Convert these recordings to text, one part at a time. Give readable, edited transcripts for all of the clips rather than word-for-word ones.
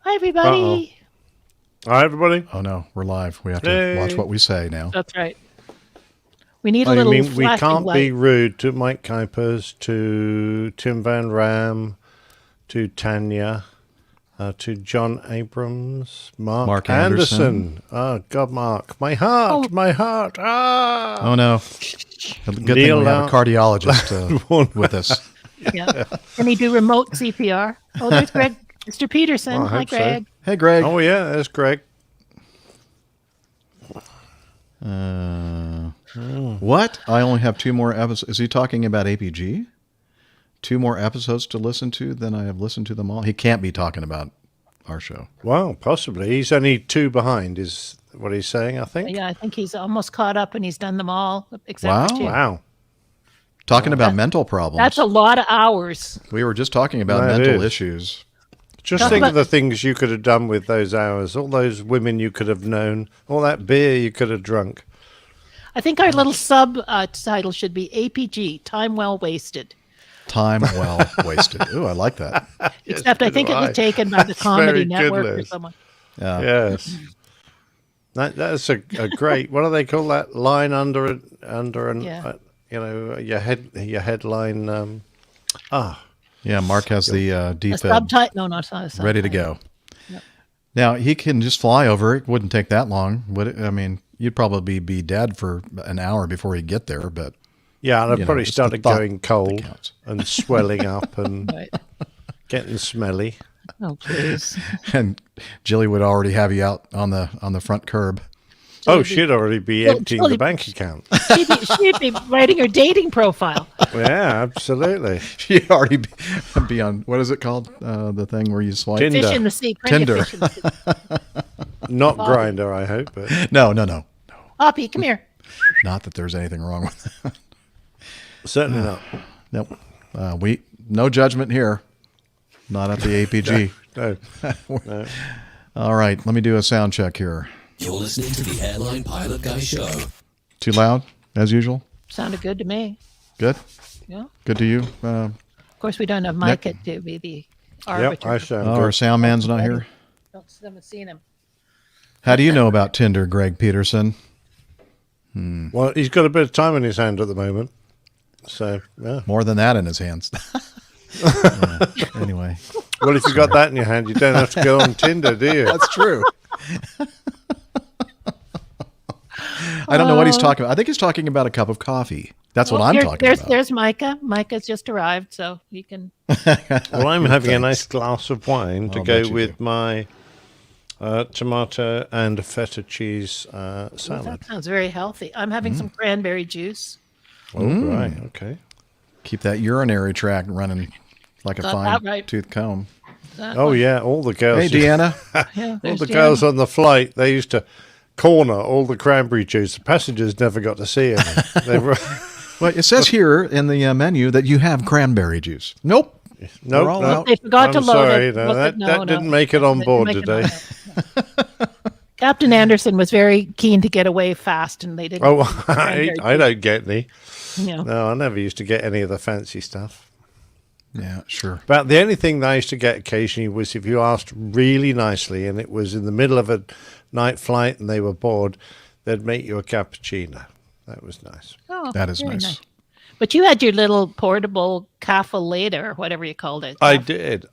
Hi, everybody. All right, everybody. Oh no, we're live. We have to watch what we say now. That's right. We need a little we can't light. be rude to Mike Kuipers, to Tim Van Ram, to Tanya, to John Abrams, Mark Anderson. Oh, God, Mark. My heart. Ah. Oh, no. Good thing we have a cardiologist with us. Yeah. Can he do remote CPR? Oh, there's Greg. Mr. Peterson. Well, Hi, Greg. So. Hey, Greg. Oh, yeah, there's Greg. What? I only have 2 more episodes. Is he talking about APG? 2 more episodes to listen to than I have listened to them all? He can't be talking about our show. Well, possibly. He's only 2 behind is what he's saying, I think. Yeah, I think he's almost caught up and he's done them all except for 2. Wow. Talking about mental problems. That's a lot of hours. We were just talking about mental issues. Just think of the things you could have done with those hours, all those women you could have known, all that beer you could have drunk. I think our little title should be APG, Time Well Wasted. Time well wasted. Ooh, I like that. Except I think it was taken by the Comedy Network or someone. Yeah. Yes. That's a great, what do they call that? Line under an your headline. Yeah, Mark has the deep subtitle. No, not a subtitle. Ready to go. Yep. Now, he can just fly over. It wouldn't take that long. Would it? I mean, you'd probably be dead for an hour before you get there, but... Yeah, and I've probably started going cold and swelling up and getting smelly. Oh, please. And Jilly would already have you out on the front curb. She'd already be emptying the bank account. She'd be writing her dating profile. Yeah, absolutely. She'd already be on, what is it called? The thing where you swipe? Tinder. Fish in the sea. Tinder. Not Grindr, I hope. But. No. Poppy, come here. Not that there's anything wrong with that. Certainly not. Nope. No judgment here. Not at the APG. No. All right, let me do a sound check here. You're listening to the Airline Pilot Guy Show. Too loud, as usual? Sounded good to me. Good? Yeah. Good to you? Of course, we don't have Micah to be the arbiter. Yep, I sound good. Our sound man's not here? Haven't seen him. How do you know about Tinder, Greg Peterson? Well, he's got a bit of time in his hand at the moment. So, yeah. More than that in his hands. Anyway. Well, if you've got that in your hand, you don't have to go on Tinder, do you? That's true. I don't know what he's talking about. I think he's talking about a cup of coffee. That's what I'm talking about. There's Micah. Micah's just arrived, so he can... Well, I'm having a nice glass of wine to go with my tomato and feta cheese salad. That sounds very healthy. I'm having some cranberry juice. Oh, right. Okay. Keep that urinary tract running like a fine-tooth comb. Yeah. All the girls. Hey, Deanna. All the girls on the flight, they used to corner all the cranberry juice. The passengers never got to see it. Well, it says here in the menu that you have cranberry juice. Nope. No. They forgot to load it. That didn't make it on board today. Captain Anderson was very keen to get away fast, and they didn't. Oh, I don't get any. Yeah. No, I never used to get any of the fancy stuff. Yeah, sure. But the only thing that I used to get occasionally was if you asked really nicely and it was in the middle of a night flight and they were bored, they'd make you a cappuccino. That was nice. Oh, that is nice. But you had your little portable cafe later, or whatever you called it. I did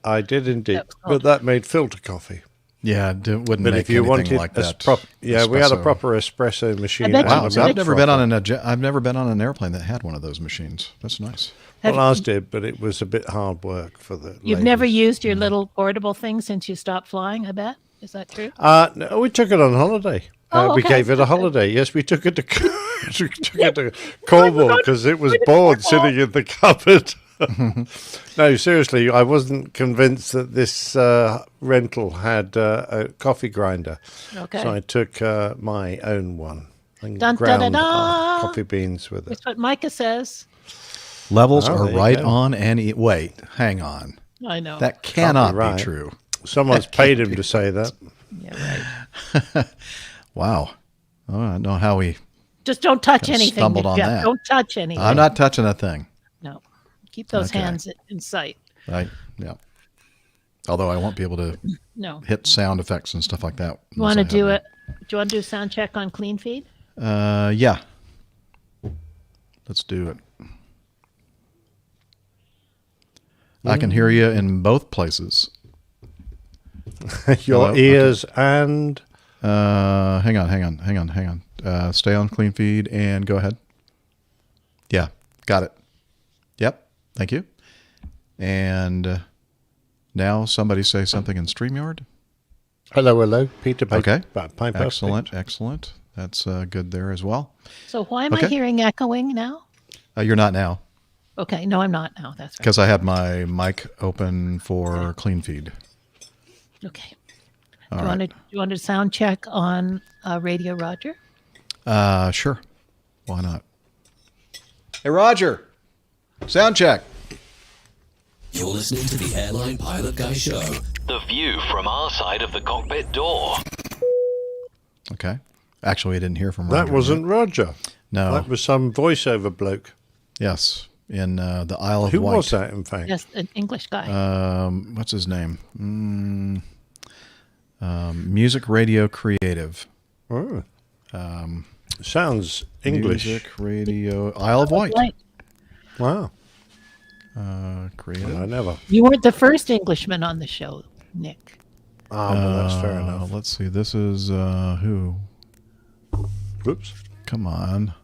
indeed. But that made filter coffee. Yeah, it wouldn't but make if you anything wanted like that. We had a proper espresso machine. Wow, I've never been on an airplane that had one of those machines. That's nice. Well, ours did, but it was a bit hard work for the You've ladies. never used your little portable thing since you stopped flying, I bet? Is that true? No, we took it on holiday. We gave it a holiday. Yes, we took it to Cornwall because it was bored sitting in the cupboard. No, seriously, I wasn't convinced that this rental had a coffee grinder. Okay. So I took my own one and Dun, ground da. coffee beans with it. That's what Micah says. Levels are right on and wait, hang on. I know. That cannot be true. Someone's paid him to say that. Yeah, right. Wow. I don't know how we just don't touch anything. Stumbled on that. Don't touch anything. I'm not touching a thing. No. Keep those hands in sight. Yeah. Although I won't be able to No. hit sound effects and stuff like that. You want to do it? Do you want to do a sound check on clean feed? Yeah. Let's do it. I can hear you in both places. Your Hello? ears and Hang on. Stay on clean feed and go ahead. Yeah, got it. Yep, thank you. And now somebody say something in StreamYard. hello, Peter. Okay. Piper. Excellent. That's good there as well. So why am I hearing echoing now? You're not now Okay, no, I'm not now. That's right. because I had my mic open for clean feed. Okay. All Do you want to sound check on Radio Roger? Sure. Why not? Hey, Roger. Sound check. You're listening to the Airline Pilot Guy Show. The view from our side of the cockpit door. Okay. Actually, I didn't hear from Roger. That wasn't Roger. No. That was some voiceover bloke. Yes. In the Isle of Who Wight. was that, in fact? Yes, an English guy. What's his name? Music Radio Creative. Oh. Sounds English. Music Radio Isle of Wight. Right. Wow. Creative. I never. You weren't the first Englishman on the show, Nick. Well, that's fair enough. Let's see. This is who? Whoops. Come on.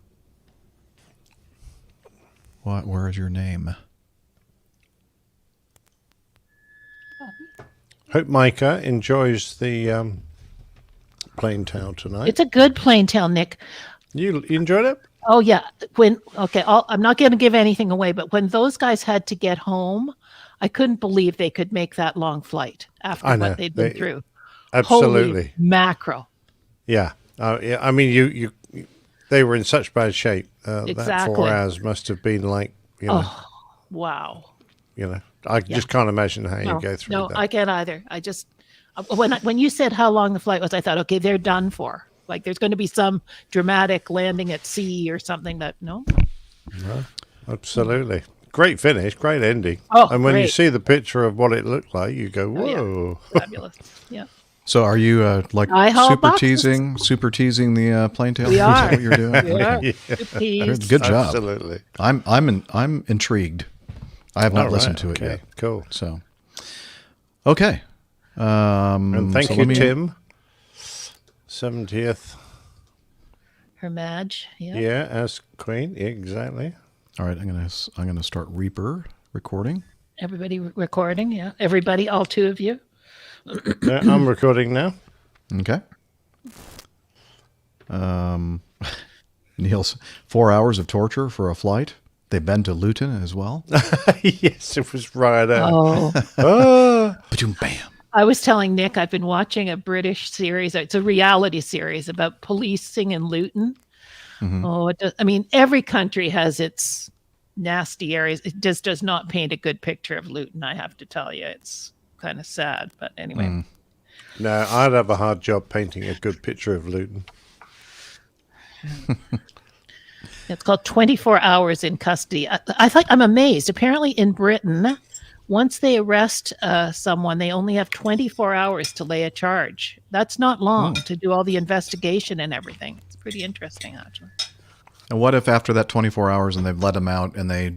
What? Where is your name? Hope Micah enjoys the plain tale tonight. It's a good plain tale, Nick. You enjoyed it? Oh yeah. I'm not going to give anything away, but when those guys had to get home, I couldn't believe they could make that long flight after I know. what they'd been through. Absolutely. Holy mackerel. Yeah. Yeah. I mean, you they were in such bad shape. That Exactly. 4 hours must have been like, Wow. I just can't imagine how you go through No, that. I can't either. I just when you said how long the flight was, I thought, okay, they're done for. Like there's going to be some dramatic landing at sea or something. Absolutely. Great finish, great ending. Oh, and when you great. see the picture of what it looked like, you go, whoa. Fabulous. Yeah. So are you like I haul super boxes. teasing the plane tail? We Is are. that what you're doing? We are. Yeah. Good Good job. Absolutely. I'm intrigued. I have not All listened right, to it okay, yet. Cool. So, okay. And thank so you, let me- Tim. 70th. Her Madge. Yeah. Yeah, as Queen. Exactly. All right, I'm gonna start Reaper recording. Everybody recording. Yeah. Everybody, all two of you. Yeah, I'm recording now. Okay. Neil's 4 hours of torture for a flight. They've been to Luton as well. Yes, it was right out. Oh. Ba-doom, bam. I was telling Nick I've been watching a British series. It's a reality series about policing in Luton. Oh, every country has its nasty areas. It just does not paint a good picture of Luton, I have to tell you. It's kind of sad, but anyway. No, I'd have a hard job painting a good picture of Luton. It's called 24 Hours in Custody. I'm amazed. Apparently in Britain, once they arrest someone, they only have 24 hours to lay a charge. That's not long to do all the investigation and everything. It's pretty interesting, actually. And what if after that 24 hours and they've let them out and they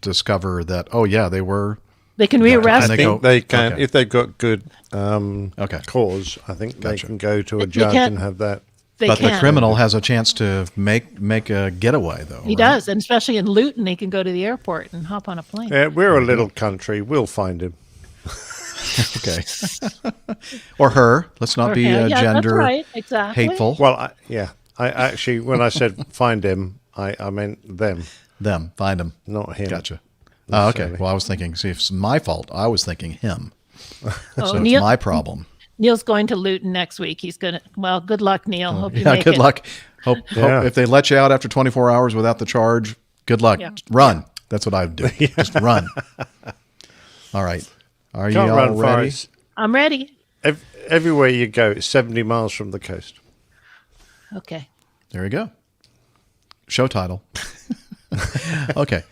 discover that, oh yeah, they were... They can rearrest. I they think go- they can, okay. if they've got good Okay. cause, I think Gotcha. they can go to a They judge can't- and have that. They But the can. criminal has a chance to make a getaway, though. He right? does, and especially in Luton, he can go to the airport and hop on a plane. Yeah, we're a little country. We'll find him. Okay. Or her. Let's not Or be him. Yeah, gender that's right. Exactly. hateful. Well, I actually, when I said find him, I meant them, Them. Find them. not him. Gotcha. Oh, okay. Necessarily. Well, I was thinking, see, if it's my fault, I was thinking him. Oh, So it's Neil, my problem. Neil's going to Luton next week. He's gonna. Well, good luck, Neil. Hope you Yeah, make good it. luck. Hope Yeah. if they let you out after 24 hours without the charge, good luck. Yeah. Run. That's what I would do. Just run. All right. Are you Can't all run far. ready? It's- I'm ready. Everywhere you go, it's 70 miles from the coast. Okay. There we go. Show title. Okay.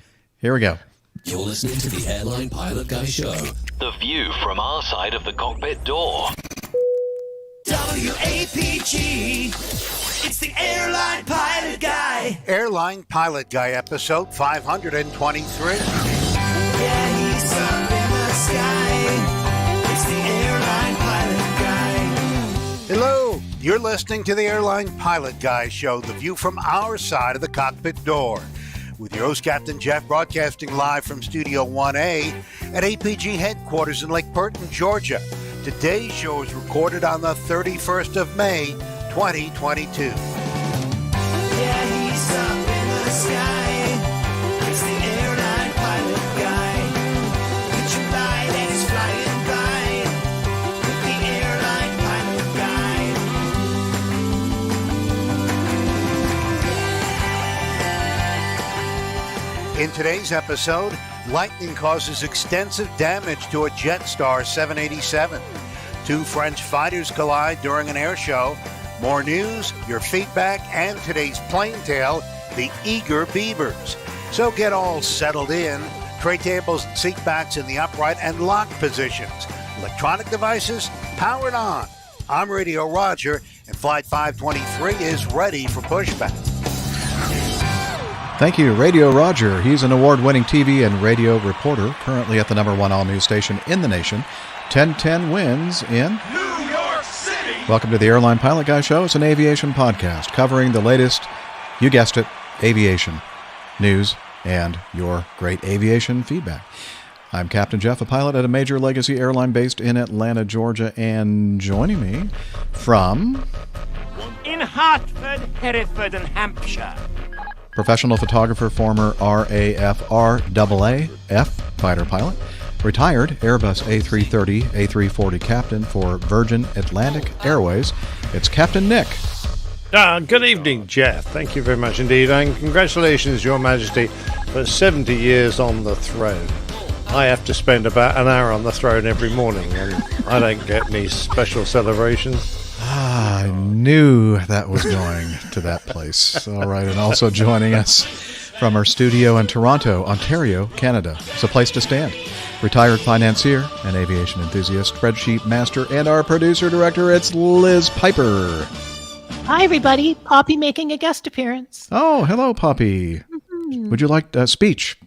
Here we go. You're listening to the Airline Pilot Guy Show. The view from our side of the cockpit door. WAPG. It's the Airline Pilot Guy. Airline Pilot Guy, episode 523. Yeah, he's up in the sky. It's the Airline Pilot Guy. Hello, you're listening to the Airline Pilot Guy show, the view from our side of the cockpit door. With your host, Captain Jeff, broadcasting live from Studio 1A at APG headquarters in Lake Burton, Georgia. Today's show is recorded on the 31st of May, 2022. Yeah, he's up in the sky. It's the Airline Pilot Guy. Picture light and he's flying by. With the Airline Pilot Guy. In today's episode, lightning causes extensive damage to a Jetstar 787. Two French fighters collide during an air show. More news, your feedback, and today's plane tale, the Eager Beavers. So get all settled in. Tray tables and seat backs in the upright and locked positions. Electronic devices powered on. I'm Radio Roger, and Flight 523 is ready for pushback. Thank you, Radio Roger. He's an award-winning TV and radio reporter, currently at the #1 all-news station in the nation, 1010 Wins in New York City. Welcome to the Airline Pilot Guy Show. It's an aviation podcast covering the latest, you guessed it, aviation news and your great aviation feedback. I'm Captain Jeff, a pilot at a major legacy airline based in Atlanta, Georgia, and joining me from in Hartford, Hereford, and Hampshire. professional photographer, former RAF fighter pilot, retired Airbus A330, A340 captain for Virgin Atlantic Airways. It's Captain Nick. Good evening, Jeff. Thank you very much indeed, and congratulations, Your Majesty, for 70 years on the throne. I have to spend about an hour on the throne every morning, and I don't get any special celebrations. I knew that was going to that place. All right, and also joining us from our studio in Toronto, Ontario, Canada. It's a place to stand. Retired financier, an aviation enthusiast, spreadsheet master, and our producer-director, it's Liz Piper. Hi, everybody. Poppy making a guest appearance. Oh, hello, Poppy. Mm-hmm. Would you like speech?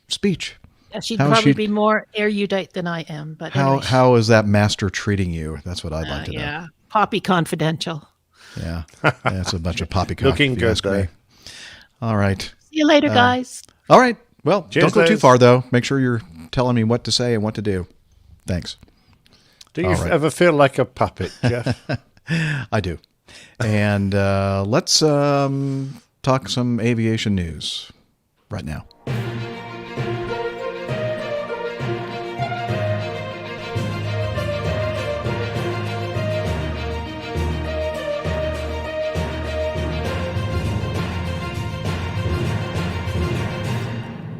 Yeah, she'd probably be more erudite than I am. But anyway, how is that master treating you? That's what I'd like to know. Yeah, Poppy confidential. Yeah, it's a bunch of poppycock. Looking good, though. All right. See you later, guys. All right. Well, cheers, don't go too Liz. far, though. Make sure you're telling me what to say and what to do. Thanks. Do you ever feel like a puppet, Jeff? I do. And let's talk some aviation news right now.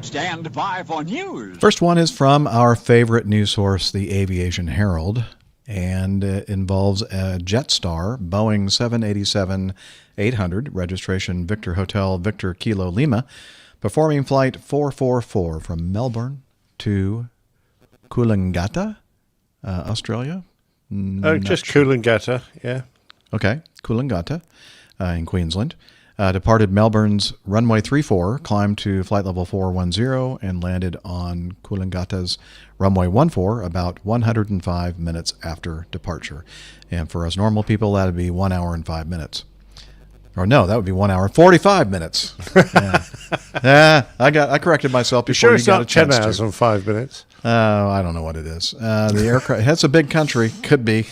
Stand by for news. First one is from our favorite news source, the Aviation Herald, and it involves a Jetstar Boeing 787-800, registration Victor Hotel Victor Kilo Lima, performing flight 444 from Melbourne to Coolangatta, Australia. Just Coolangatta, yeah. Okay, Coolangatta in Queensland. Departed Melbourne's runway 34, climbed to flight level 410, and landed on Coolangatta's runway 14 about 105 minutes after departure. And for us normal people, that would be 1 hour and 5 minutes. Or no, that would be 1 hour and 45 minutes. Yeah. I corrected myself before you got a chance 10 hours and 5 minutes? I don't know what it is. The aircraft, it's a big country, could be.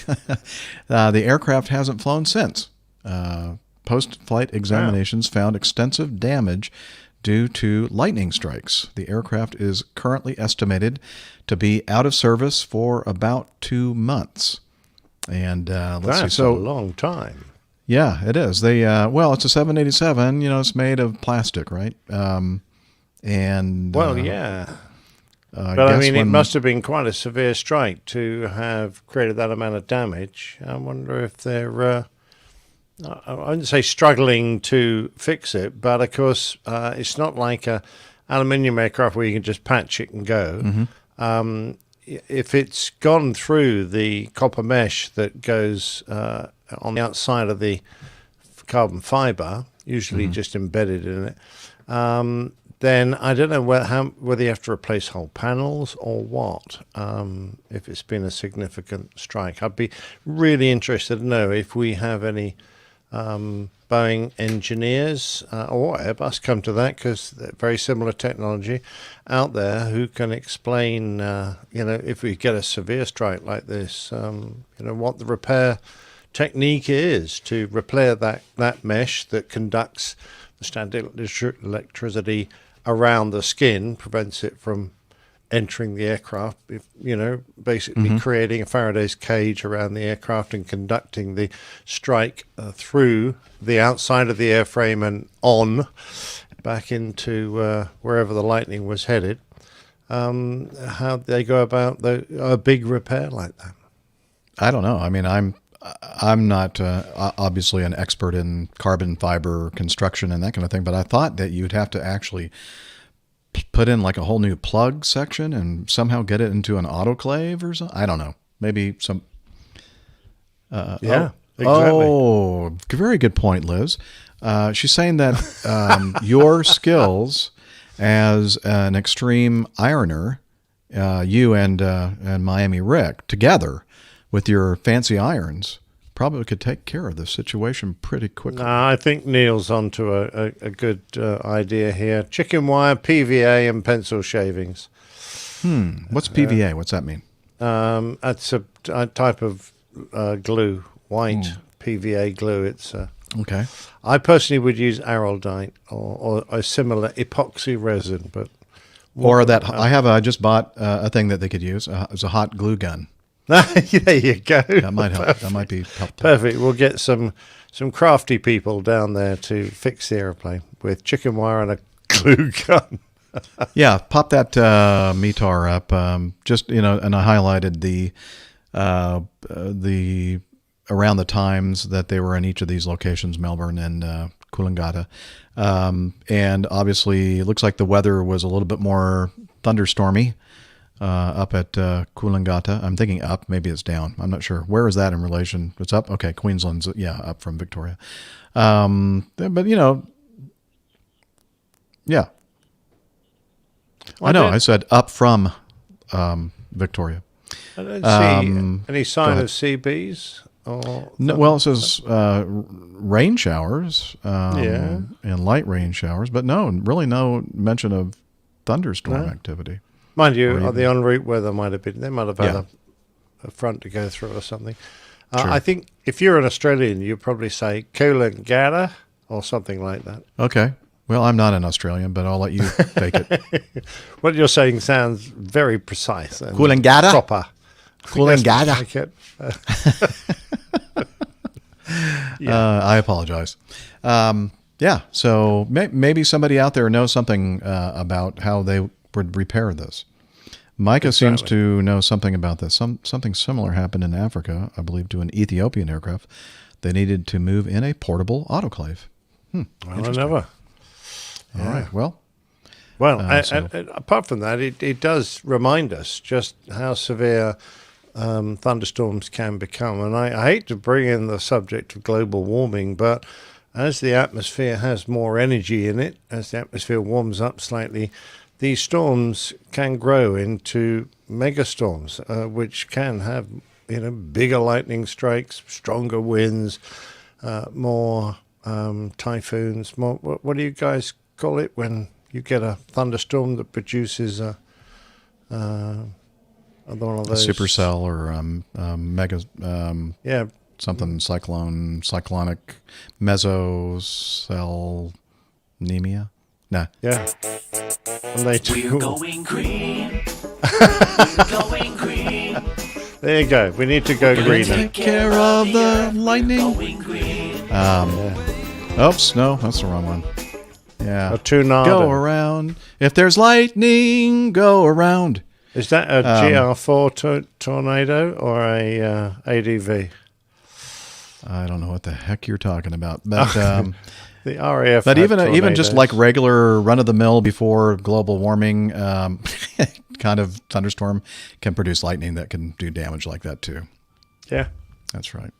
The aircraft hasn't flown since. Post-flight examinations found extensive damage due to lightning strikes. The aircraft is currently estimated to be out of service for about 2 months. And That's a long time. Yeah, it is. They it's a 787. It's made of plastic, right? Yeah. But I mean, it must have been quite a severe strike to have created that amount of damage. I wonder if they're, I wouldn't say struggling to fix it, but of course, it's not like a aluminium aircraft where you can just patch it and go. Mm-hmm. if it's gone through the copper mesh that goes on the outside of the carbon fiber, usually just embedded in it, then I don't know whether you have to replace whole panels or what, if it's been a significant strike. I'd be really interested to know if we have any Boeing engineers or Airbus, come to that, because very similar technology out there, who can explain, if we get a severe strike like this, what the repair technique is to repair that mesh that conducts the standard electricity around the skin, prevents it from entering the aircraft, basically creating a Faraday's cage around the aircraft and conducting the strike through the outside of the airframe and on back into wherever the lightning was headed. How they go about a big repair like that? I don't know. I mean, I'm not obviously an expert in carbon fiber construction and that kind of thing, but I thought that you'd have to actually put in like a whole new plug section and somehow get it into an autoclave or something. I don't know. Maybe some. Exactly. Oh, very good point, Liz. She's saying that your skills as an extreme ironer, you and Miami Rick together with your fancy irons, probably could take care of this situation pretty quickly. I think Neil's onto a good idea here. Chicken wire, PVA, and pencil shavings. What's PVA? What's that mean? That's a type of glue, white PVA glue. It's okay. I personally would use araldite or a similar epoxy resin, but I just bought a thing that they could use. It's a hot glue gun. There you go. That might help. That might be helpful. Perfect. We'll get some crafty people down there to fix the airplane with chicken wire and a glue gun. Yeah, pop that METAR up. And I highlighted the around the times that they were in each of these locations, Melbourne and Coolangatta. And obviously, it looks like the weather was a little bit more thunderstormy up at Coolangatta. I'm thinking up, maybe it's down. I'm not sure. Where is that in relation? It's up? Okay, Queensland's, up from Victoria. But, yeah. I know, I said up from Victoria. I don't see any sign of CBs. No, well, it says rain showers and light rain showers, but really no mention of thunderstorm activity. Mind you, the en route weather might have been, they might have had a front to go through or something. I think if you're an Australian, you'd probably say Coolangatta or something like that. Okay. Well, I'm not an Australian, but I'll let you fake it. What you're saying sounds very precise. Coolangatta? Proper. Coolangatta. I apologize. So maybe somebody out there knows something about how they would repair this. Micah seems to know something about this. Something similar happened in Africa, I believe, to an Ethiopian aircraft. They needed to move in a portable autoclave. Well, I never. All right. Well, and apart from that, it does remind us just how severe thunderstorms can become. And I hate to bring in the subject of global warming, but as the atmosphere has more energy in it, as the atmosphere warms up slightly, these storms can grow into megastorms, which can have bigger lightning strikes, stronger winds, more typhoons. More. What do you guys call it when you get a thunderstorm that produces one of those? A supercell or mega. Something cyclonic mesocellemia. Nah. Yeah. And they We're going green. We're going green. There you go. We need to go greener. Take care of the lightning. Going green. Oops, no, that's the wrong one. Yeah. A tornado. Go around. If there's lightning, go around. Is that a GR4 tornado or a ADV? I don't know what the heck you're talking about, but the RAF. But even just like regular run of the mill before global warming kind of thunderstorm can produce lightning that can do damage like that too. Yeah. That's right.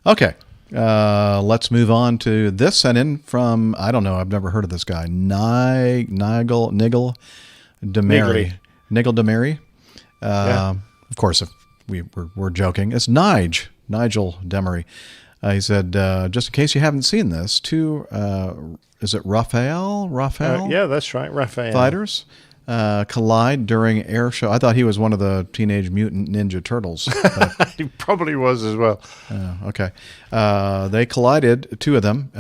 Okay. Let's move on to this sent in from, I don't know, I've never heard of this guy. Nigel Demary. Nigel Demary. Of course, if we're joking. It's Nigel Demary. He said, just in case you haven't seen this, two, is it Raphael? Yeah, that's right, Raphael. Fighters collide during air show. I thought he was one of the Teenage Mutant Ninja Turtles. He probably was as well. Okay. They collided, two of them,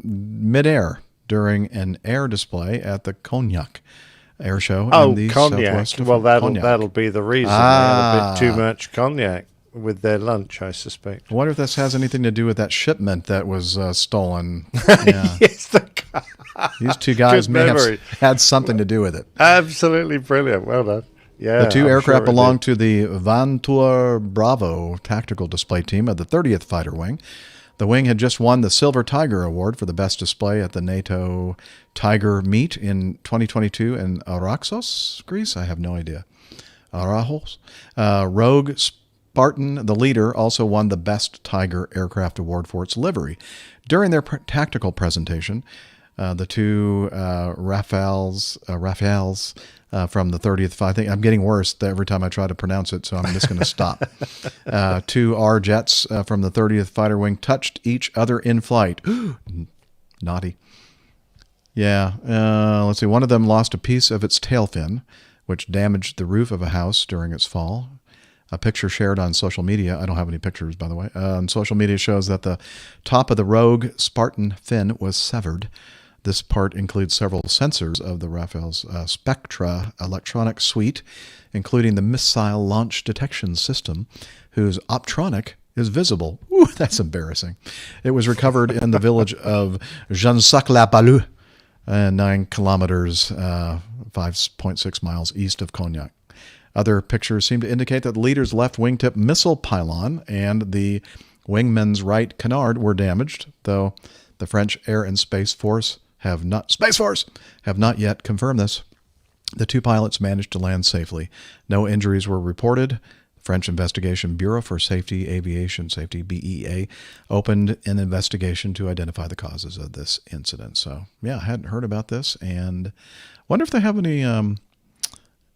midair during an air display at the Cognac Air Show. Oh, in the cognac. southwest of Well, Cognac. that'll be the reason. They had a bit too much cognac with their lunch, I suspect. I wonder if this has anything to do with that shipment that was stolen. Yeah. Yes, These two guys Good may memory. have had something to do with it. Absolutely brilliant. Well done. Yeah, The two I'm aircraft sure it belong did. to the Vantour Bravo tactical display team of the 30th Fighter Wing. The wing had just won the Silver Tiger Award for the best display at the NATO Tiger meet in 2022 in Araxos, Greece. I have no idea. Arachos. Rogue Spartan, the leader, also won the Best Tiger Aircraft Award for its livery. During their tactical presentation, the two Rafales from the 30th, I think I'm getting worse every time I try to pronounce it, so I'm just going to stop. Two R jets from the 30th Fighter Wing touched each other in flight. Naughty. Yeah, let's see. One of them lost a piece of its tail fin, which damaged the roof of a house during its fall. A picture shared on social media, I don't have any pictures, by the way, on social media shows that the top of the Rogue Spartan fin was severed. This part includes several sensors of the Rafale's Spectra electronic suite, including the missile launch detection system, whose optronic is visible. Ooh, that's embarrassing. It was recovered in the village of Jansac-la-Palud, 9 kilometers, 5.6 miles east of Cognac. Other pictures seem to indicate that the leader's left wingtip missile pylon and the wingman's right canard were damaged, though the French Air and Space Force have not yet confirmed this. The two pilots managed to land safely. No injuries were reported. The French Investigation Bureau for Aviation Safety, BEA, opened an investigation to identify the causes of this incident. So, yeah, I hadn't heard about this, and wonder if they have any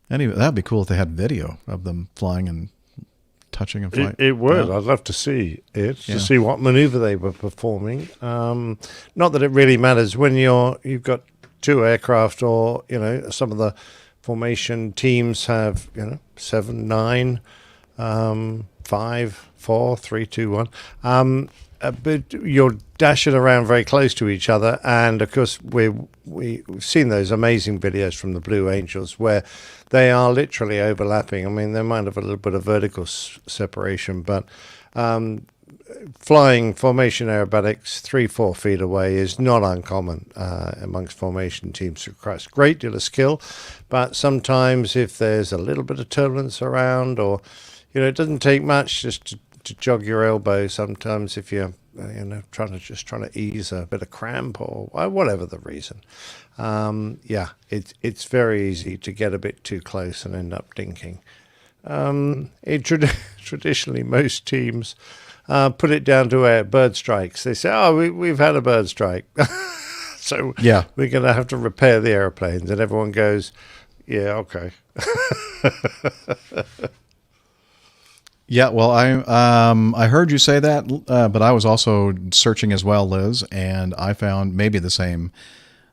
that'd be cool if they had video of them flying and touching and flying. It would. Yeah. I'd love to see it, Yeah. to see what maneuver they were performing. Not that it really matters when you've got two aircraft, or some of the formation teams have 7, 9, 5, 4, 3, 2, 1. But you're dashing around very close to each other, and of course we've seen those amazing videos from the Blue Angels where they are literally overlapping. I mean, they might have a little bit of vertical separation, but flying formation aerobatics 3-4 feet away is not uncommon amongst formation teams. It requires a great deal of skill, but sometimes if there's a little bit of turbulence around, or it doesn't take much just to jog your elbow. Sometimes if you're trying to ease a bit of cramp or whatever the reason, it's very easy to get a bit too close and end up dinking. Traditionally, most teams put it down to bird strikes. They say, we've had a bird strike, so Yeah. we're going to have to repair the airplanes, and everyone goes, yeah, okay. Yeah, well, I heard you say that, but I was also searching as well, Liz, and I found maybe the same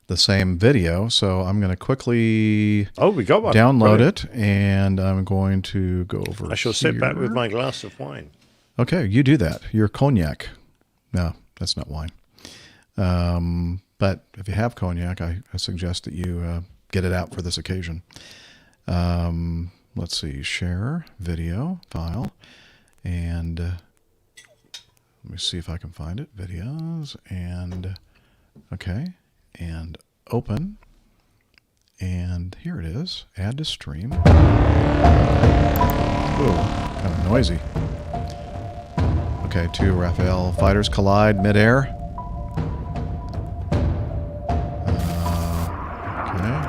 video. So I'm going to quickly We got one. download Brilliant. it, and I'm going to go over. I shall sit back here. with my glass of wine. Okay, you do that. Your cognac. No, that's not wine. But if you have cognac, I suggest that you get it out for this occasion. Let's see, share video file, and let me see if I can find it. Videos, and okay, and open, and here it is. Add to stream. Ooh, kind of noisy. Okay, two Rafale fighters collide midair. Okay.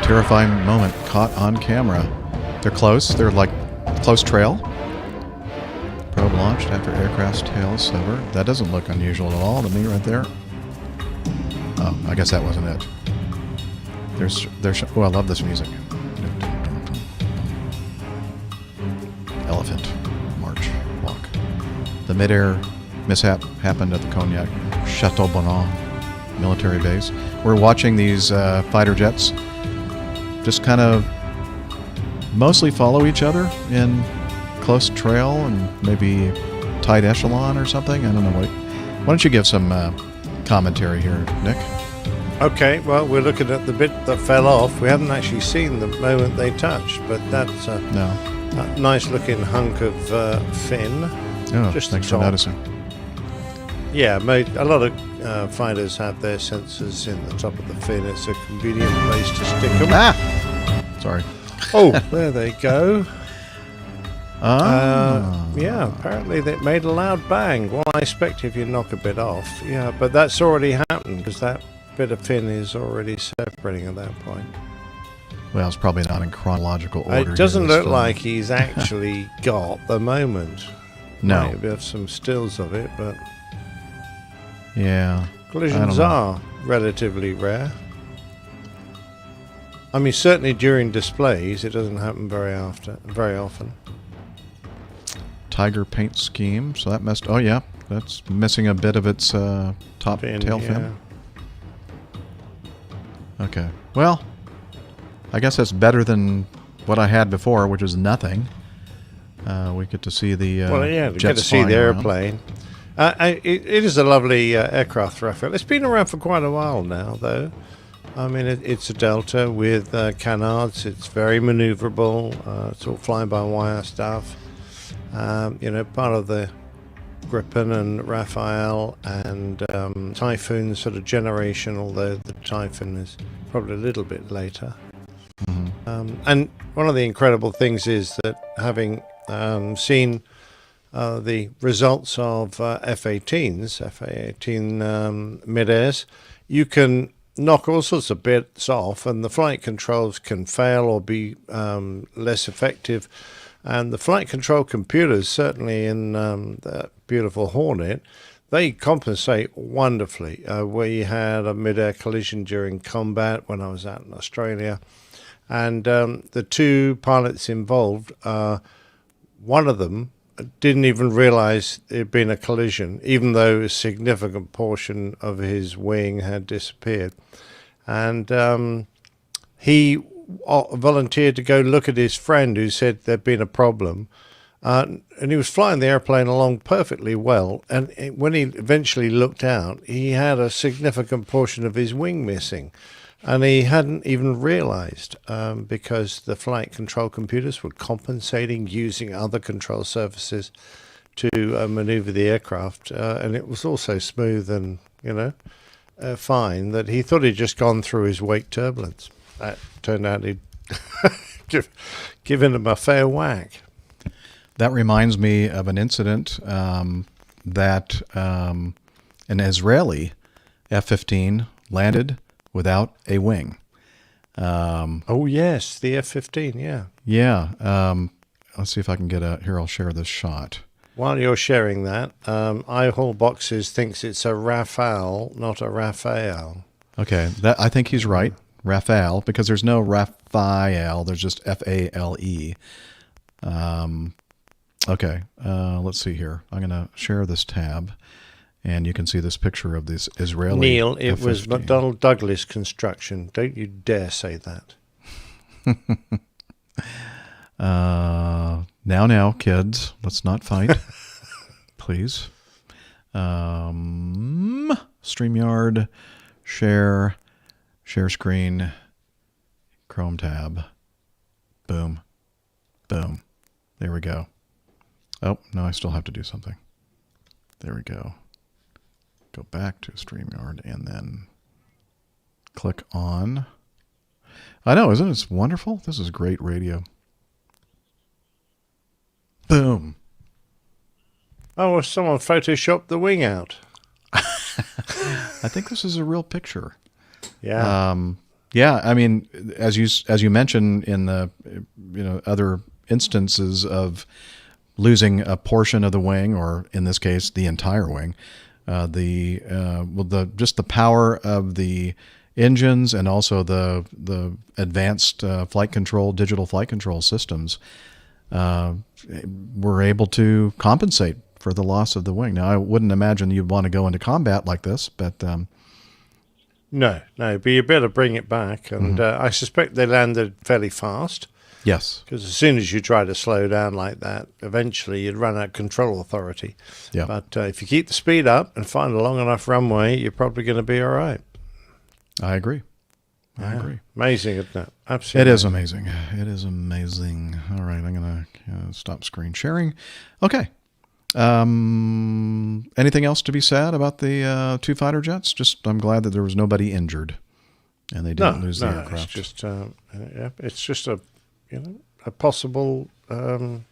terrifying moment caught on camera. They're close. They're like close trail. Probe launched after aircraft's tail is severed. That doesn't look unusual at all to me right there. Oh, I guess that wasn't it. Oh, I love this music. Elephant march walk. The midair mishap happened at the Cognac Chateaubriand military base. We're watching these fighter jets just kind of mostly follow each other in close trail and maybe tight echelon or something. I don't know. Why don't you give some commentary here, Nick? Okay, well, we're looking at the bit that fell off. We haven't actually seen the moment they touched, but that's a nice-looking hunk of fin. Oh, just thanks for noticing. Yeah, a lot of fighters have their sensors in the top of the fin. It's a convenient place to stick them. Sorry. Oh, there they go. Ah. Yeah, apparently they made a loud bang. Well, I expect if you knock a bit off. Yeah, but that's already happened because that bit of fin is already separating at that point. Well, it's probably not in chronological order. It doesn't look like he's actually got the moment. No. Maybe have some stills of it, but yeah, collisions are relatively rare. I mean, certainly during displays, it doesn't happen very often. Tiger paint scheme. So that messed. Oh yeah, that's missing a bit of its top tail fin. Okay. Well, I guess that's better than what I had before, which was nothing. We get to see the we get to see the airplane. It is a lovely aircraft, Raphael. It's been around for quite a while now, though. I mean, it's a Delta with canards. It's very maneuverable. It's all fly-by-wire stuff. Part of the Gripen and Raphael and Typhoon sort of generation, although the Typhoon is probably a little bit later. Mm-hmm. And one of the incredible things is that having seen the results of F-18s, F-18 mid-airs, you can knock all sorts of bits off and the flight controls can fail or be less effective. And the flight control computers, certainly in the beautiful Hornet, they compensate wonderfully. We had a mid-air collision during combat when I was out in Australia. And the two pilots involved, one of them didn't even realize it had been a collision, even though a significant portion of his wing had disappeared. And he volunteered to go look at his friend who said there'd been a problem. And he was flying the airplane along perfectly well. And when he eventually looked out, he had a significant portion of his wing missing. And he hadn't even realized because the flight control computers were compensating using other control surfaces to maneuver the aircraft. And it was also smooth and, fine that he thought he'd just gone through his wake turbulence. That turned out he'd given him a fair whack. That reminds me of an incident that an Israeli F-15 landed without a wing. Oh, yes, the F-15, yeah. Yeah. Let's see if I can get here, I'll share this shot. While you're sharing that, iHall Boxes thinks it's a Rafale, not a Raphael. Okay, I think he's right. Raphael, because there's no Raphael, there's just F-A-L-E. Okay, let's see here. I'm going to share this tab, and you can see this picture of this Israeli Neil, it F-15. was McDonnell Douglas construction. Don't you dare say that. Now, kids, let's not fight, please. StreamYard, share screen, Chrome tab, boom, boom. There we go. Oh, no, I still have to do something. There we go. Go back to StreamYard and then click on. I know, isn't it wonderful? This is great radio. Boom. Oh, well, someone photoshopped the wing out. I think this is a real picture. Yeah. Yeah, I mean, as you mentioned in the other instances of losing a portion of the wing, or in this case, the entire wing, just the power of the engines and also the advanced digital flight control systems were able to compensate for the loss of the wing. Now, I wouldn't imagine you'd want to go into combat like this, but No, but you better bring it back. And I suspect they landed fairly fast. yes, Because as soon as you try to slow down like that, eventually you'd run out of control authority. Yeah. But if you keep the speed up and find a long enough runway, you're probably going to be all right. I agree. I agree. Amazing, isn't it? Absolutely. It is amazing. It is amazing. All right, I'm going to stop screen sharing. Okay. Anything else to be said about the two fighter jets? Just I'm glad that there was nobody injured, and they didn't lose the aircraft. It's just a possible what's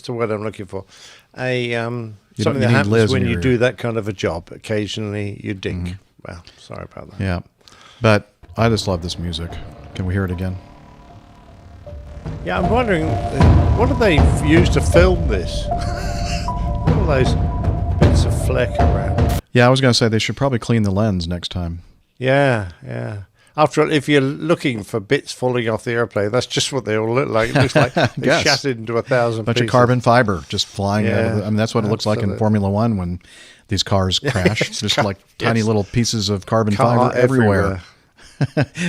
the word I'm looking for? Something that happens when you do that kind of a job. Occasionally you dink. Well, sorry about that. Yeah, but I just love this music. Can we hear it again? Yeah, I'm wondering, what do they use to film this? All those bits of fleck around. Yeah, I was going to say they should probably clean the lens next time. Yeah. After all, if you're looking for bits falling off the airplane, that's just what they all look like. It looks like they're shattered into 1,000 bunch pieces. of carbon fiber just flying out of Yeah, I mean, that's what it looks like in Formula One when these cars crash. Just like tiny little pieces of carbon fiber everywhere.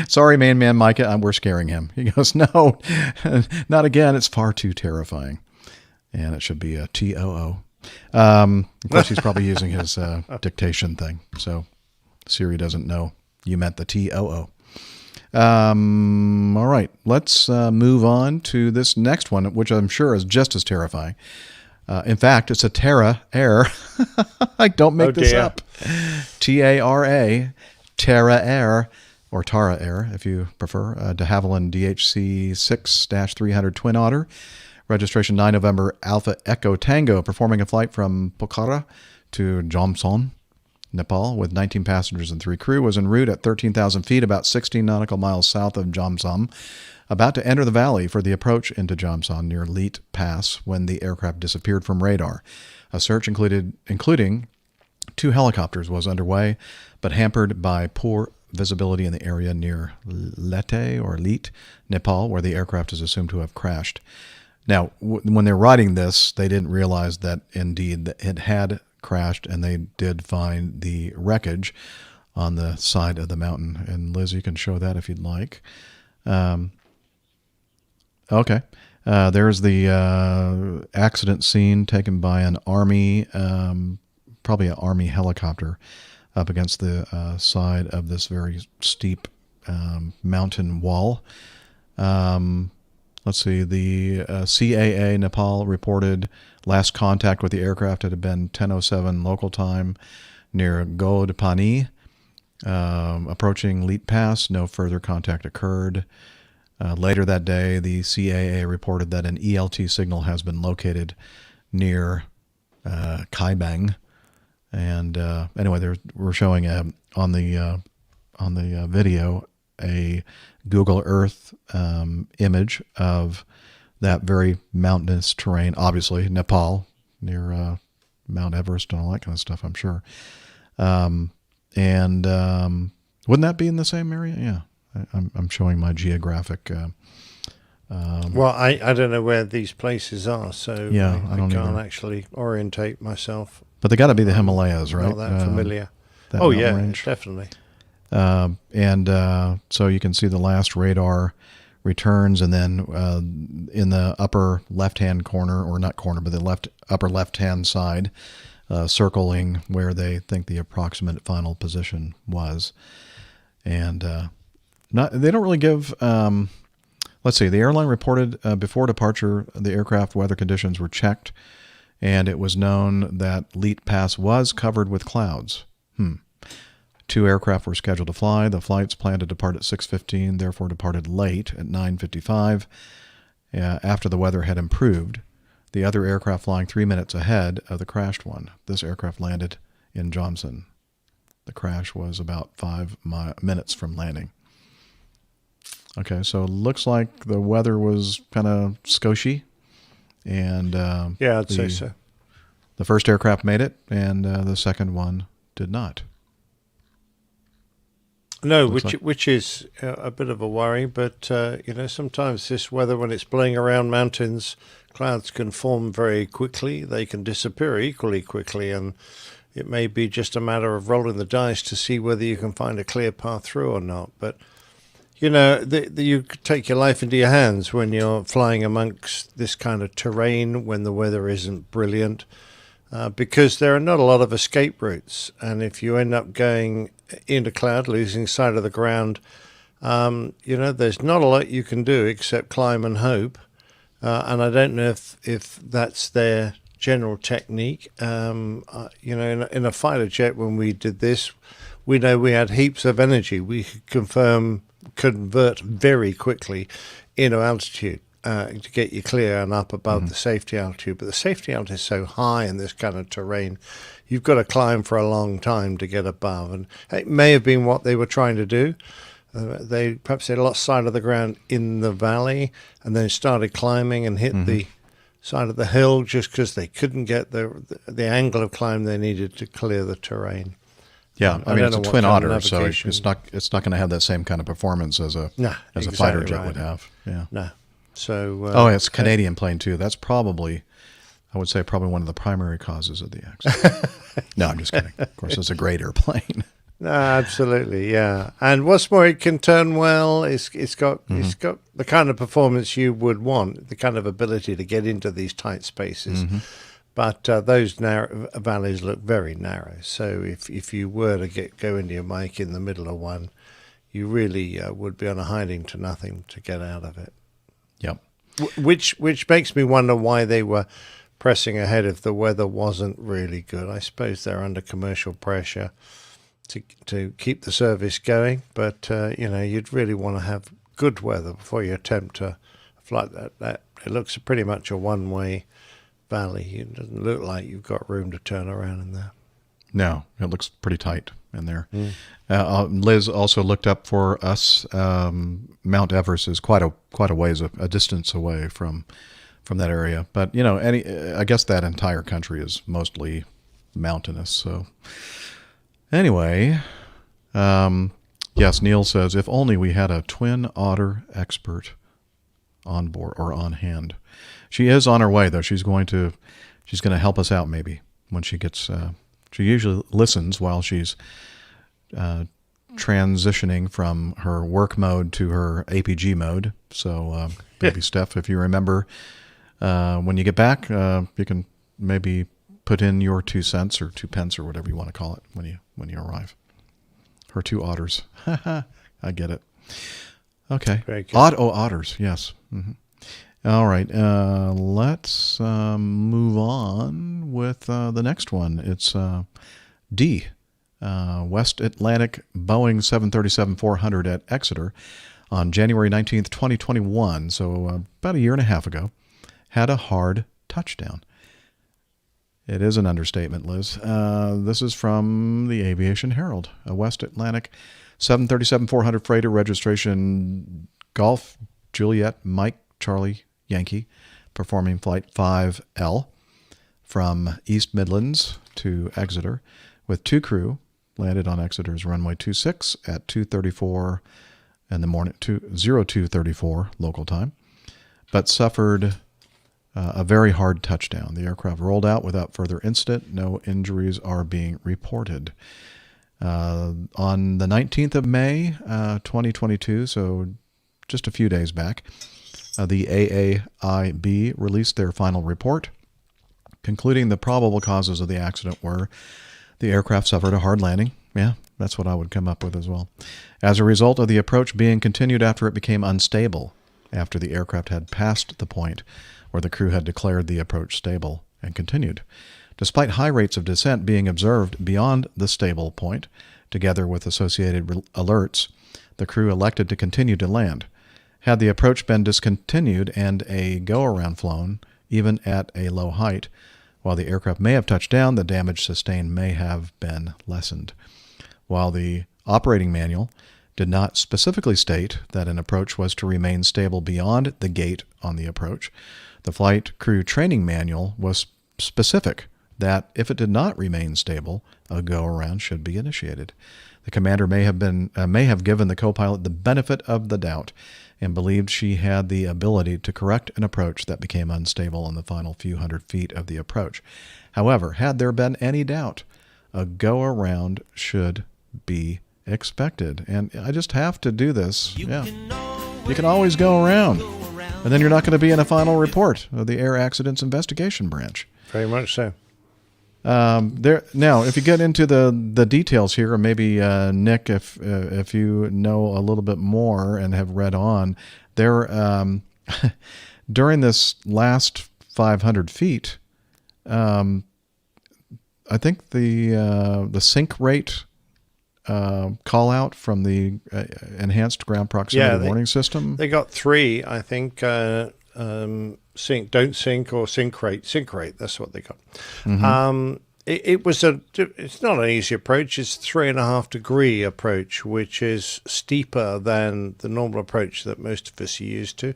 Sorry, man, Micah, we're scaring him. He goes, no, not again. It's far too terrifying. And it should be a TOO. Of course, he's probably using his dictation thing. So Siri doesn't know you meant the TOO. All right, let's move on to this next one, which I'm sure is just as terrifying. In fact, it's a Terra Air. I don't make this up. TARA, Terra Air, or Tara Air, if you prefer, de Havilland DHC 6-300 Twin Otter, registration 9 November Alpha Echo Tango, performing a flight from Pokhara to Jomsom, Nepal, with 19 passengers and 3 crew, was en route at 13,000 feet, about 16 nautical miles south of Jomsom, about to enter the valley for the approach into Jomsom near Leet Pass when the aircraft disappeared from radar. A search including 2 helicopters was underway, but hampered by poor visibility in the area near Leet, Nepal, where the aircraft is assumed to have crashed. Now, when they're writing this, they didn't realize that indeed it had crashed, and they did find the wreckage on the side of the mountain. And Liz, you can show that if you'd like. Okay. There's the accident scene taken by an Army, probably an Army helicopter, up against the side of this very steep mountain wall. Let's see, the CAA Nepal reported last contact with the aircraft had been 10:07 local time near God Pani. Approaching Leet Pass, no further contact occurred. Later that day, the CAA reported that an ELT signal has been located near Kaibang. And anyway, we're showing on the video a Google Earth image of that very mountainous terrain. Obviously, Nepal, near Mount Everest and all that kind of stuff, I'm sure. And wouldn't that be in the same area? Yeah, I'm showing my geographic. Well, I don't know where these places are, so yeah, I can't actually orientate myself. But they got to be the Himalayas, right? Not that familiar. That oh, mountain yeah, range. definitely. So you can see the last radar returns, and then in the upper left-hand corner, or not corner, but the upper left-hand side, circling where they think the approximate final position was. And they don't really give... let's see, the airline reported before departure the aircraft weather conditions were checked, and it was known that Leet Pass was covered with clouds. 2 aircraft were scheduled to fly. The flights planned to depart at 6:15, therefore departed late at 9:55 after the weather had improved. The other aircraft flying 3 minutes ahead of the crashed one. This aircraft landed in Jomsom. The crash was about 5 minutes from landing. Okay, so it looks like the weather was kind of scoshy. And yeah, I'd say so. The first aircraft made it, and the second one did not. No, which is a bit of a worry, but sometimes this weather, when it's blowing around mountains, clouds can form very quickly. They can disappear equally quickly, and it may be just a matter of rolling the dice to see whether you can find a clear path through or not. But you take your life into your hands when you're flying amongst this kind of terrain when the weather isn't brilliant, because there are not a lot of escape routes, and if you end up going into cloud, losing sight of the ground, there's not a lot you can do except climb and hope. And I don't know if that's their general technique. In a fighter jet, when we did this, we know we had heaps of energy. We could convert very quickly into altitude to get you clear and up above the safety altitude. But the safety altitude is so high in this kind of terrain, you've got to climb for a long time to get above. And it may have been what they were trying to do. They lost sight of the ground in the valley and then started climbing and hit the side of the hill just because they couldn't get the angle of climb they needed to clear the terrain. Yeah, I mean it's a twin otter, so it's not going to have that same kind of performance as a fighter jet would have. Yeah. No. So it's a Canadian plane too. That's probably, I would say, one of the primary causes of the accident. No, I'm just kidding. Of course, it's a great airplane. No, absolutely, yeah. And what's more, it can turn well. It's got the kind of performance you would want, the kind of ability to get into these tight spaces. But those narrow valleys look very narrow. So if you were to go into your mic in the middle of one, you really would be on a hiding to nothing to get out of it. Yep. Which makes me wonder why they were pressing ahead if the weather wasn't really good. I suppose they're under commercial pressure to keep the service going, but you'd really want to have good weather before you attempt to fly that. It looks pretty much a one-way valley. It doesn't look like you've got room to turn around in there. No, it looks pretty tight in there. Liz also looked up for us. Mount Everest is quite a ways, a distance away from that area, but I guess that entire country is mostly mountainous. So. Anyway, yes, Neil says, if only we had a twin otter expert on board or on hand. She is on her way, though. She's going to help us out maybe when she gets. She usually listens while she's transitioning from her work mode to her APG mode. So maybe Steph, if you remember, when you get back, you can maybe put in your 2 cents or 2 pence or whatever you want to call it when you arrive. Her 2 otters. I get it. Okay. Otters. Yes. All right. Let's move on with the next one. It's D. West Atlantic Boeing 737-400 at Exeter on January 19th, 2021. So about a year and a half ago, had a hard touchdown. It is an understatement, Liz. This is from the Aviation Herald. A West Atlantic 737-400 freighter, registration Golf Juliet Mike Charlie Yankee, performing Flight 5L from East Midlands to Exeter with 2 crew, landed on Exeter's runway 26 at 2:34 in the morning, 02:34 local time, but suffered a very hard touchdown. The aircraft rolled out without further incident. No injuries are being reported. On the 19th of May, 2022, so just a few days back, the AAIB released their final report, concluding the probable causes of the accident were the aircraft suffered a hard landing. Yeah, that's what I would come up with as well. As a result of the approach being continued after it became unstable, after the aircraft had passed the point where the crew had declared the approach stable and continued. Despite high rates of descent being observed beyond the stable point, together with associated alerts, the crew elected to continue to land. Had the approach been discontinued and a go-around flown, even at a low height, while the aircraft may have touched down, the damage sustained may have been lessened. While the operating manual did not specifically state that an approach was to remain stable beyond the gate on the approach, the flight crew training manual was specific that if it did not remain stable, a go-around should be initiated. The commander may have given the co-pilot the benefit of the doubt and believed she had the ability to correct an approach that became unstable on the final few hundred feet of the approach. However, had there been any doubt, a go-around should be expected. And I just have to do this. You can always go around. And then you're not going to be in a final report of the Air Accidents Investigation Branch. Very much so. Now, if you get into the details here, or maybe Nick, if you know a little bit more and have read on, there during this last 500 feet, I think the sink rate call out from the enhanced ground proximity warning system. They got 3, I think. Sink, don't sink, or sink rate. Sink rate, that's what they got. Mm-hmm. It's not an easy approach. It's a 3.5 degree approach, which is steeper than the normal approach that most of us are used to.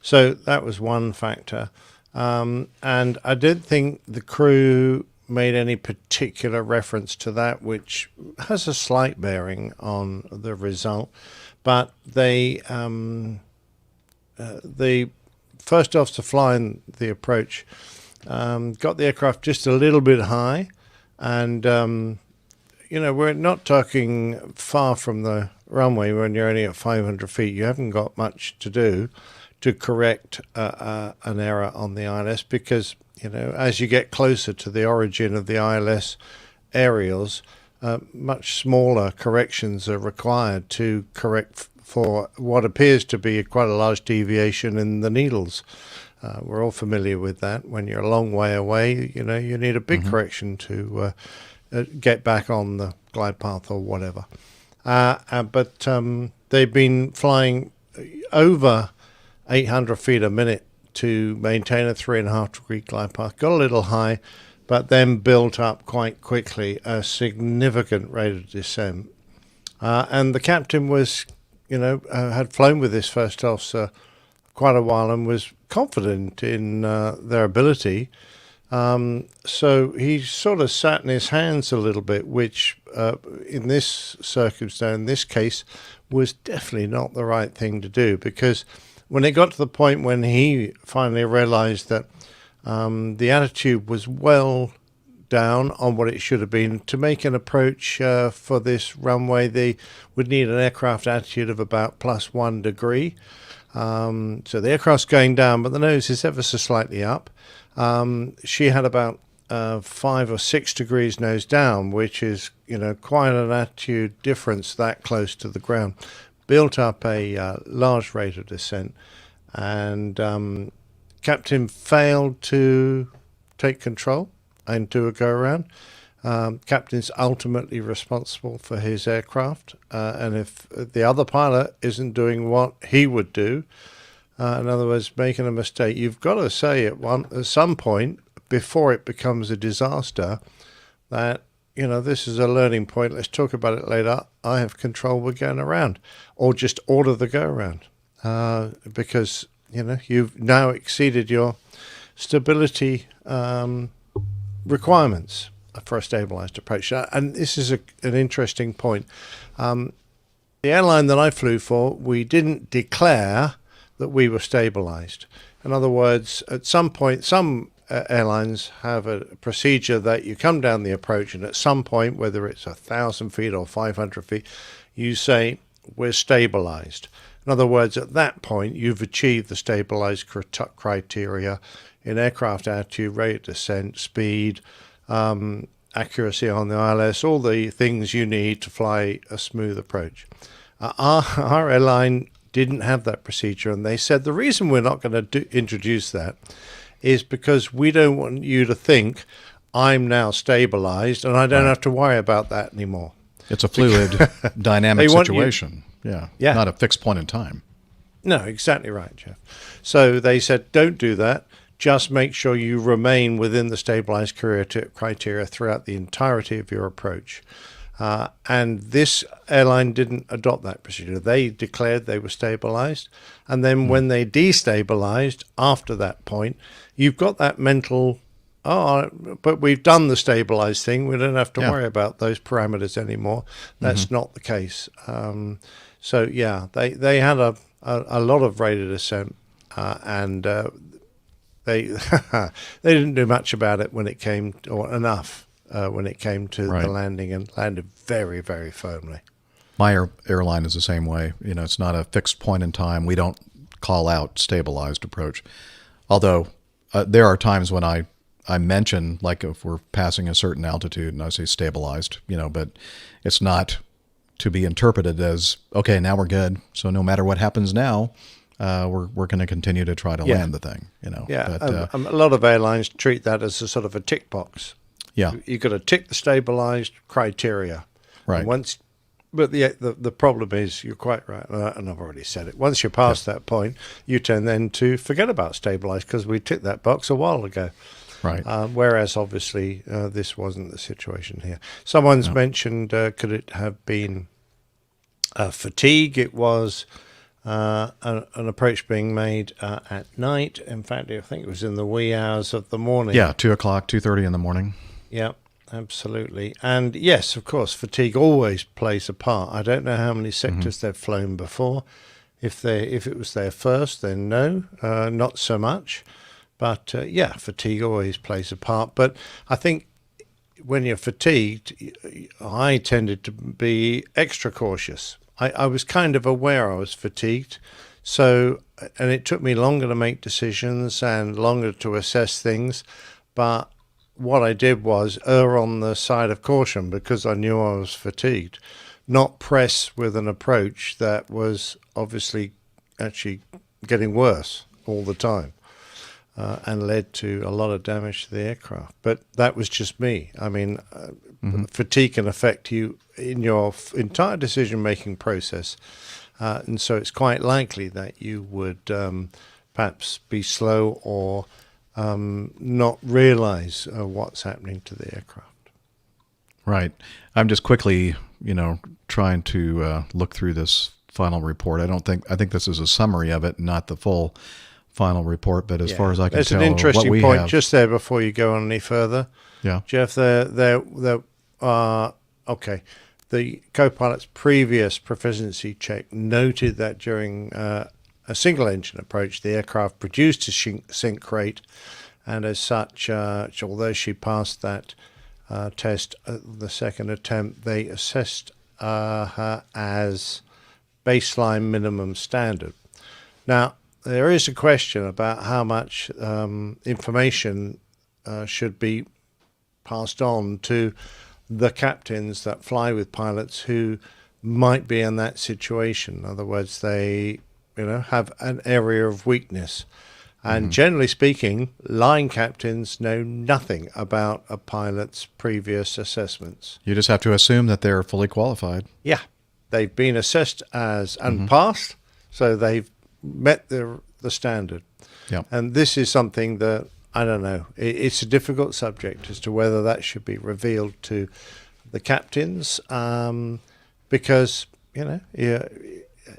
So that was one factor. And I don't think the crew made any particular reference to that, which has a slight bearing on the result. But the first officer flying the approach got the aircraft just a little bit high, and we're not talking far from the runway when you're only at 500 feet. You haven't got much to do to correct an error on the ILS, because as you get closer to the origin of the ILS aerials, much smaller corrections are required to correct for what appears to be quite a large deviation in the needles. We're all familiar with that. When you're a long way away, you need a big correction to get back on the glide path or whatever. But they've been flying over 800 feet a minute to maintain a 3.5 degree glide path. Got a little high, but then built up quite quickly a significant rate of descent. And the captain was had flown with this first officer quite a while and was confident in their ability. So he sort of sat in his hands a little bit, which in this circumstance, in this case, was definitely not the right thing to do, because when it got to the point when he finally realized that the attitude was well down on what it should have been, to make an approach for this runway, they would need an aircraft attitude of about +1 degree. So the aircraft's going down, but the nose is ever so slightly up. She had about 5 or 6 degrees nose down, which is quite an attitude difference that close to the ground. Built up a large rate of descent, and captain failed to take control and do a go-around. Captain's ultimately responsible for his aircraft, and if the other pilot isn't doing what he would do, in other words, making a mistake, you've got to say at some point, before it becomes a disaster, that this is a learning point. Let's talk about it later. I have control. We're going around, or just order the go-around, because you've now exceeded your stability requirements for a stabilized approach. And this is an interesting point. The airline that I flew for, we didn't declare that we were stabilized. In other words, at some point, some airlines have a procedure that you come down the approach, and at some point, whether it's 1,000 feet or 500 feet, you say, we're stabilized. In other words, at that point, you've achieved the stabilized criteria in aircraft attitude, rate of descent, speed, accuracy on the ILS, all the things you need to fly a smooth approach. Our airline didn't have that procedure, and they said the reason we're not going to introduce that is because we don't want you to think I'm now stabilized and I don't have to worry about that anymore. It's a fluid, dynamic situation. Yeah, not a fixed point in time. No, exactly right, Jeff. So they said, don't do that. Just make sure you remain within the stabilized criteria throughout the entirety of your approach. And this airline didn't adopt that procedure. They declared they were stabilized. And then when they destabilized after that point, you've got that mental, but we've done the stabilized thing. We don't have to worry about those parameters anymore. That's not the case. So, yeah, they had a lot of rated ascent, and they they didn't do much about it when it came, or enough. When it came to the landing, and landed very, very firmly. My airline is the same way. It's not a fixed point in time. We don't call out stabilized approach. Although there are times when I mention, like if we're passing a certain altitude and I say stabilized, but it's not to be interpreted as, okay, now we're good. So no matter what happens now, we're going to continue to try to land the thing. Yeah, but, a lot of airlines treat that as a sort of a tick box. Yeah, you've got to tick the stabilized criteria. Right. But the problem is, you're quite right, and I've already said it. Once you're past that point, you tend then to forget about stabilized because we ticked that box a while ago. Right. Whereas obviously this wasn't the situation here. Someone's mentioned, could it have been fatigue? It was an approach being made at night. In fact, I think it was in the wee hours of the morning. Yeah, 2:30 in the morning. Yeah, absolutely. And yes, of course, fatigue always plays a part. I don't know how many sectors they've flown before. If it was their first, then no, not so much. But yeah, fatigue always plays a part. But I think when you're fatigued, I tended to be extra cautious. I was kind of aware I was fatigued. So, and it took me longer to make decisions and longer to assess things. But what I did was err on the side of caution because I knew I was fatigued, not press with an approach that was obviously actually getting worse all the time, and led to a lot of damage to the aircraft. But that was just me. I mean, fatigue can affect you in your entire decision-making process, and so it's quite likely that you would perhaps be slow or not realize what's happening to the aircraft. Right. I'm just quickly, trying to look through this final report. I think this is a summary of it, not the full final report. But as far as I can There's tell, an interesting what we point have, just there before you go on any further. Yeah, Jeff, there. Okay. The co-pilot's previous proficiency check noted that during a single engine approach, the aircraft produced a sink rate, and as such, although she passed that test at the second attempt, they assessed her as baseline minimum standard. Now, there is a question about how much information should be passed on to the captains that fly with pilots who might be in that situation. In other words, they have an area of weakness. And generally speaking, line captains know nothing about a pilot's previous assessments. you just have to assume that they're fully qualified. Yeah, they've been assessed as and passed, so they've met the standard. Yeah. And this is something that, I don't know, it's a difficult subject as to whether that should be revealed to the captains, because,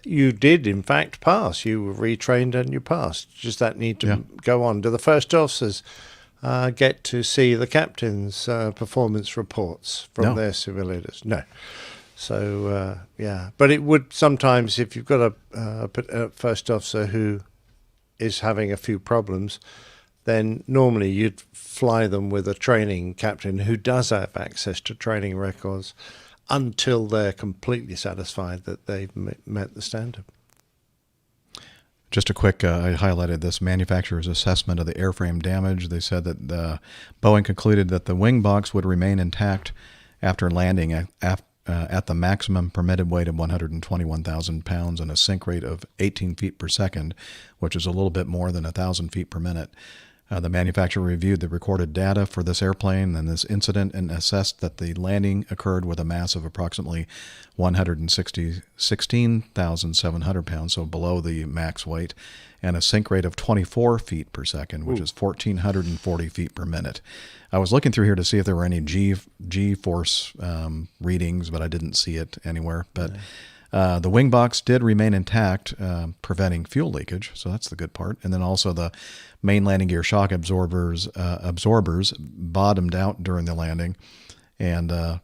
you did, in fact, pass. You were retrained and you passed. Just that need to go on. Do the first officers get to see the captain's performance reports from their simulators? No. So, yeah. But it would sometimes, if you've got a first officer who is having a few problems, then normally you'd fly them with a training captain who does have access to training records until they're completely satisfied that they've met the standard. Just a quick, I highlighted this manufacturer's assessment of the airframe damage. They said that Boeing concluded that the wing box would remain intact after landing at the maximum permitted weight of 121,000 pounds and a sink rate of 18 feet per second, which is a little bit more than 1,000 feet per minute. The manufacturer reviewed the recorded data for this airplane and this incident and assessed that the landing occurred with a mass of approximately 16,700 pounds, so below the max weight, and a sink rate of 24 feet per second, which is 1,440 feet per minute. I was looking through here to see if there were any G-force readings, but I didn't see it anywhere. But the wing box did remain intact, preventing fuel leakage, so that's the good part. And then also the main landing gear shock absorbers bottomed out during the landing, and the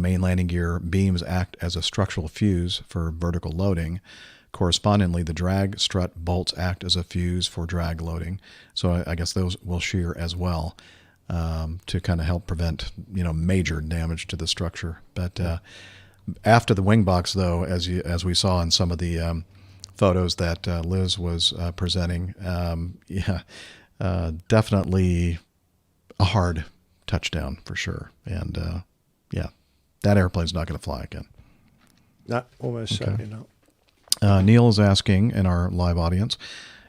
main landing gear beams act as a structural fuse for vertical loading. Correspondingly, the drag strut bolts act as a fuse for drag loading. So I guess those will shear as well to kind of help prevent major damage to the structure. But after the wing box, though, as we saw in some of the photos that Liz was presenting, definitely a hard touchdown for sure. And that airplane's not going to fly again. Not almost certainly not. Neil is asking in our live audience,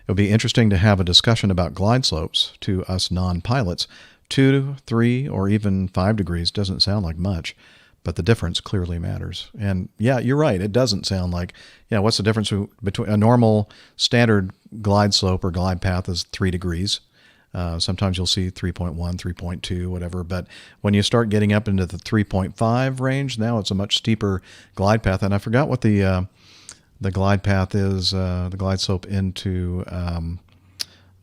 it would be interesting to have a discussion about glide slopes to us non-pilots. 2, 3, or even 5 degrees doesn't sound like much, but the difference clearly matters. And yeah, you're right. It doesn't sound like, what's the difference between a normal standard glide slope or glide path is 3 degrees. Sometimes you'll see 3.1, 3.2, whatever. But when you start getting up into the 3.5 range, now it's a much steeper glide path. And I forgot what the glide path is, the glide slope into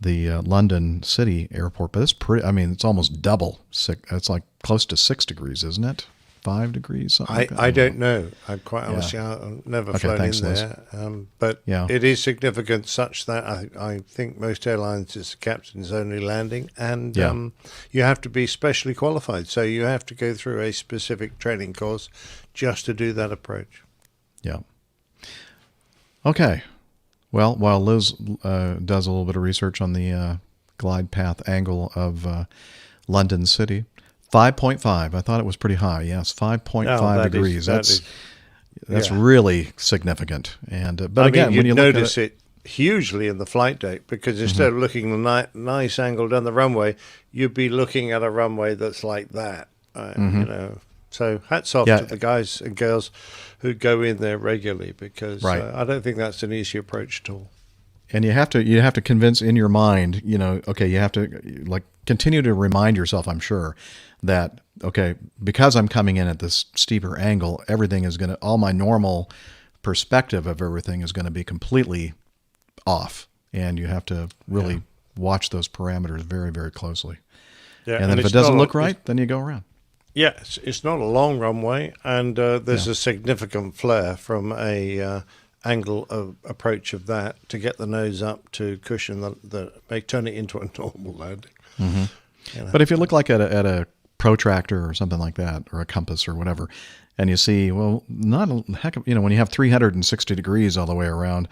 the London City Airport. But it's pretty, it's almost double. It's like close to 6 degrees, isn't it? 5 degrees? I don't know. I quite honestly, I've never flown in there. But it is significant such that I think most airlines it's a captain's only landing, and you have to be specially qualified. So you have to go through a specific training course just to do that approach. Yeah. Okay. Well, while Liz does a little bit of research on the glide path angle of London City, 5.5. I thought it was pretty high. Yes, 5.5 degrees. That's really significant. And but again, you'd when you notice it hugely in the flight deck, because instead of looking a nice angle down the runway, you'd be looking at a runway that's like that. So hats off to the guys and girls who go in there regularly, because I don't think that's an easy approach at all. And you have to convince in your mind, you have to continue to remind yourself, I'm sure, that, because I'm coming in at this steeper angle, all my normal perspective of everything is going to be completely off. And you have to really watch those parameters very, very closely. Yeah, and then if it doesn't look right, then you go around. Yes, it's not a long runway, and there's a significant flare from a angle of approach of that to get the nose up to cushion may turn it into a normal landing. Mm-hmm. But if you look like at a protractor or something like that, or a compass or whatever, and you see, not a heck of, when you have 360 degrees all the way around,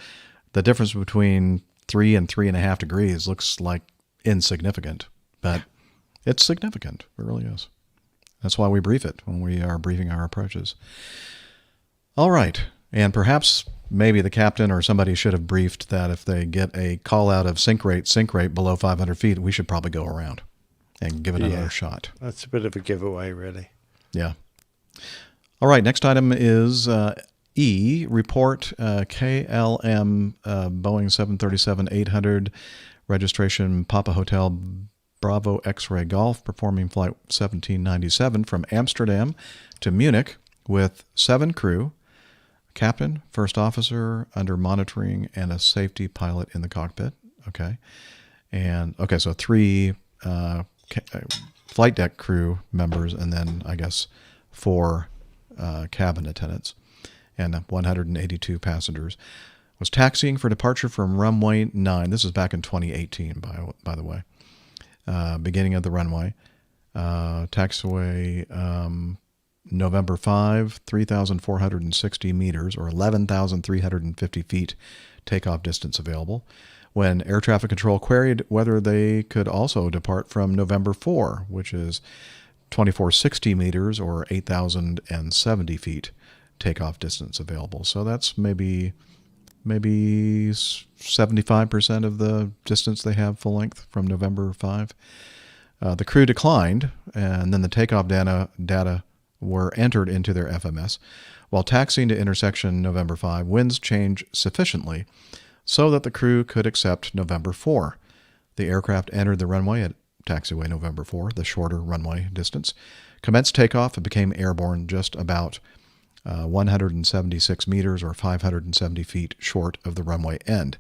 the difference between 3 and 3.5 degrees looks like insignificant, but it's significant. It really is. That's why we brief it when we are briefing our approaches. All right. And perhaps maybe the captain or somebody should have briefed that if they get a call out of sink rate below 500 feet, we should probably go around and give it another shot. That's a bit of a giveaway, really. Yeah. All right. Next item is E, report KLM Boeing 737-800, registration Papa Hotel Bravo X-Ray Golf, performing flight 1797 from Amsterdam to Munich with 7 crew, captain, first officer under monitoring, and a safety pilot in the cockpit. Okay. And so 3 flight deck crew members, and then I guess 4 cabin attendants, and 182 passengers. Was taxiing for departure from runway 9. This is back in 2018, by the way. Beginning of the runway. Taxiway November 5, 3,460 meters, or 11,350 feet takeoff distance available, when air traffic control queried whether they could also depart from November 4, which is 2,460 meters, or 8,070 feet takeoff distance available. So that's maybe maybe 75% of the distance they have full length from November 5. The crew declined, and then the takeoff data were entered into their FMS. While taxiing to intersection November 5, winds changed sufficiently so that the crew could accept November 4. The aircraft entered the runway at taxiway November 4, the shorter runway distance, commenced takeoff and became airborne just about 176 meters or 570 feet short of the runway end.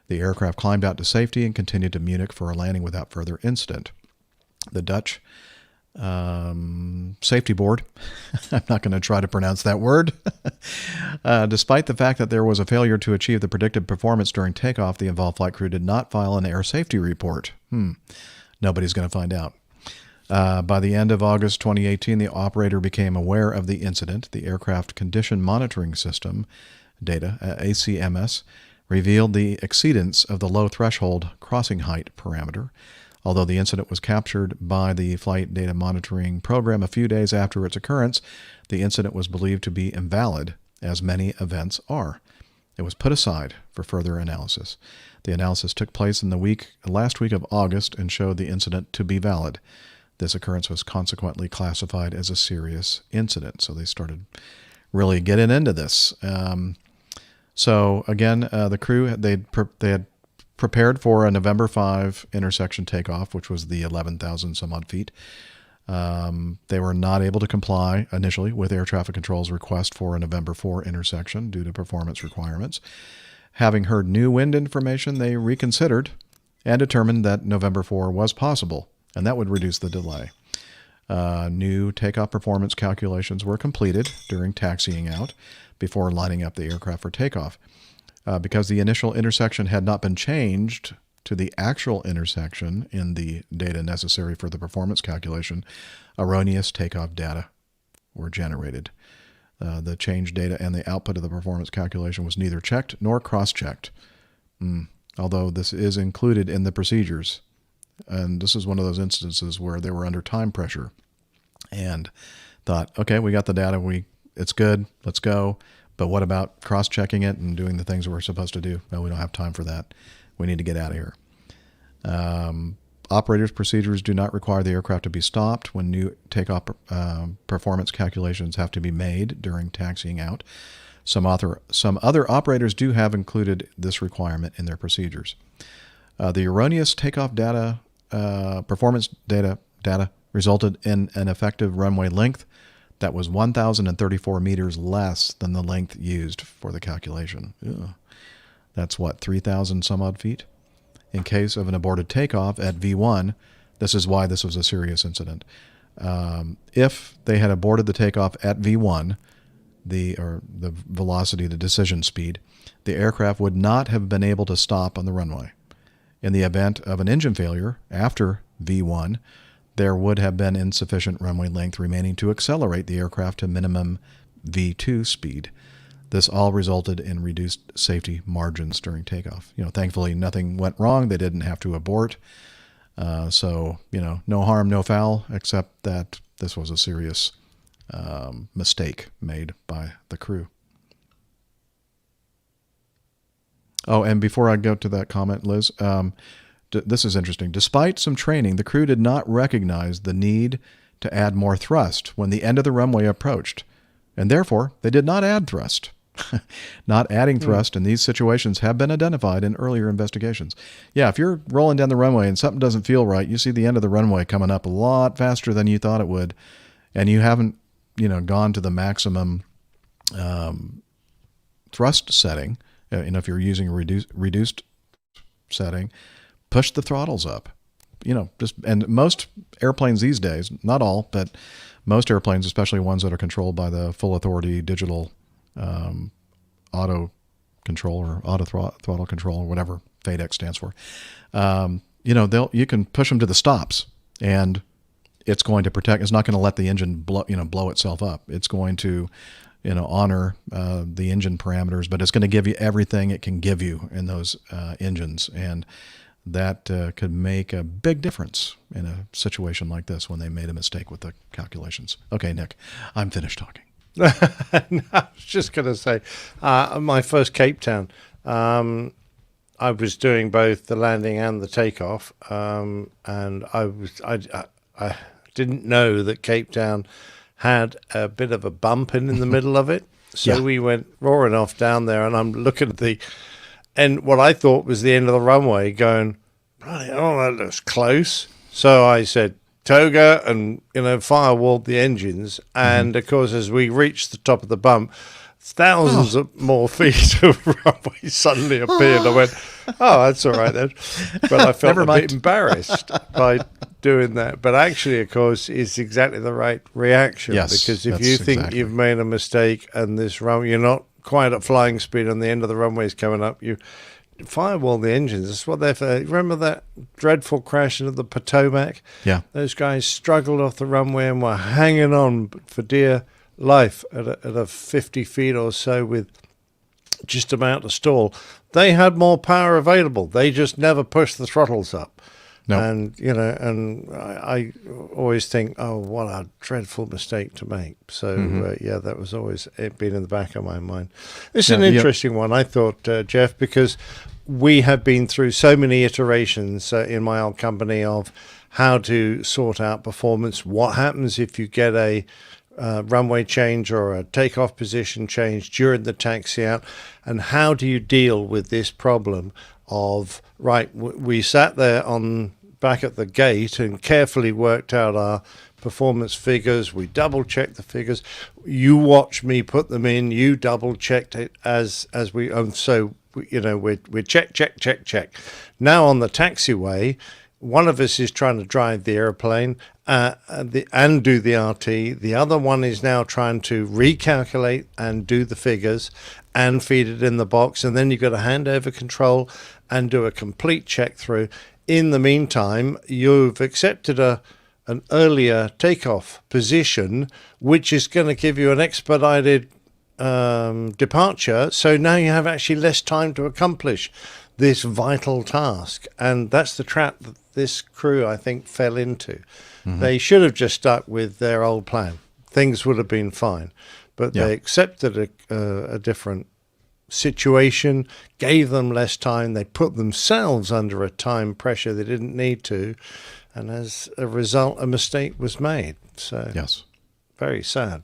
The aircraft climbed out to safety and continued to Munich for a landing without further incident. The Dutch safety board, I'm not going to try to pronounce that word, despite the fact that there was a failure to achieve the predicted performance during takeoff, the involved flight crew did not file an air safety report. Nobody's going to find out. By the end of August 2018, the operator became aware of the incident. The Aircraft Condition Monitoring System data, ACMS, revealed the exceedance of the low threshold crossing height parameter. Although the incident was captured by the Flight Data Monitoring Program a few days after its occurrence, the incident was believed to be invalid, as many events are. It was put aside for further analysis. The analysis took place in the last week of August and showed the incident to be valid. This occurrence was consequently classified as a serious incident. So they started really getting into this. So again, the crew, they had prepared for a November 5 intersection takeoff, which was the 11,000 some odd feet. They were not able to comply initially with air traffic control's request for a November 4 intersection due to performance requirements. Having heard new wind information, they reconsidered and determined that November 4 was possible, and that would reduce the delay. New takeoff performance calculations were completed during taxiing out before lining up the aircraft for takeoff. Because the initial intersection had not been changed to the actual intersection in the data necessary for the performance calculation, erroneous takeoff data were generated. The change data and the output of the performance calculation was neither checked nor cross-checked, although this is included in the procedures. And this is one of those instances where they were under time pressure and thought, okay, we got the data, it's good, let's go. But what about cross-checking it and doing the things we're supposed to do? No, we don't have time for that. We need to get out of here. Operators' procedures do not require the aircraft to be stopped when new takeoff performance calculations have to be made during taxiing out. Some other operators do have included this requirement in their procedures. The erroneous takeoff data, performance data resulted in an effective runway length that was 1,034 meters less than the length used for the calculation. Ugh. That's what, 3,000 some odd feet? In case of an aborted takeoff at V1, this is why this was a serious incident. If they had aborted the takeoff at V1, the velocity, the decision speed, the aircraft would not have been able to stop on the runway. In the event of an engine failure after V1, there would have been insufficient runway length remaining to accelerate the aircraft to minimum V2 speed. This all resulted in reduced safety margins during takeoff. Thankfully, nothing went wrong. They didn't have to abort. So, no harm, no foul, except that this was a serious mistake made by the crew. Oh, and before I go to that comment, Liz, this is interesting. Despite some training, the crew did not recognize the need to add more thrust when the end of the runway approached, and therefore they did not add thrust. Not adding thrust in these situations have been identified in earlier investigations. Yeah, if you're rolling down the runway and something doesn't feel right, you see the end of the runway coming up a lot faster than you thought it would, and you haven't, gone to the maximum thrust setting. If you're using a reduced setting, push the throttles up. And most airplanes these days, not all, but most airplanes, especially ones that are controlled by the full authority digital auto control or auto throttle control or whatever FADEC stands for, you can push them to the stops, and it's going to protect. It's not going to let the engine blow itself up. It's going to honor the engine parameters, but it's going to give you everything it can give you in those engines, and that could make a big difference in a situation like this when they made a mistake with the calculations. Okay, Nick, I'm finished talking. No, I was just going to say, my first Cape Town, I was doing both the landing and the takeoff, and I didn't know that Cape Town had a bit of a bump in the middle of it. So we went roaring off down there, and I'm looking at the end, what I thought was the end of the runway, going, right, oh, that looks close. So I said, toga, and, firewalled the engines. And, of course, as we reached the top of the bump, thousands of more feet of runway suddenly appeared. I went, oh, that's all right then. But I felt a bit embarrassed by doing that. But actually, of course, it's exactly the right reaction. Yes, because if you think you've made a mistake and this runway, you're not quite at flying speed and the end of the runway is coming up, you firewall the engines. That's what they're for. Remember that dreadful crash into the Potomac? Yeah. Those guys struggled off the runway and were hanging on for dear life at a 50 feet or so with just about to stall. They had more power available. They just never pushed the throttles up. No. And, I always think, oh, what a dreadful mistake to make. So, that was always it been in the back of my mind. This is an interesting one, I thought, Jeff, because we have been through so many iterations in my old company of how to sort out performance. What happens if you get a runway change or a takeoff position change during the taxi out, and how do you deal with this problem of, right, we sat there back at the gate and carefully worked out our performance figures. We double checked the figures. You watched me put them in. You double checked it as we, so we're check. Now on the taxiway, one of us is trying to drive the airplane and do the RT. The other one is now trying to recalculate and do the figures and feed it in the box. And then you've got to hand over control and do a complete check through. In the meantime, you've accepted an earlier takeoff position, which is going to give you an expedited departure. So now you have actually less time to accomplish this vital task. And that's the trap that this crew, I think, fell into. They should have just stuck with their old plan. Things would have been fine. But they accepted a different situation, gave them less time. They put themselves under a time pressure they didn't need to. And as a result, a mistake was made. So, yes, very sad.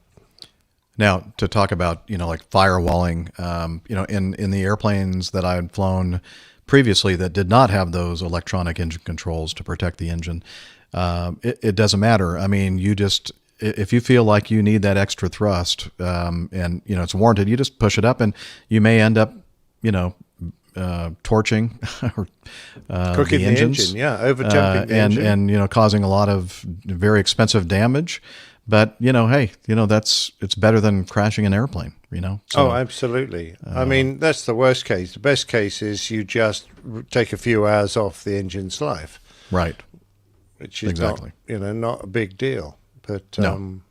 Now, to talk about, like firewalling, in the airplanes that I had flown previously that did not have those electronic engine controls to protect the engine, it doesn't matter. I mean, if you feel like you need that extra thrust, and it's warranted, you just push it up, and you may end up, torching or cooking the engine, over-jumping the engine, and causing a lot of very expensive damage. But hey, it's better than crashing an airplane. So, oh, absolutely. I mean, that's the worst case. The best case is you just take a few hours off the engine's life, right? Which is exactly not a big deal. But no.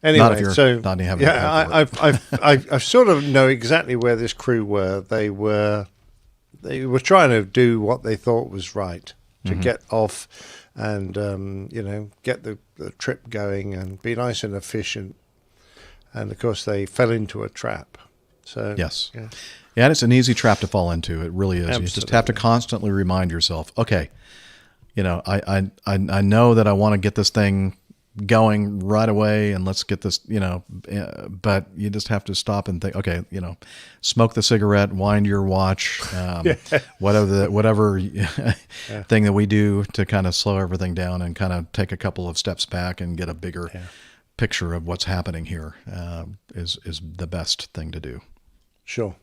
Anyway, I sort of know exactly where this crew were. They were trying to do what they thought was right to get off and get the trip going and be nice and efficient. And of course, they fell into a trap. So yes, and it's an easy trap to fall into. It really is. Absolutely. You just have to constantly remind yourself, okay, I know that I want to get this thing going right away and let's get this, but you just have to stop and think, okay, smoke the cigarette, wind your watch, whatever thing that we do to kind of slow everything down and kind of take a couple of steps back and get a bigger picture of what's happening here is the best thing to do. Sure.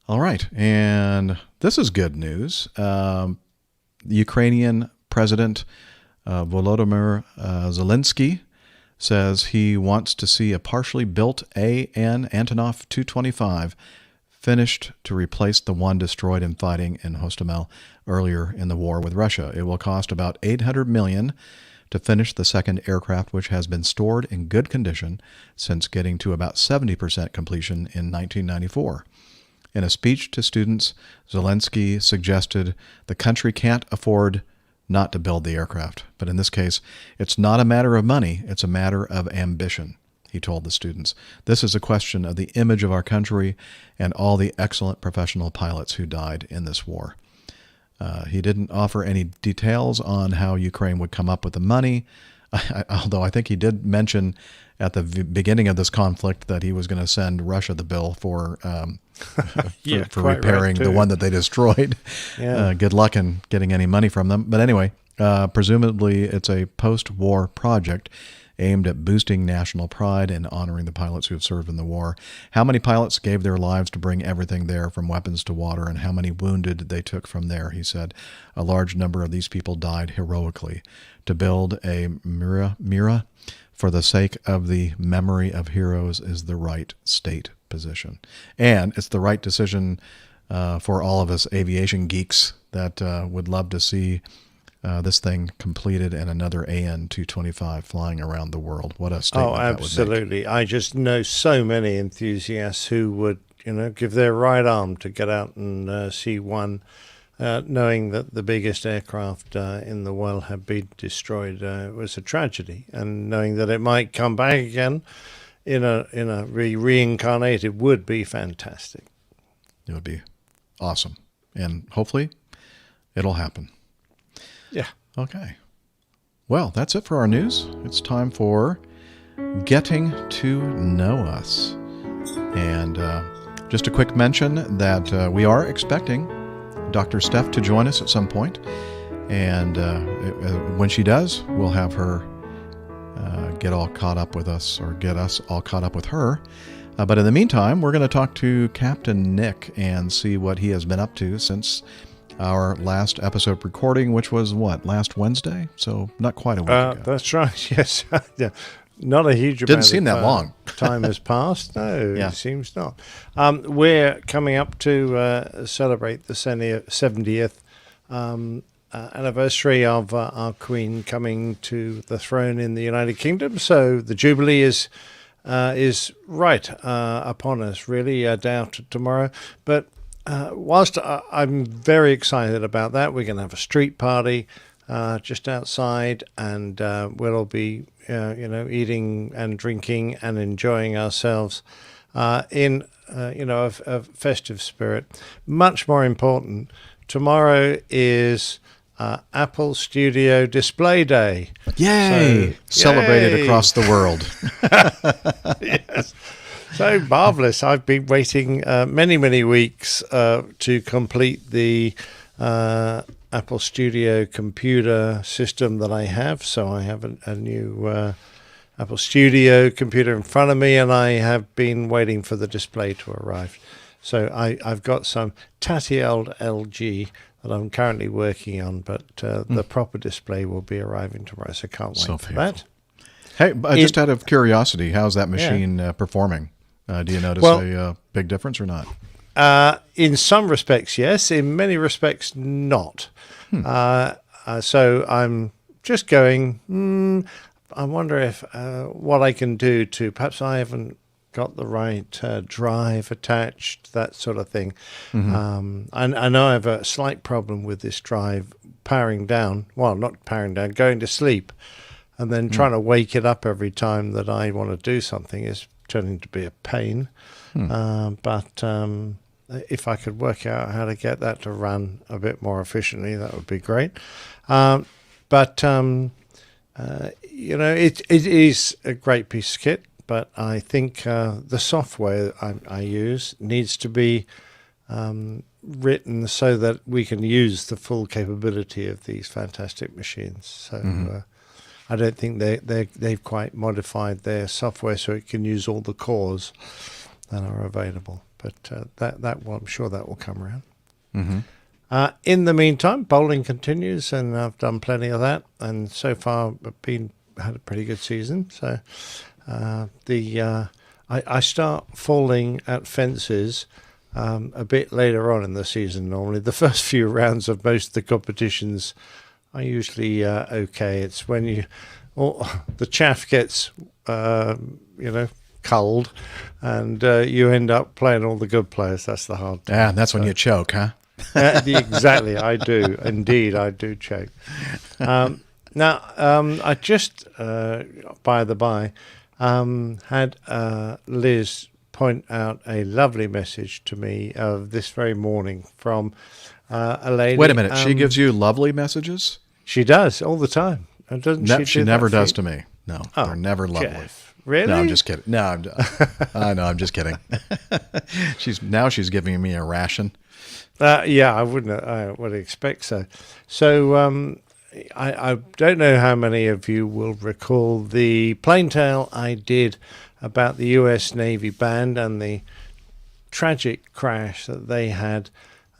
All right. And this is good news. The Ukrainian President Volodymyr Zelensky says he wants to see a partially built AN Antonov 225 finished to replace the one destroyed in fighting in Hostomel earlier in the war with Russia. It will cost about $800 million to finish the second aircraft, which has been stored in good condition since getting to about 70% completion in 1994. In a speech to students, Zelensky suggested the country can't afford not to build the aircraft. But in this case, it's not a matter of money, it's a matter of ambition. he told the students. This is a question of the image of our country and all the excellent professional pilots who died in this war. He didn't offer any details on how Ukraine would come up with the money, although I think he did mention at the beginning of this conflict that he was going to send Russia the bill for for repairing the one that they destroyed. Yeah. Good luck in getting any money from them. But anyway, presumably it's a post-war project aimed at boosting national pride and honoring the pilots who have served in the war. How many pilots gave their lives to bring everything there, from weapons to water, and how many wounded they took from there, he said. A large number of these people died heroically. To build a Mira for the sake of the memory of heroes is the right state position. And it's the right decision for all of us aviation geeks that would love to see this thing completed and another AN-225 flying around the world. What a statement that would make. Absolutely. I just know so many enthusiasts who would, give their right arm to get out and see one, knowing that the biggest aircraft in the world had been destroyed. It was a tragedy, and knowing that it might come back again in a reincarnated would be fantastic. It would be awesome, and hopefully it'll happen. Yeah. Okay. Well, that's it for our news. It's time for Getting to Know Us. And just a quick mention that we are expecting Dr. Steph to join us at some point. And when she does, we'll have her get all caught up with us, or get us all caught up with her. But in the meantime, we're going to talk to Captain Nick and see what he has been up to since our last episode recording, which was last Wednesday? So not quite a week ago. That's right. Yes. Yeah. Not a huge amount. Didn't seem that long. Time has passed. No, Yeah. It seems not. We're coming up to celebrate the 70th anniversary of our Queen coming to the throne in the United Kingdom. So the Jubilee is right upon us, really, day after tomorrow. But whilst I'm very excited about that, we're going to have a street party just outside, and we'll all be, eating and drinking and enjoying ourselves in, a festive spirit. Much more important, tomorrow is Apple Studio Display Day. Yay! Celebrated yay! across the world. Yes. So marvelous. I've been waiting many, many weeks to complete the Apple Studio computer system that I have. So I have a new Apple Studio computer in front of me, and I have been waiting for the display to arrive. So I've got some tatty old LG that I'm currently working on, but the proper display will be arriving tomorrow, so can't wait for that. Hey, just out of curiosity, how's that machine performing? Do you notice a big difference or not? In some respects, yes. In many respects, not. So I'm just going, I wonder if what I can do to, perhaps I haven't got the right drive attached, that sort of thing. I know I have a slight problem with this drive powering down. Well, not powering down, going to sleep. And then trying to wake it up every time that I want to do something is turning to be a pain. But if I could work out how to get that to run a bit more efficiently, that would be great. But it is a great piece of kit, but I think the software I use needs to be written so that we can use the full capability of these fantastic machines. So I don't think they've quite modified their software so it can use all the cores that are available. But that will, I'm sure that will come around. In the meantime, bowling continues, and I've done plenty of that. And so far, I've had a pretty good season. So I start falling at fences a bit later on in the season. Normally, the first few rounds of most of the competitions are usually okay. It's when the chaff gets culled, and you end up playing all the good players. That's the hard time. Yeah, that's when you choke, huh? Exactly, I do. Indeed, I do choke. Now, I just, by the by, had Liz point out a lovely message to me this very morning from a lady. Wait a minute. She gives you lovely messages? She does all the time. And doesn't She never does to me. No, they're never lovely. Jeff, really? No, I'm just kidding. No, I know. I'm just kidding. She's giving me a ration. Yeah, I would expect so. So I don't know how many of you will recall the plane tale I did about the U.S. Navy band and the tragic crash that they had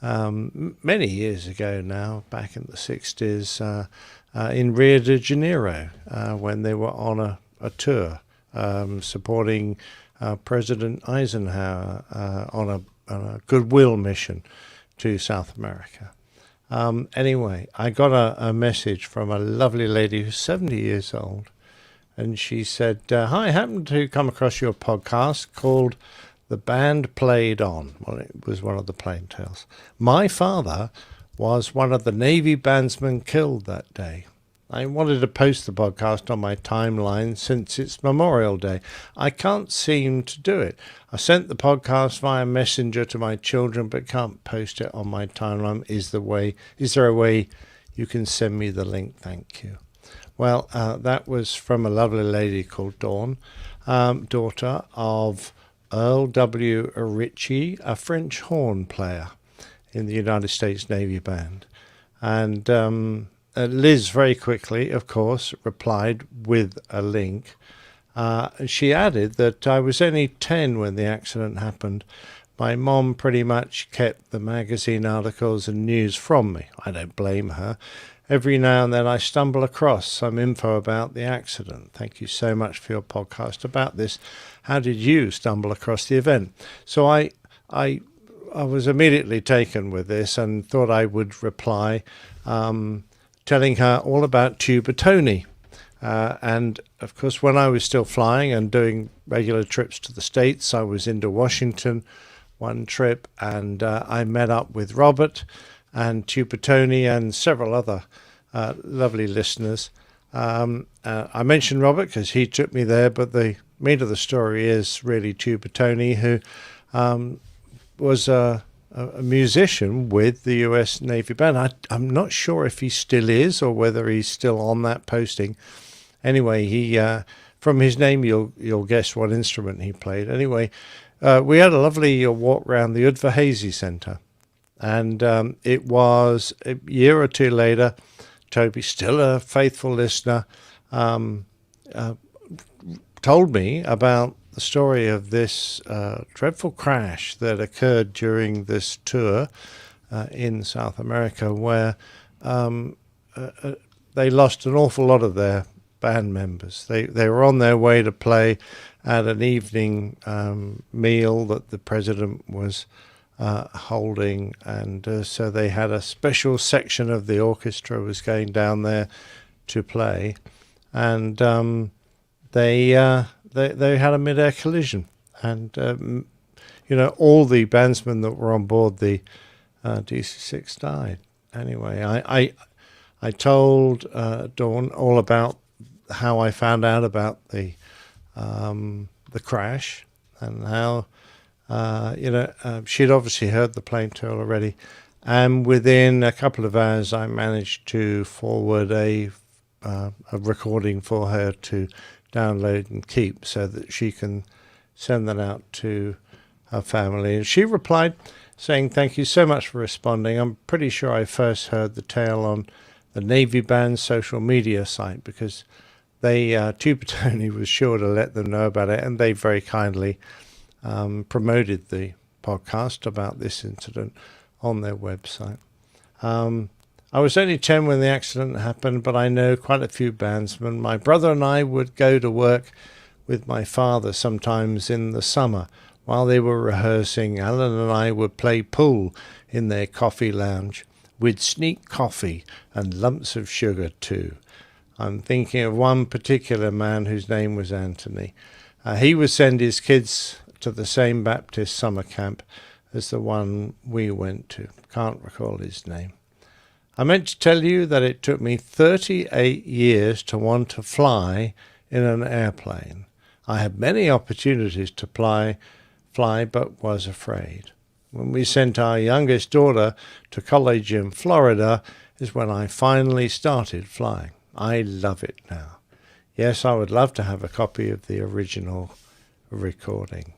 many years ago now, back in the 60s, in Rio de Janeiro, when they were on a tour supporting President Eisenhower on a goodwill mission to South America. Anyway, I got a message from a lovely lady who's 70 years old, and she said, hi, I happened to come across your podcast called The Band Played On. Well, it was one of the plane tales. My father was one of the Navy bandsmen killed that day. I wanted to post the podcast on my timeline since it's Memorial Day. I can't seem to do it. I sent the podcast via Messenger to my children, but can't post it on my timeline. Is there a way you can send me the link? Thank you. Well, that was from a lovely lady called Dawn, daughter of Earl W. Ritchie, a French horn player in the United States Navy Band. And Liz very quickly, of course, replied with a link. She added that I was only 10 when the accident happened. My mom pretty much kept the magazine articles and news from me. I don't blame her. Every now and then I stumble across some info about the accident. Thank you so much for your podcast about this. How did you stumble across the event? So I was immediately taken with this and thought I would reply, telling her all about Tuba Tony. And, of course, when I was still flying and doing regular trips to the States, I was into Washington one trip, and I met up with Robert and Tuba Tony and several other lovely listeners. I mentioned Robert because he took me there, but the meat of the story is really Tuba Tony, who was a musician with the U.S. Navy Band. I'm not sure if he still is or whether he's still on that posting. Anyway, he from his name you'll guess what instrument he played. Anyway, we had a lovely walk around the Udvar-Hazy Centre, and it was a year or two later. Toby, still a faithful listener, told me about the story of this dreadful crash that occurred during this tour in South America, where they lost an awful lot of their band members. They were on their way to play at an evening meal that the president was holding, and so they had a special section of the orchestra was going down there to play, and they had a mid-air collision, and all the bandsmen that were on board the DC-6 died. Anyway, I told Dawn all about how I found out about the crash, and how she'd obviously heard the plane tale already, and within a couple of hours I managed to forward a recording for her to download and keep so that she can send that out to her family. And she replied saying, thank you so much for responding. I'm pretty sure I first heard the tale on the Navy Band social media site, because Tuba Tony was sure to let them know about it, and they very kindly promoted the podcast about this incident on their website. I was only 10 when the accident happened, but I know quite a few bandsmen. My brother and I would go to work with my father sometimes in the summer. While they were rehearsing, Alan and I would play pool in their coffee lounge. We'd sneak coffee and lumps of sugar too. I'm thinking of one particular man whose name was Anthony. He would send his kids to the same Baptist summer camp as the one we went to. Can't recall his name. I meant to tell you that it took me 38 years to want to fly in an airplane. I had many opportunities to fly, but was afraid. When we sent our youngest daughter to college in Florida is when I finally started flying. I love it now. Yes, I would love to have a copy of the original recording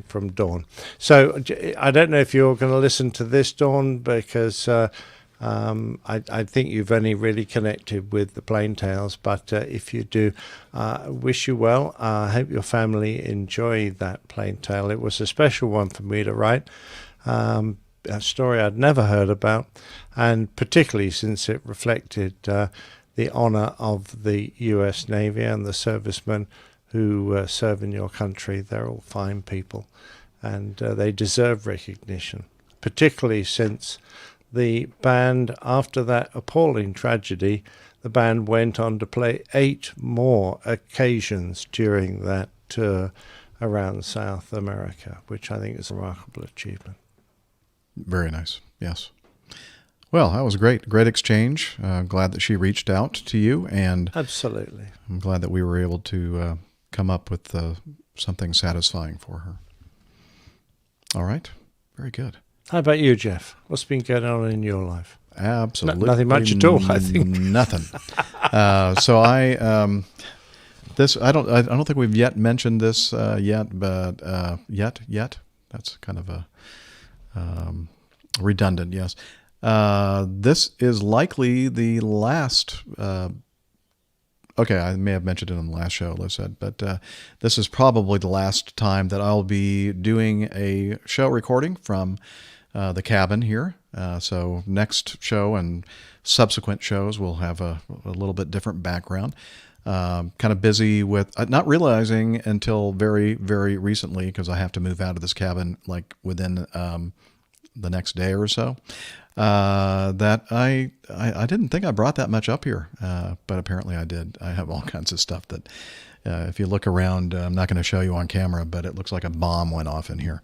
from Dawn. So I don't know if you're going to listen to this, Dawn, because I think you've only really connected with the Plain Tales, but if you do, wish you well. I hope your family enjoy that Plain Tale. It was a special one for me to write, a story I'd never heard about, and particularly since it reflected the honor of the U.S. Navy and the servicemen who serve in your country. They're all fine people, and they deserve recognition, particularly since the band, after that appalling tragedy, the band went on to play 8 more occasions during that tour around South America, which I think is a remarkable achievement. Very nice. Yes. Well, that was great. Great exchange. Glad that she reached out to you, and Absolutely. I'm glad that we were able to come up with something satisfying for her. All right. Very good. How about you, Jeff? What's been going on in your life? Absolutely Nothing much at all, I think. Nothing. So I don't think we've yet mentioned this yet, but yet. That's kind of a redundant. Yes. This is likely the last. Okay, I may have mentioned it on the last show, Liz said, but this is probably the last time that I'll be doing a show recording from the cabin here. So next show and subsequent shows will have a little bit different background. Kind of busy with not realizing until very, very recently, because I have to move out of this cabin like within the next day or so, that I didn't think I brought that much up here, but apparently I did. I have all kinds of stuff that if you look around, I'm not going to show you on camera, but it looks like a bomb went off in here.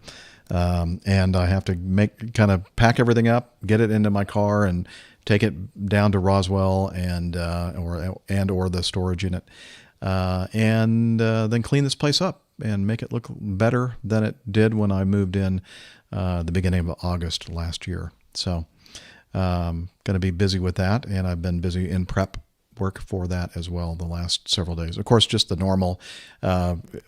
And I have to pack everything up, get it into my car, and take it down to Roswell and or the storage unit, and then clean this place up and make it look better than it did when I moved in the beginning of August last year. So going to be busy with that, and I've been busy in prep work for that as well the last several days. Of course, just the normal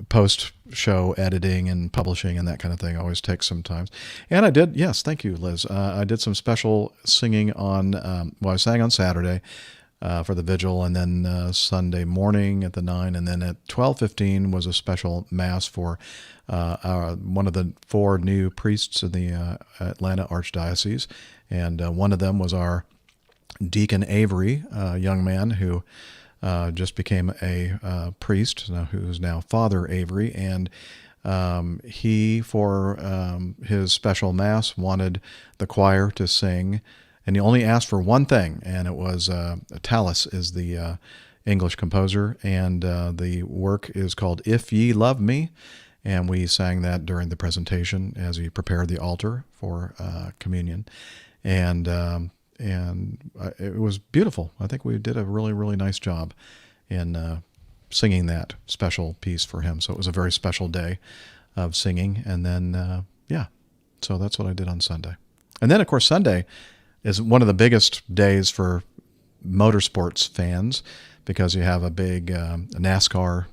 post-show editing and publishing and that kind of thing always takes some time. And I did, yes, thank you, Liz. I did some special singing on, I sang on Saturday for the vigil, and then Sunday morning at the 9, and then at 12:15 was a special mass for one of the 4 new priests in the Atlanta Archdiocese, and one of them was our Deacon Avery, a young man who just became a priest, who's now Father Avery, and he, for his special mass, wanted the choir to sing, and he only asked for one thing, and it was Tallis is the English composer, and the work is called "If Ye Love Me," and we sang that during the presentation as he prepared the altar for communion, and it was beautiful. I think we did a really, really nice job in singing that special piece for him. So it was a very special day of singing. And then, so that's what I did on Sunday. And then, of course, Sunday is one of the biggest days for motorsports fans because you have a big NASCAR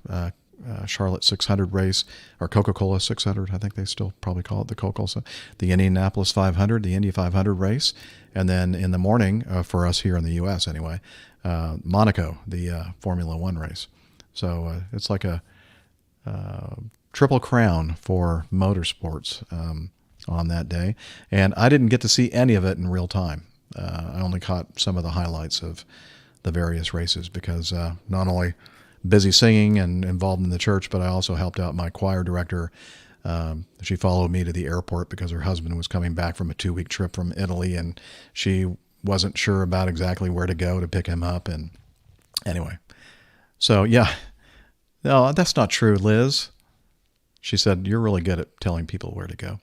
Charlotte 600 race, or Coca-Cola 600, I think they still probably call it the Coca-Cola, the Indianapolis 500, the Indy 500 race, and then in the morning, for us here in the U.S. anyway, Monaco, the Formula One race. So it's like a triple crown for motorsports on that day, and I didn't get to see any of it in real time. I only caught some of the highlights of the various races because not only busy singing and involved in the church, but I also helped out my choir director. She followed me to the airport because her husband was coming back from a 2-week trip from Italy, and she wasn't sure about exactly where to go to pick him up. And anyway, so yeah, no, that's not true, Liz. She said, "You're really good at telling people where to go."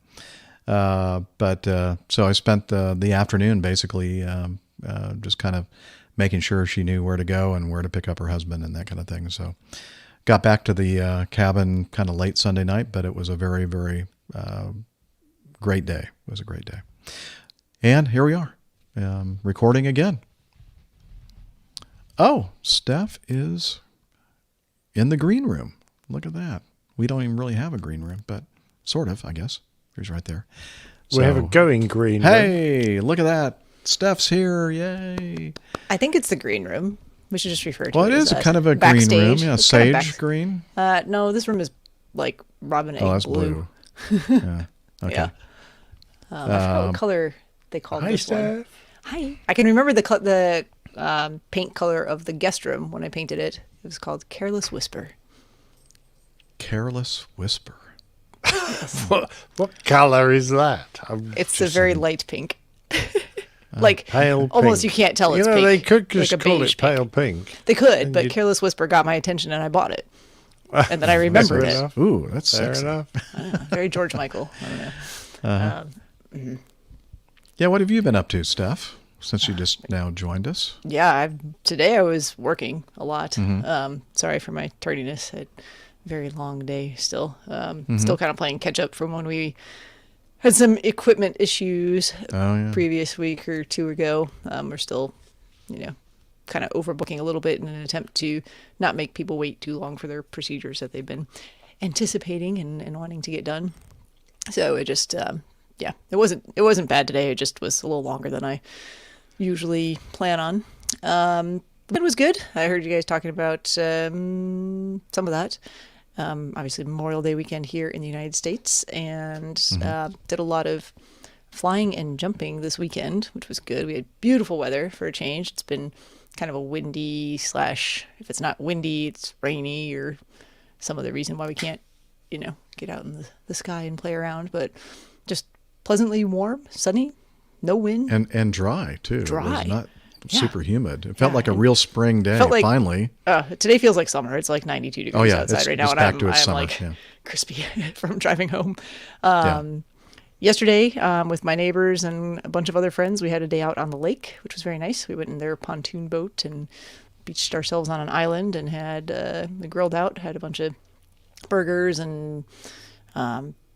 So I spent the afternoon basically just kind of making sure she knew where to go and where to pick up her husband and that kind of thing. So Got back to the cabin kind of late Sunday night, but it was a very, very great day. It was a great day. And here we are, recording again. Oh, Steph is in the green room. Look at that. We don't even really have a green room, but sort of, I guess. He's right there. We have a going green room. Hey, look at that. Steph's here. Yay. I think it's the green room. We should just refer to Well, it it is as kind of a backstage. green room. Yeah, It's kind sage of green. No, this room is like robin egg Oh, that's blue. yeah. Okay. Yeah. I forgot what color they called Hi, this one. Steph. Hi. I can remember the paint color of the guest room when I painted it. It was called Careless Whisper. Careless Whisper. What colour is that? It's a very light pink. Like pale almost pink. you can't tell it's You know, pink. they could just like a call beige it pale pink. They could, but you'd- Careless Whisper got my attention and I bought it. And then I remembered Fair it. enough. Ooh, that's Fair sexy. enough. Very George Michael. I don't know. Yeah, what have you been up to, Steph, since you just now joined us? Yeah, today I was working a lot. Mm-hmm. Sorry for my tardiness. I had a very long day still. Mm-hmm. Still kind of playing catch up from when we had some equipment issues Oh, yeah. previous week or two ago. We're still, kind of overbooking a little bit in an attempt to not make people wait too long for their procedures that they've been anticipating and wanting to get done. So it just, it wasn't bad today. It just was a little longer than I usually plan on. It was good. I heard you guys talking about some of that. Obviously Memorial Day weekend here in the United States, and did a lot of flying and jumping this weekend, which was good. We had beautiful weather for a change. It's been kind of a windy / if it's not windy, it's rainy or some other reason why we can't, get out in the sky and play around, but just pleasantly warm, sunny, no wind. And dry, too. Dry. It was not Yeah. super humid. It felt Yeah, like a and real spring day, felt like- finally. Today feels like summer. It's like 92 degrees outside it's right now, and back I'm to its summer, like yeah. crispy from driving home. Yeah. Yesterday, with my neighbors and a bunch of other friends, we had a day out on the lake, which was very nice. We went in their pontoon boat and beached ourselves on an island and had we grilled out, had a bunch of burgers and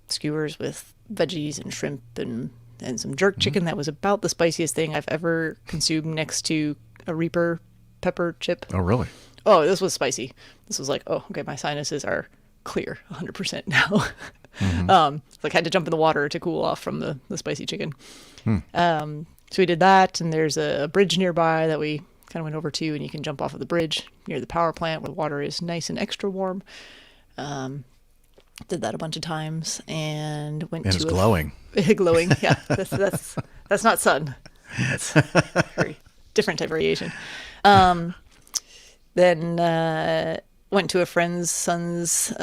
skewers with veggies and shrimp and some jerk chicken. That was about the spiciest thing I've ever consumed next to a Reaper pepper chip. Oh, really? Oh, this was spicy. This was like, oh, okay, my sinuses are clear 100% now. Like had to jump in the water to cool off from the spicy chicken. So we did that, and there's a bridge nearby that we kind of went over to, and you can jump off of the bridge near the power plant where the water is nice and extra warm. Did that a bunch of times and went And to it's glowing. glowing. Yeah, that's not sun. That's very different type of radiation. Then went to a friend's son's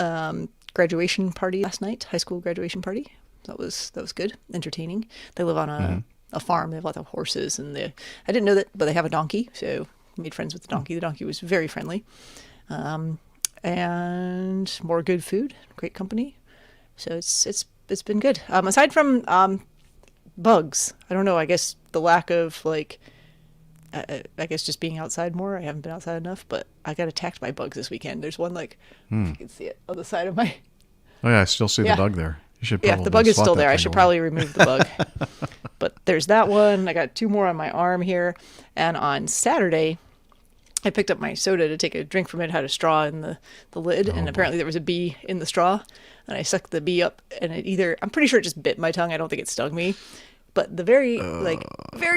graduation party last night, high school graduation party. That was good, entertaining. They live on a farm. They have lots of horses, and I didn't know that, but they have a donkey, so made friends with the donkey. The donkey was very friendly, and more good food, great company. So it's been good. Aside from bugs, I don't know. I guess the lack of I guess just being outside more. I haven't been outside enough, but I got attacked by bugs this weekend. There's one if you can see it on the side of my. Oh, yeah, I still see Yeah. the bug there. You should probably Yeah, the bug is swat still that there. I thing should away. probably remove the bug. But there's that one. I got 2 more on my arm here. And on Saturday, I picked up my soda to take a drink from it. Had a straw in the lid, and apparently there was a bee in the straw. And I sucked the bee up, and I'm pretty sure it just bit my tongue. I don't think it stung me. But the very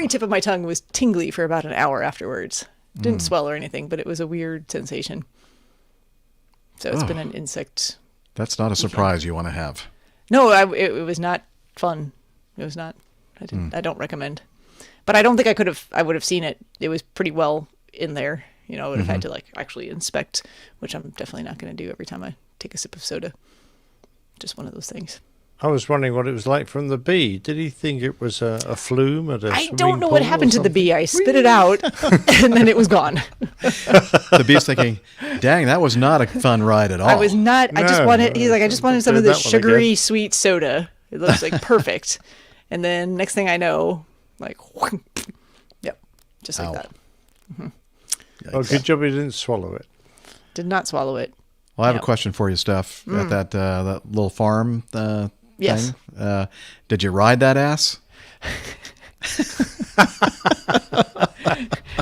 tip of my tongue was tingly for about an hour afterwards. Didn't swell or anything, but it was a weird sensation. So it's been an insect. That's not a surprise you want to have. No, it was not fun. It was not. I don't recommend. But I don't think I would have seen it. It was pretty well in there. I would have had to actually inspect, which I'm definitely not going to do every time I take a sip of soda. Just one of those things. I was wondering what it was like from the bee. Did he think it was a flume at a I swimming don't know what pool or happened to the something? bee. I spit it out, and then it was gone. The bee's thinking, dang, that was not a fun ride at all. I was not. I just No, wanted. He's like, I just wanted some of do this that one sugary again. sweet soda. It looks like perfect. And then next thing I know, yep, just like Ow. that. Oh, good job he didn't swallow it. Did not swallow it. Well, I have Yep. a question for you, Steph. At that little farm Yes. thing, did you ride that ass?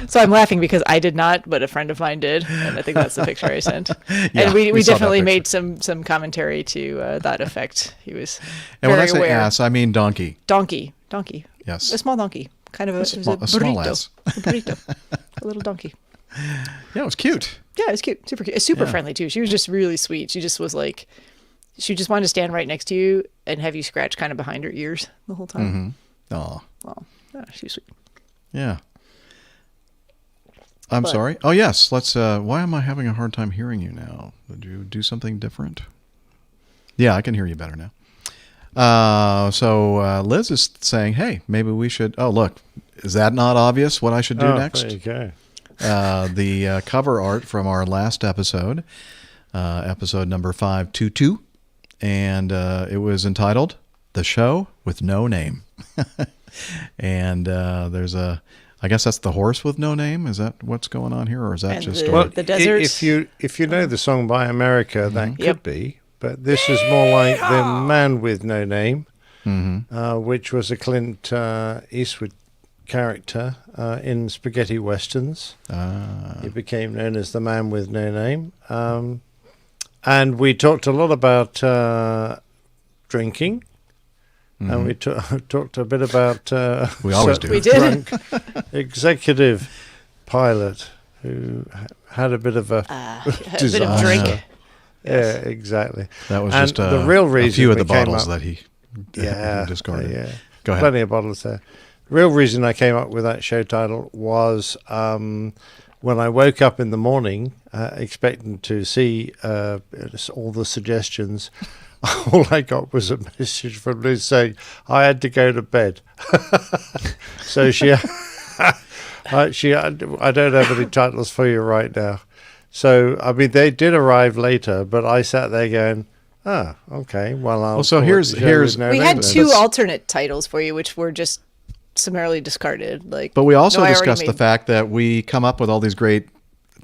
So I'm laughing because I did not, but a friend of mine did, and I think that's the picture I sent. Yeah, and we we saw that definitely made picture. some commentary to that effect. He was And when very I say aware. ass, I mean donkey. Donkey, Yes. a small donkey, kind of a, it was a small burrito, ass. a burrito, a little donkey. Yeah, it was cute. Yeah, it was cute, super cute, it's super Yeah. friendly too. She was just really sweet. She just was like, she just wanted to stand right next to you and have you scratch kind of behind her ears the whole time. Oh, Well, yeah, she was sweet. yeah. I'm But- sorry. Oh, yes. Let's. Why am I having a hard time hearing you now? Did you do something different? Yeah, I can hear you better now. So Liz is saying, hey, maybe we should. Oh, look. Is that not obvious what I should do next? There you go. The cover art from our last episode, episode number 522, and it was entitled "The Show with No Name." And there's I guess that's the horse with no name. Is that what's going on here, or is that And just the desert. If you know the song by America, that could Yep. be. But this is more like the Man with No Name, which was a Clint Eastwood character in spaghetti westerns. He became known as the Man with No Name. And we talked a lot about drinking. And we talked a bit about We always do. We did. drunk executive pilot who had a bit of a a bit of disaster. drink. Yeah, exactly. that was And just the real reason a few of we the came bottles up- that he discarded. Yeah, Go ahead. plenty of bottles there. The real reason I came up with that show title was when I woke up in the morning expecting to see all the suggestions. All I got was a message from Liz saying I had to go to bed. So I don't have any titles for you right now. So I mean, they did arrive later, but I sat there going, "Ah, okay. Well, I'll." so call it here's- the Show here's- with No We Name had then. two alternate titles for you, which were just summarily discarded. Like, But we also no, I already discussed the made- fact that we come up with all these great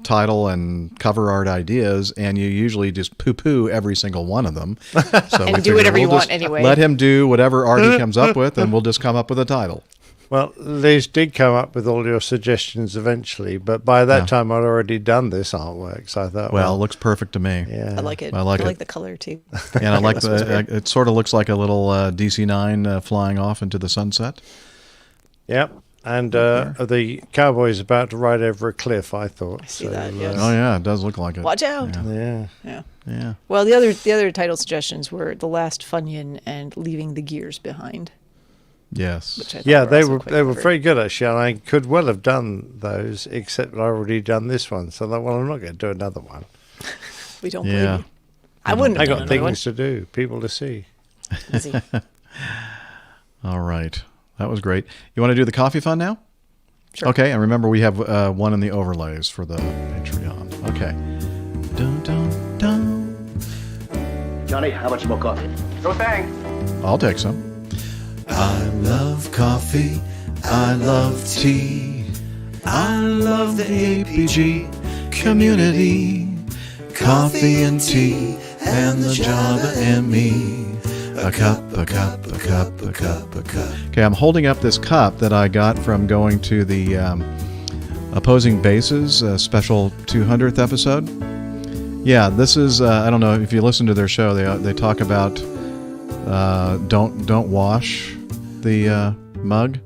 title and cover art ideas, and you usually just poo-poo every single one of them. So we do figured whatever you we'll want just anyway. Let him do whatever art he comes up with, and we'll just come up with a title. Well, Liz did come up with all your suggestions eventually, but by that Yeah. time I'd already done this artwork, so I thought, Well, it looks perfect to me. yeah, I like it. I like it. the color too. And I like This was the. It sort of looks like a little DC-9 flying off into the sunset. Yep. And the cowboy's about to ride over a cliff, I thought. I see that, yes. Oh yeah, it does look like it. Watch out. Yeah. Yeah. Yeah. Well, the other title suggestions were The Last Funyun and Leaving the Gears Behind. Yes. Which I thought Yeah, they also were quite they were clever. very good actually, and I could well have done those, except I've already done this one. So I thought, well, I'm not going to do another one. We don't Yeah. believe you. I wouldn't I have got done another one. things to do, people to see. Easy. All right. That was great. You want to do the coffee fund now? Sure. Okay, and remember we have one in the overlays for the Patreon. Okay. Dun, dun, dun. Johnny, how much more coffee? No thanks. I'll take some. I love coffee. I love tea. I love the APG community. Coffee and tea and the Java and me. A cup, a cup, a cup, a cup, a cup. Okay, I'm holding up this cup that I got from going to the Opposing Bases special 200th episode. Yeah, this is, I don't know if you listen to their show, they talk about don't wash the mug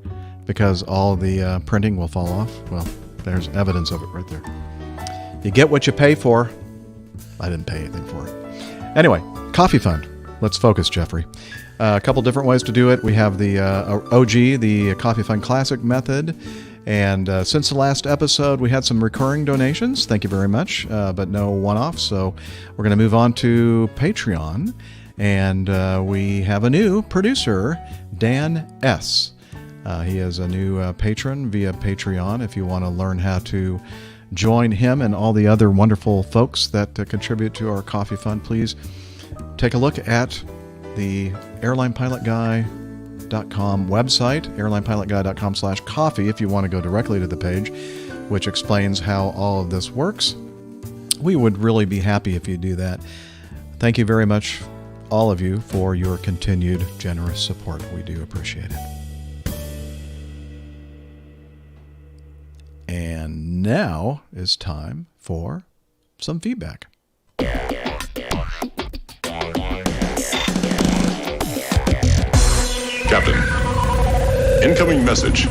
because all of the printing will fall off. Well, there's evidence of it right there. You get what you pay for. I didn't pay anything for it. Anyway, coffee fund. Let's focus, Jeffrey. A couple different ways to do it. We have the OG, the Coffee Fund Classic method. And since the last episode, we had some recurring donations. Thank you very much, but no one-off. So we're going to move on to Patreon. And we have a new producer, Dan S. He is a new patron via Patreon. If you want to learn how to join him and all the other wonderful folks that contribute to our coffee fund, please take a look at the airlinepilotguy.com website, airlinepilotguy.com/coffee, if you want to go directly to the page, which explains how all of this works. we would really be happy if you do that. Thank you very much, all of you, for your continued generous support. We do appreciate it. And now is time for some feedback. Captain, incoming message.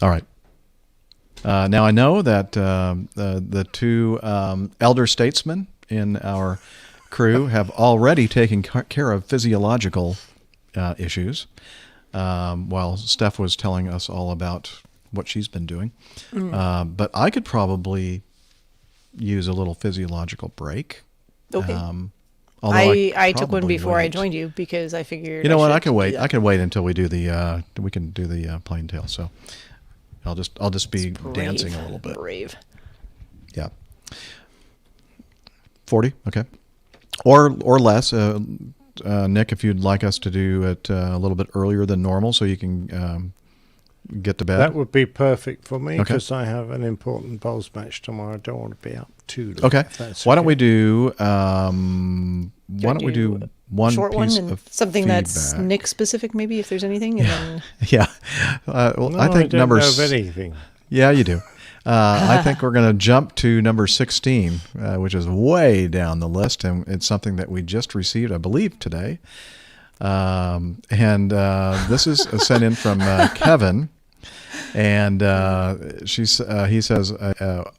All right. Now I know that the two elder statesmen in our crew have already taken care of physiological issues, while Steph was telling us all about what she's been doing. But I could probably use a little physiological break. Okay. I took one before I joined you because I figured. You know what? I can wait. I can wait until we do the. We can do the plain tale. So I'll just be dancing a little bit. Brave. Yeah. 40. Okay. Or less. Nick, if you'd like us to do it a little bit earlier than normal, so you can get to bed. That would be perfect for me Okay. because I have an important bowls match tomorrow. I don't want to be up too late. Okay. Why don't we do? One short piece one and of something that's feedback? Nick specific, maybe if there's anything, and then Yeah. Well, No, I think don't number know of anything. Yeah, you do. I think we're going to jump to number 16, which is way down the list, and it's something that we just received, I believe, today. This is sent in from Kevin, and he says,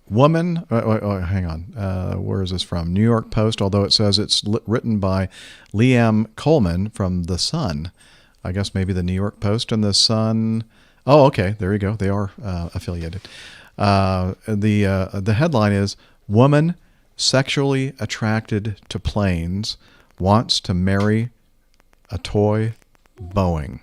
"Woman." Hang on, where is this from? New York Post. Although it says it's written by Liam Coleman from The Sun. I guess maybe the New York Post and The Sun. Oh, okay. There you go. They are affiliated. The headline is "Woman Sexually Attracted to Planes Wants to Marry a Toy Boeing."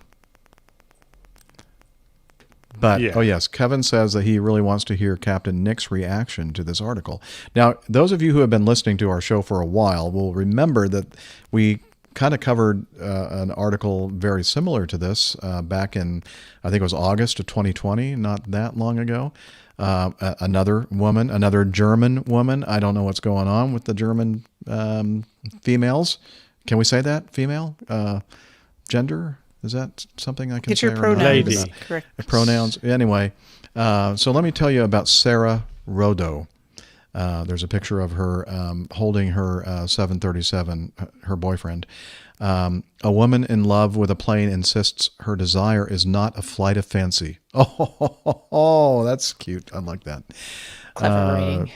But, Yeah. Oh yes, Kevin says that he really wants to hear Captain Nick's reaction to this article. Now, those of you who have been listening to our show for a while will remember that we kind of covered an article very similar to this back in, I think it was August of 2020, not that long ago. Another German woman. I don't know what's going on with the German females. Can we say that? Female? Gender? Is that something I can get say? your or not? pronouns correct. Pronouns. Anyway, so let me tell you about Sarah Rodo. There's a picture of her holding her 737, her boyfriend. A woman in love with a plane insists her desire is not a flight of fancy. Oh, that's cute. I like that. Clever writing.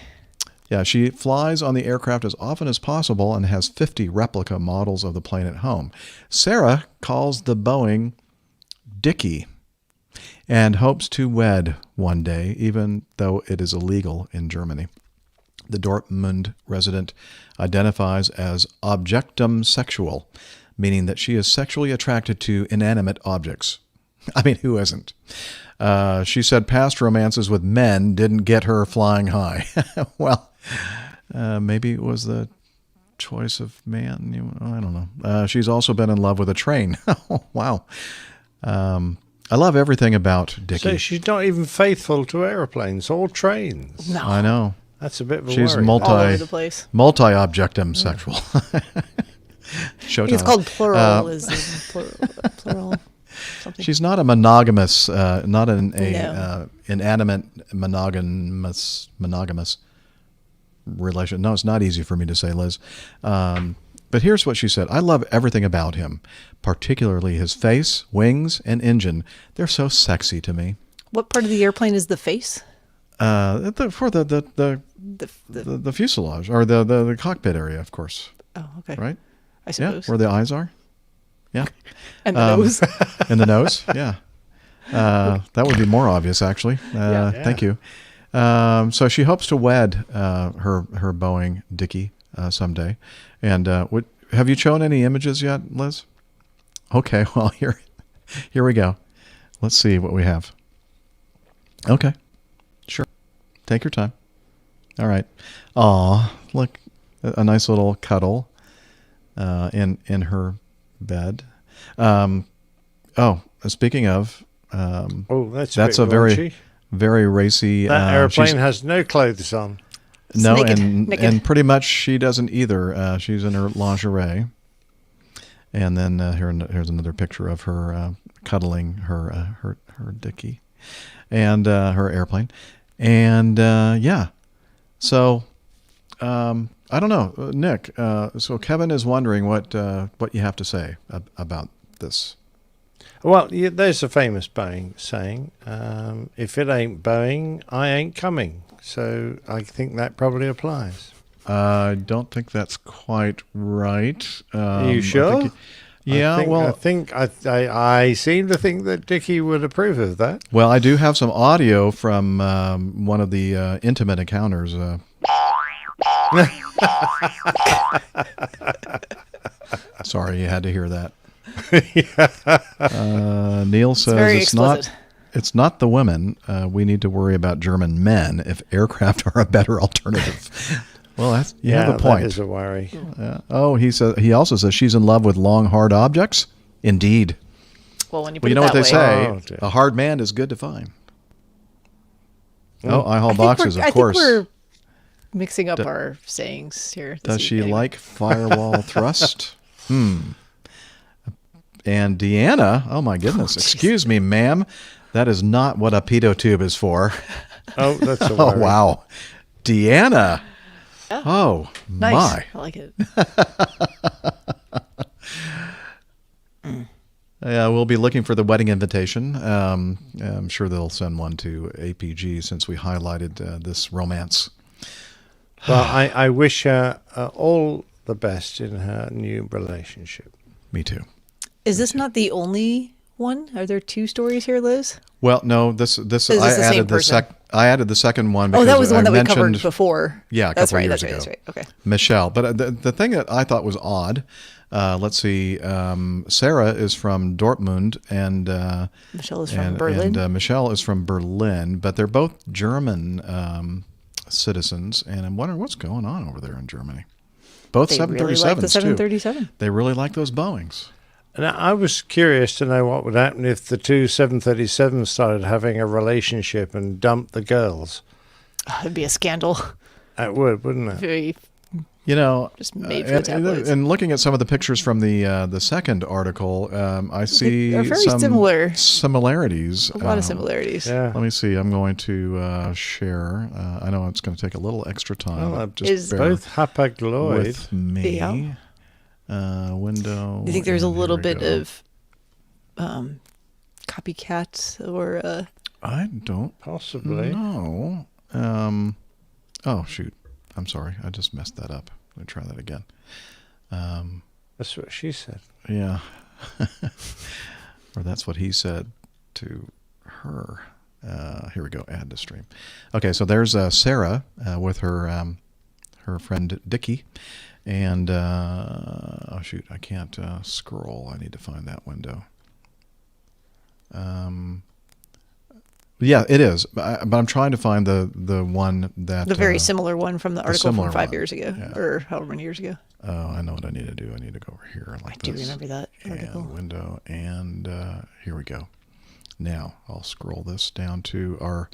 Yeah, she flies on the aircraft as often as possible and has 50 replica models of the plane at home. Sarah calls the Boeing Dickie and hopes to wed one day, even though it is illegal in Germany. The Dortmund resident identifies as objectum sexual, meaning that she is sexually attracted to inanimate objects. I mean, who isn't? She said past romances with men didn't get her flying high. Well, maybe it was the choice of man. I don't know. She's also been in love with a train. Wow. I love everything about Dickie. So she's not even faithful to airplanes or trains. No. I know. That's a bit of a She's worry. All over the place. multi-objectum sexual. Showtime. It's called plural. Is plural. Something. She's not a monogamous, not an No. inanimate monogamous relation. No, it's not easy for me to say, Liz. But here's what she said. I love everything about him, particularly his face, wings, and engine. They're so sexy to me. What part of the airplane is the face? For the fuselage or the cockpit area, of course. Oh, okay. Right? I suppose. Yeah, where the eyes are. Yeah. And the nose. And the nose, yeah. That would be more obvious, actually. Thank you. So she hopes to wed her Boeing Dickie someday. And have you shown any images yet, Liz? Okay, well, here we go. Let's see what we have. Okay, sure. Take your time. All right. Aw, look, a nice little cuddle in her bed. Speaking of, that's a a bit very, raunchy. very racy. That airplane has no clothes on. No, naked. and pretty much she doesn't either. She's in her lingerie. And then here's another picture of her cuddling her dickie and her airplane. And yeah, so I don't know, Nick. So Kevin is wondering what you have to say about this. Well, there's a famous Boeing saying, if it ain't Boeing, I ain't coming. So I think that probably applies. I don't think that's quite right. Are you sure? I seem to think that Dickie would approve of that. Well, I do have some audio from one of the intimate encounters. Sorry, you had to hear that. Neil says it's not the women. We need to worry about German men if aircraft are a better alternative. Well, you have a point. That is a worry. He also says she's in love with long, hard objects. Indeed. Well, when you put you know it what they that say: a hard man is good to find. I haul boxes, of course. I think we're mixing up our sayings here. Does she like firewall thrust? And Deanna, oh my goodness, excuse me, ma'am, that is not what a pedo tube is for. Oh, that's a oh worry. wow, Deanna. Yeah. Oh nice. My, I like it. Yeah, we'll be looking for the wedding invitation. I'm sure they'll send one to APG since we highlighted this romance. Well, I wish her all the best in her new relationship. Me too. Is this not the only one? Are there two stories here, Liz? Well, no. This I added I added the second one. Because that was the one that we mentioned, covered before. Yeah, a couple of years ago. That's right. Okay. Michelle, but the thing that I thought was odd. Let's see. Sarah is from Dortmund, and Michelle is from Berlin. And Michelle is from Berlin, but they're both German citizens, and I'm wondering what's going on over there in Germany. Both 737s really like the 737. Too. They really like those Boeings. And I was curious to know what would happen if the two 737s started having a relationship and dumped the girls. It'd be a scandal. It would, wouldn't it? Very. Just made for the tabloids. And looking at some of the pictures from the second article, I see they're very some similar. Similarities. A lot of similarities. Yeah. Let me see. I'm going to share. I know it's going to take a little extra time. Well, just bear both Hapag-Lloyd with me. Yeah. Window. Do you think there's a little bit of copycat or? I don't possibly know. Oh shoot. I'm sorry. I just messed that up. Let me try that again. That's what she said. Yeah. Or that's what he said to her. Here we go. Add to stream. Okay, so there's Sarah with her friend Dickie. And, oh shoot, I can't scroll. I need to find that window. Yeah, it is. But I'm trying to find the one that... The very similar one from the article from 5 years ago, yeah. or however many years ago. Oh, I know what I need to do. I need to go over here like this. I do remember that article. And window, and here we go. Now, I'll scroll this down to our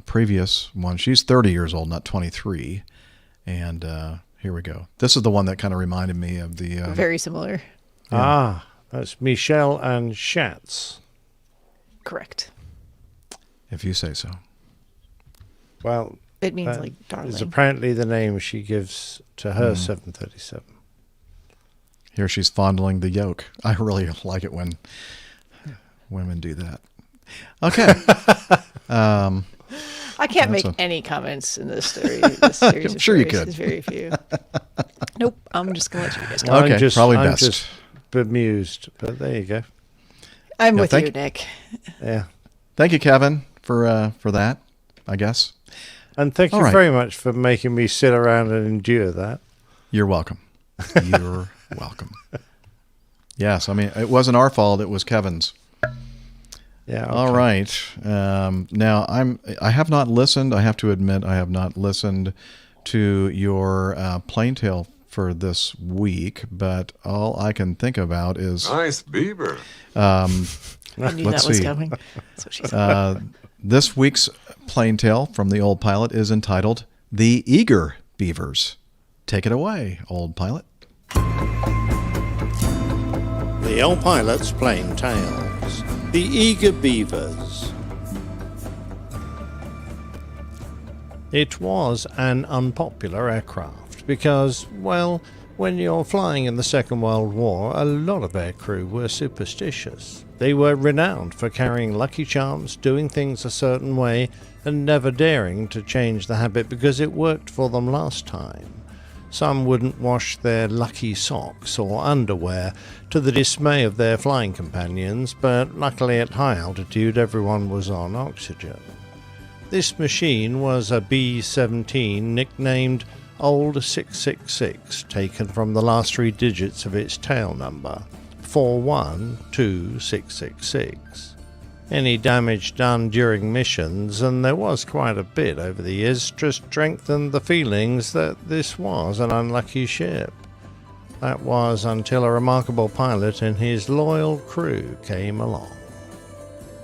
previous one. She's 30 years old, not 23. And here we go. This is the one that kind of reminded me of the... very similar. Yeah. That's Michelle and Schatz. Correct. If you say so. Well, it means like darling. It's apparently the name she gives to her 737. Here she's fondling the yoke. I really like it when women do that. Okay. I can't make any comments in this story. This series I'm sure you could. There's very few. Nope. I'm just going to let you guys go. Okay, probably best. I'm just bemused, but there you go. I'm with you, Nick. Yeah. Thank you, Kevin, for that, I guess. And thank you very much for making me sit around and endure that. You're welcome. You're welcome. Yes, I mean, it wasn't our fault. It was Kevin's. Yeah. Okay. All right. Now, I have not listened. I have to admit, I have not listened to your plaintail for this week, but all I can think about is... Nice beaver. I knew that was coming. That's what she said. This week's plaintail from the old pilot is entitled the Eager Beavers. Take it away, old pilot. The old pilot's plain tales. The Eager Beavers. It was an unpopular aircraft because, well, when you're flying in the Second World War, a lot of aircrew were superstitious. They were renowned for carrying lucky charms, doing things a certain way, and never daring to change the habit because it worked for them last time. Some wouldn't wash their lucky socks or underwear, to the dismay of their flying companions, but luckily at high altitude everyone was on oxygen. This machine was a B-17 nicknamed Old 666, taken from the last 3 digits of its tail number, 412666. Any damage done during missions, and there was quite a bit over the years, just strengthened the feelings that this was an unlucky ship. That was until a remarkable pilot and his loyal crew came along.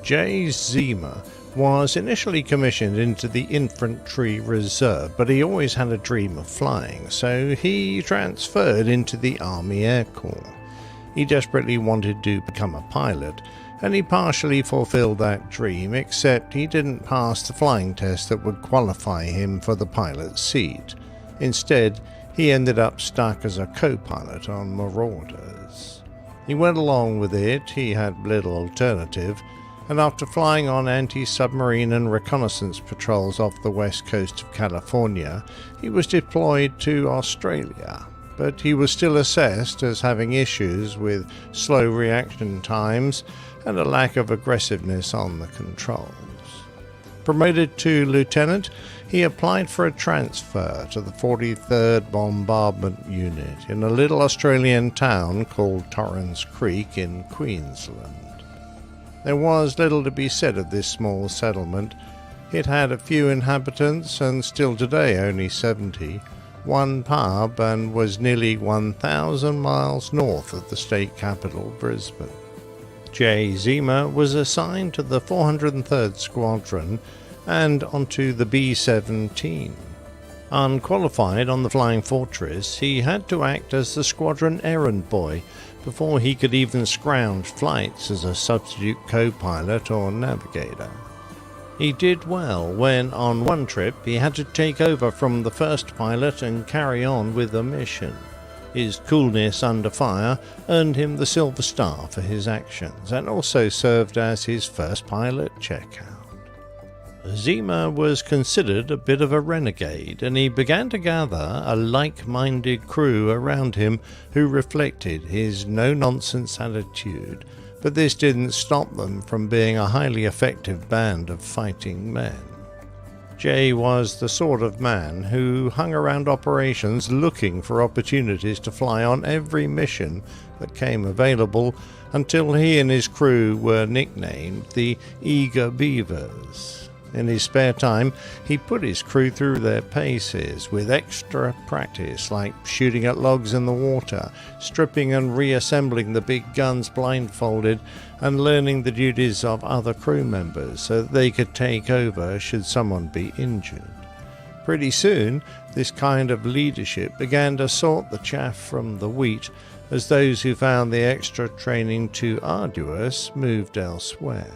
J. Zima was initially commissioned into the Infantry Reserve, but he always had a dream of flying, so he transferred into the Army Air Corps. He desperately wanted to become a pilot, and he partially fulfilled that dream, except he didn't pass the flying test that would qualify him for the pilot's seat. Instead, he ended up stuck as a co-pilot on Marauders. He went along with it, he had little alternative, and after flying on anti-submarine and reconnaissance patrols off the west coast of California, he was deployed to Australia. But he was still assessed as having issues with slow reaction times and a lack of aggressiveness on the controls. Promoted to lieutenant, he applied for a transfer to the 43rd Bombardment Unit in a little Australian town called Torrens Creek in Queensland. There was little to be said of this small settlement. It had a few inhabitants and still today only 70, one pub, and was nearly 1,000 miles north of the state capital, Brisbane. J. Zima was assigned to the 403rd Squadron and onto the B-17. Unqualified on the Flying Fortress, he had to act as the squadron errand boy before he could even scrounge flights as a substitute co-pilot or navigator. He did well when, on one trip, he had to take over from the first pilot and carry on with the mission. His coolness under fire earned him the Silver Star for his actions, and also served as his first pilot checkout. Zima was considered a bit of a renegade, and he began to gather a like-minded crew around him who reflected his no-nonsense attitude, but this didn't stop them from being a highly effective band of fighting men. Jay was the sort of man who hung around operations looking for opportunities to fly on every mission that came available, until he and his crew were nicknamed the Eager Beavers. In his spare time, he put his crew through their paces with extra practice, like shooting at logs in the water, stripping and reassembling the big guns blindfolded, and learning the duties of other crew members so that they could take over should someone be injured. Pretty soon, this kind of leadership began to sort the chaff from the wheat, as those who found the extra training too arduous moved elsewhere.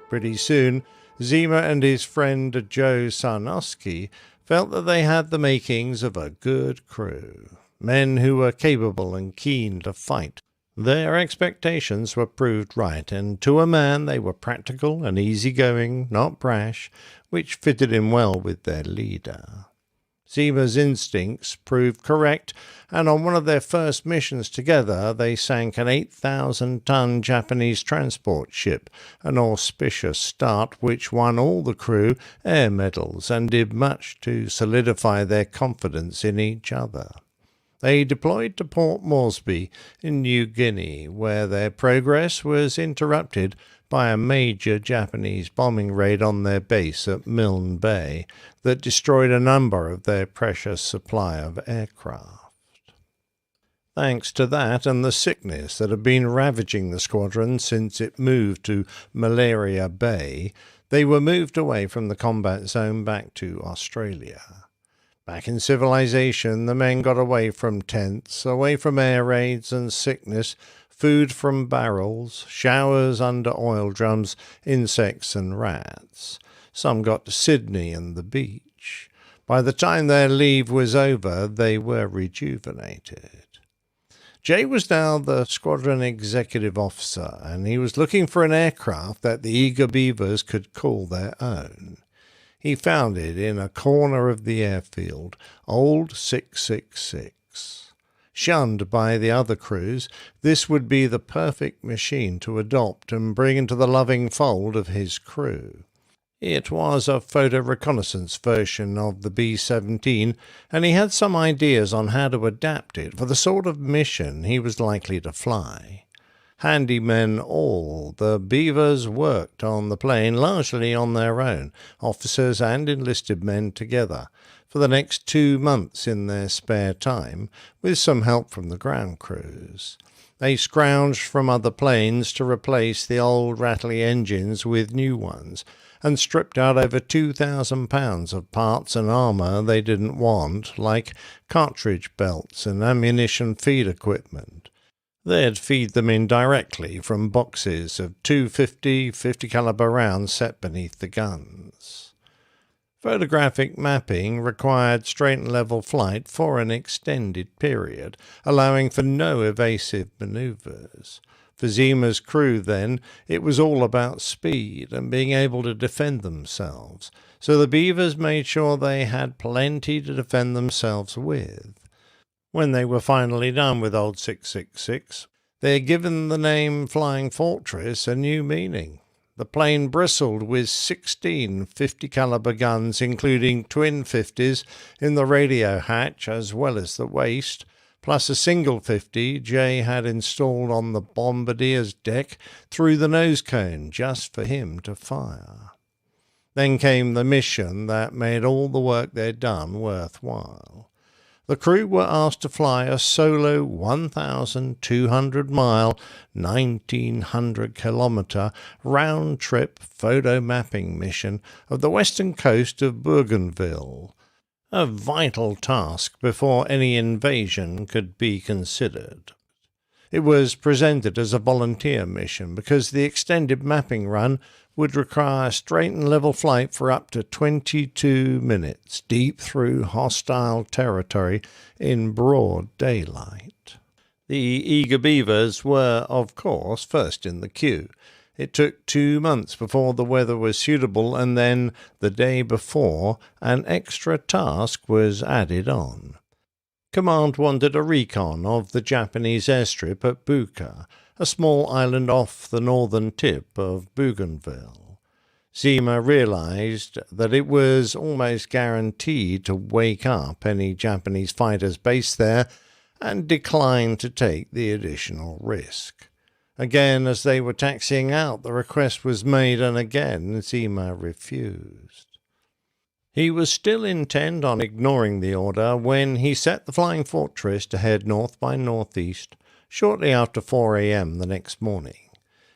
Pretty soon, Zima and his friend Joe Sarnowski felt that they had the makings of a good crew, men who were capable and keen to fight. Their expectations were proved right, and to a man they were practical and easygoing, not brash, which fitted in well with their leader. Zima's instincts proved correct, and on one of their first missions together they sank an 8,000-ton Japanese transport ship, an auspicious start which won all the crew air medals and did much to solidify their confidence in each other. They deployed to Port Moresby in New Guinea, where their progress was interrupted by a major Japanese bombing raid on their base at Milne Bay that destroyed a number of their precious supply of aircraft. Thanks to that and the sickness that had been ravaging the squadron since it moved to Malaria Bay, they were moved away from the combat zone back to Australia. Back in civilization, the men got away from tents, away from air raids and sickness, food from barrels, showers under oil drums, insects and rats. Some got to Sydney and the beach. By the time their leave was over, they were rejuvenated. Jay was now the squadron executive officer, and he was looking for an aircraft that the eager beavers could call their own. He found it in a corner of the airfield, old 666. Shunned by the other crews, this would be the perfect machine to adopt and bring into the loving fold of his crew. It was a photo reconnaissance version of the B-17, and he had some ideas on how to adapt it for the sort of mission he was likely to fly. Handy men all, the beavers worked on the plane largely on their own, officers and enlisted men together, for the next 2 months in their spare time, with some help from the ground crews. They scrounged from other planes to replace the old rattly engines with new ones, and stripped out over 2,000 pounds of parts and armour they didn't want, like cartridge belts and ammunition feed equipment. They'd feed them in directly from boxes of 250 50-caliber rounds set beneath the guns. Photographic mapping required straight and level flight for an extended period, allowing for no evasive manoeuvres. For Zima's crew, then, it was all about speed and being able to defend themselves, so the beavers made sure they had plenty to defend themselves with. When they were finally done with old 666, they had given the name Flying Fortress a new meaning. The plane bristled with 16 50-caliber guns, including twin 50s in the radio hatch as well as the waist, plus a single 50 Jay had installed on the bombardier's deck through the nose cone just for him to fire. Then came the mission that made all the work they'd done worthwhile. The crew were asked to fly a solo 1,200-mile, 1,900-kilometre round-trip photo mapping mission of the western coast of Bougainville. A vital task before any invasion could be considered. It was presented as a volunteer mission because the extended mapping run would require straight and level flight for up to 22 minutes deep through hostile territory in broad daylight. The eager beavers were, of course, first in the queue. It took 2 months before the weather was suitable, and then, the day before, an extra task was added on. Command wanted a recon of the Japanese airstrip at Buka, a small island off the northern tip of Bougainville. Zima realized that it was almost guaranteed to wake up any Japanese fighters based there, and declined to take the additional risk. Again, as they were taxiing out, the request was made, and again Zima refused. He was still intent on ignoring the order when he set the Flying Fortress to head north by northeast shortly after 4 a.m. the next morning.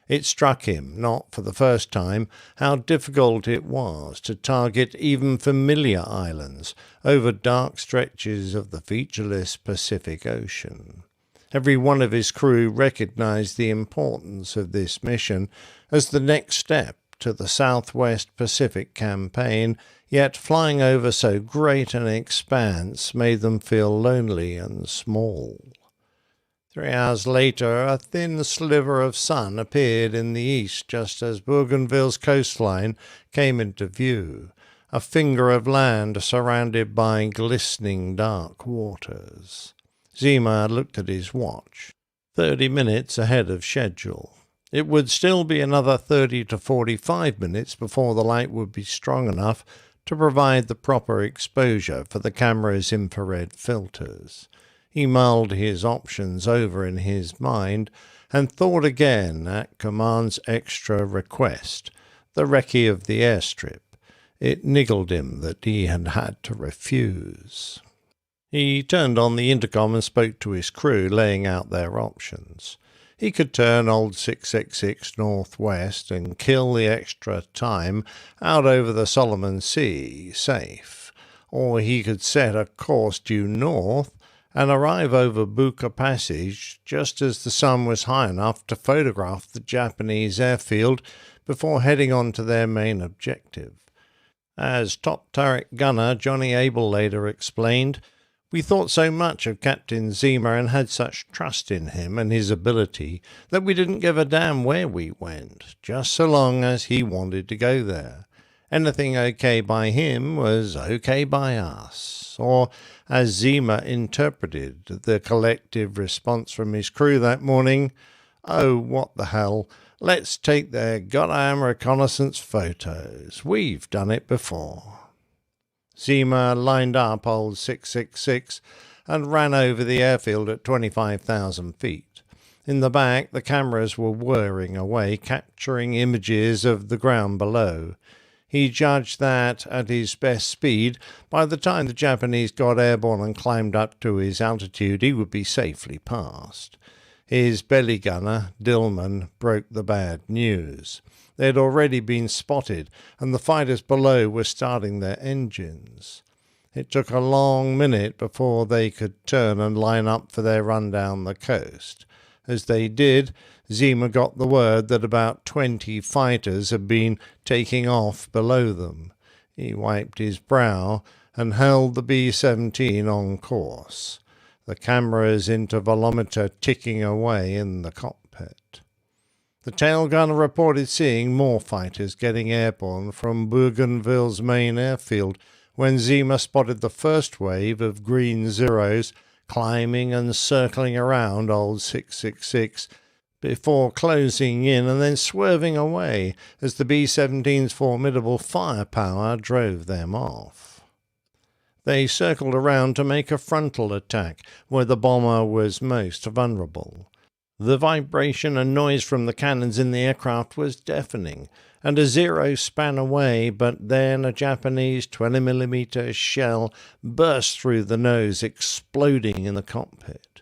It struck him, not for the first time, how difficult it was to target even familiar islands over dark stretches of the featureless Pacific Ocean. Every one of his crew recognized the importance of this mission as the next step to the Southwest Pacific campaign, yet flying over so great an expanse made them feel lonely and small. 3 hours later, a thin sliver of sun appeared in the east just as Bougainville's coastline came into view, a finger of land surrounded by glistening dark waters. Zima looked at his watch. 30 minutes ahead of schedule. It would still be another 30 to 45 minutes before the light would be strong enough to provide the proper exposure for the camera's infrared filters. He mulled his options over in his mind and thought again at Command's extra request, the recce of the airstrip. It niggled him that he had had to refuse. He turned on the intercom and spoke to his crew, laying out their options. He could turn old 666 northwest and kill the extra time out over the Solomon Sea, safe. or he could set a course due north and arrive over Buka Passage just as the sun was high enough to photograph the Japanese airfield before heading on to their main objective. As top turret gunner Johnny Abel later explained, "We thought so much of Captain Zima and had such trust in him and his ability that we didn't give a damn where we went, just so long as he wanted to go there. Anything okay by him was okay by us." Or, as Zima interpreted the collective response from his crew that morning, "Oh, what the hell, let's take their goddamn reconnaissance photos. We've done it before." Zima lined up old 666 and ran over the airfield at 25,000 feet. In the back, the cameras were whirring away, capturing images of the ground below. He judged that, at his best speed, by the time the Japanese got airborne and climbed up to his altitude, he would be safely past. His belly gunner, Dillman, broke the bad news. They had already been spotted, and the fighters below were starting their engines. It took a long minute before they could turn and line up for their run down the coast. As they did, Zima got the word that about 20 fighters had been taking off below them. He wiped his brow and held the B-17 on course, the camera's intervalometer ticking away in the cockpit. The tail gunner reported seeing more fighters getting airborne from Bougainville's main airfield when Zima spotted the first wave of green Zeros climbing and circling around old 666 before closing in and then swerving away as the B-17's formidable firepower drove them off. They circled around to make a frontal attack where the bomber was most vulnerable. The vibration and noise from the cannons in the aircraft was deafening, and a Zero span away, but then a Japanese 20mm shell burst through the nose, exploding in the cockpit.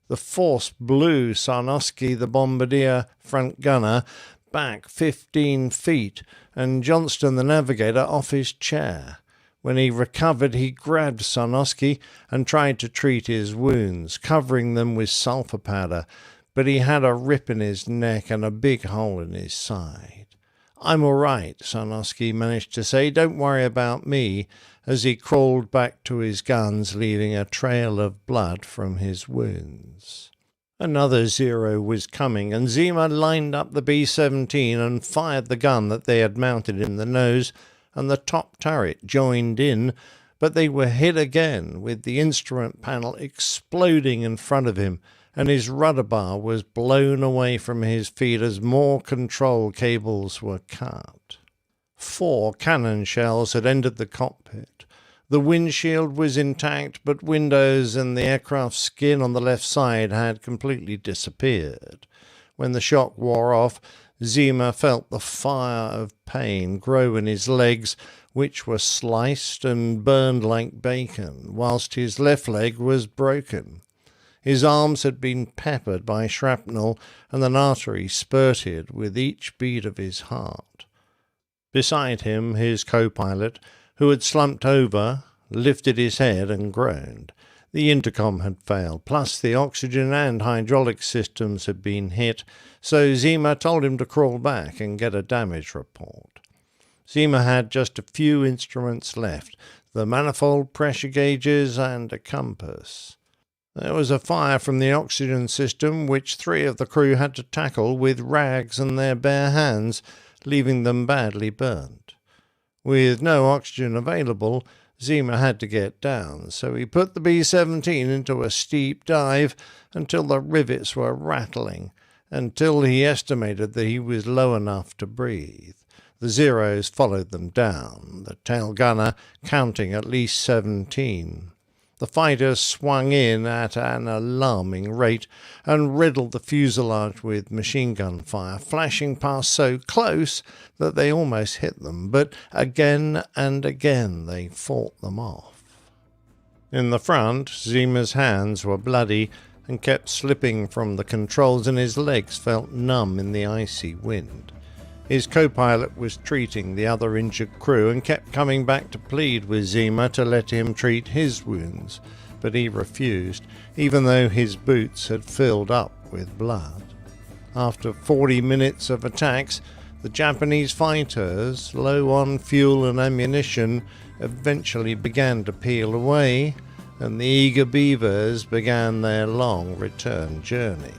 The force blew Sarnowski, the bombardier front gunner, back 15 feet, and Johnston, the navigator, off his chair. When he recovered, he grabbed Sarnowski and tried to treat his wounds, covering them with sulfur powder, but he had a rip in his neck and a big hole in his side. "I'm all right," Sarnowski managed to say. "Don't worry about me," as he crawled back to his guns, leaving a trail of blood from his wounds. Another Zero was coming, and Zima lined up the B-17 and fired the gun that they had mounted in the nose, and the top turret joined in, but they were hit again, with the instrument panel exploding in front of him, and his rudder bar was blown away from his feet as more control cables were cut. 4 cannon shells had entered the cockpit. The windshield was intact, but windows and the aircraft's skin on the left side had completely disappeared. When the shock wore off, Zima felt the fire of pain grow in his legs, which were sliced and burned like bacon, whilst his left leg was broken. His arms had been peppered by shrapnel, and an artery spurted with each beat of his heart. Beside him, his co-pilot, who had slumped over, lifted his head and groaned. The intercom had failed, plus the oxygen and hydraulic systems had been hit, so Zima told him to crawl back and get a damage report. Zima had just a few instruments left, the manifold pressure gauges and a compass. There was a fire from the oxygen system, which 3 of the crew had to tackle with rags and their bare hands, leaving them badly burnt. With no oxygen available, Zima had to get down, so he put the B-17 into a steep dive until the rivets were rattling, until he estimated that he was low enough to breathe. The Zeros followed them down, the tail gunner counting at least 17. The fighters swung in at an alarming rate and riddled the fuselage with machine gun fire, flashing past so close that they almost hit them, but again and again they fought them off. In the front, Zima's hands were bloody and kept slipping from the controls, and his legs felt numb in the icy wind. His co-pilot was treating the other injured crew and kept coming back to plead with Zima to let him treat his wounds, but he refused, even though his boots had filled up with blood. After 40 minutes of attacks, the Japanese fighters, low on fuel and ammunition, eventually began to peel away, and the eager beavers began their long return journey.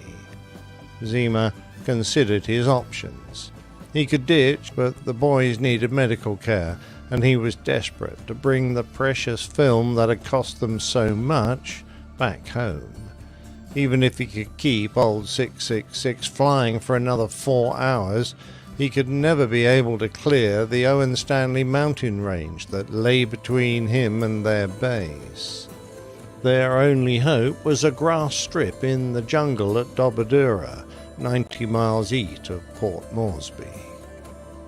Zima considered his options. He could ditch, but the boys needed medical care, and he was desperate to bring the precious film that had cost them so much back home. Even if he could keep old 666 flying for another 4 hours, he could never be able to clear the Owen Stanley mountain range that lay between him and their base. Their only hope was a grass strip in the jungle at Dobadura, 90 miles east of Port Moresby.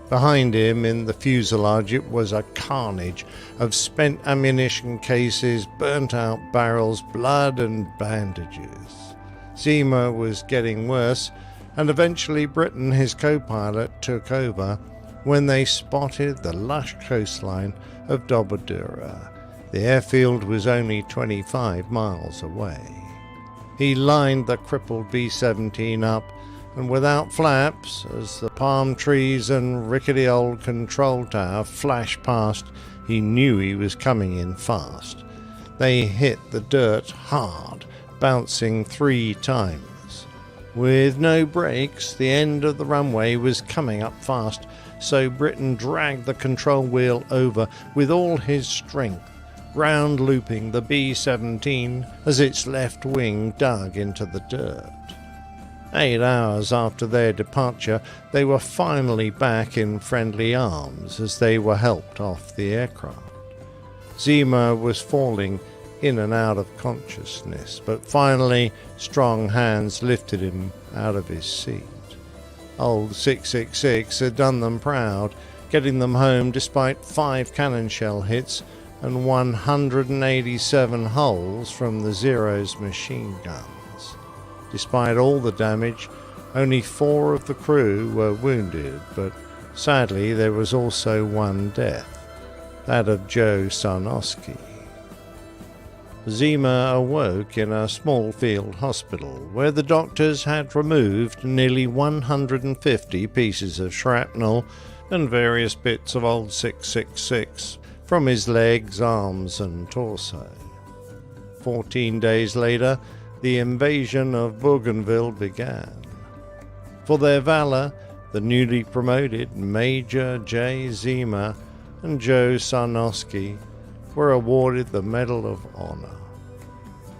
Behind him in the fuselage it was a carnage of spent ammunition cases, burnt-out barrels, blood and bandages. Zima was getting worse, and eventually Britton, his co-pilot, took over when they spotted the lush coastline of Dobadura. The airfield was only 25 miles away. He lined the crippled B-17 up, and without flaps, as the palm trees and rickety old control tower flashed past, he knew he was coming in fast. They hit the dirt hard, bouncing 3 times. With no brakes, the end of the runway was coming up fast, so Britton dragged the control wheel over with all his strength, ground looping the B-17 as its left wing dug into the dirt. 8 hours after their departure, they were finally back in friendly arms as they were helped off the aircraft. Zima was falling in and out of consciousness, but finally strong hands lifted him out of his seat. Old 666 had done them proud, getting them home despite 5 cannon shell hits and 187 holes from the Zero's machine guns. Despite all the damage, only 4 of the crew were wounded, but sadly there was also 1 death, that of Joe Sarnowski. Zima awoke in a small field hospital where the doctors had removed nearly 150 pieces of shrapnel and various bits of old 666 from his legs, arms and torso. 14 days later, the invasion of Bougainville began. For their valor, the newly promoted Major J. Zima and Joe Sarnowski were awarded the Medal of Honor.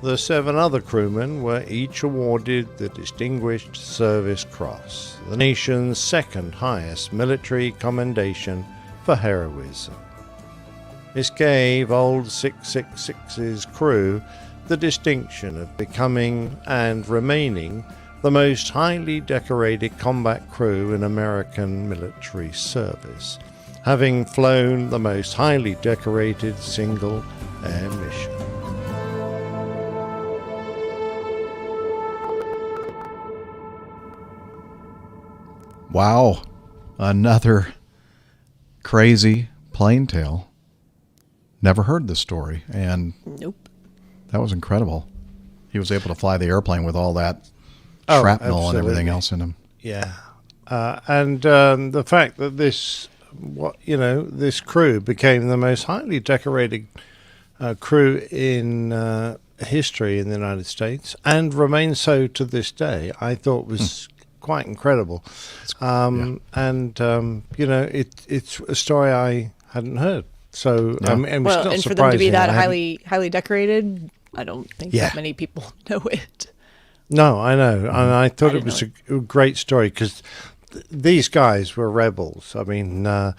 The 7 other crewmen were each awarded the Distinguished Service Cross, the nation's 2nd highest military commendation for heroism. This gave old 666's crew the distinction of becoming and remaining the most highly decorated combat crew in American military service, having flown the most highly decorated single air mission. Wow, another crazy plane tale. Never heard this story, and nope. That was incredible. He was able to fly the airplane with all that shrapnel and everything else in him. Yeah, and the fact that this crew became the most highly decorated crew in history in the United States and remains so to this day, I thought was quite incredible. And it's a story I hadn't heard. So and for them to be that highly decorated, I don't think that many people know it. No, I know, and I thought it was a great story because these guys were rebels. I mean, the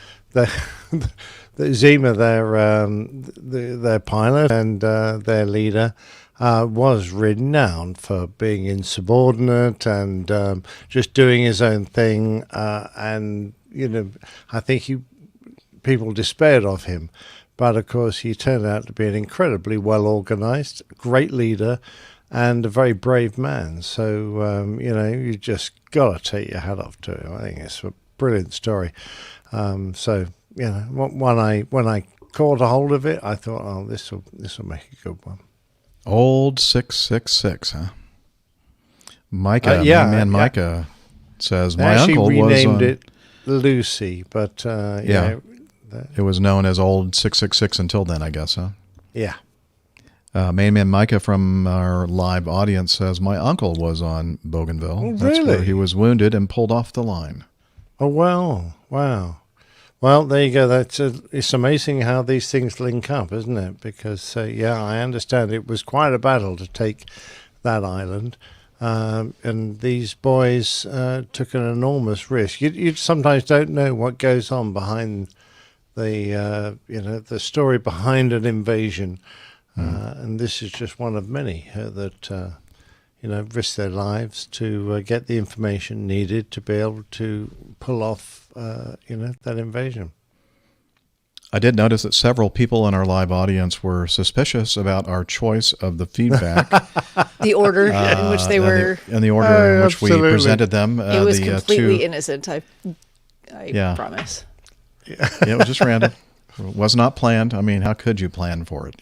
Zima, their pilot and their leader, was renowned for being insubordinate and just doing his own thing. And I think people despaired of him. But, of course, he turned out to be an incredibly well-organized, great leader, and a very brave man. So, you just got to take your hat off to him. I think it's a brilliant story. So when I caught a hold of it, I thought, oh, this will make a good one. Old 666, huh? Micah, Micah says they my uncle renamed was it Lucy, but it was known as Old 666 until then, I guess, huh? Yeah. Main Man Micah from our live audience says my uncle was on Bougainville. Oh, That's really? where he was wounded and pulled off the line. Oh, wow. Well, there you go. It's amazing how these things link up, isn't it? Because, I understand it was quite a battle to take that island. And these boys took an enormous risk. You sometimes don't know what goes on behind the story behind an invasion. And this is just one of many that risk their lives to get the information needed to be able to pull off that invasion. I did notice that several people in our live audience were suspicious about our choice of the feedback. The order in which they were. And the order in which we presented them. It was completely innocent, I promise. Yeah, it was just random. It was not planned. I mean, how could you plan for it?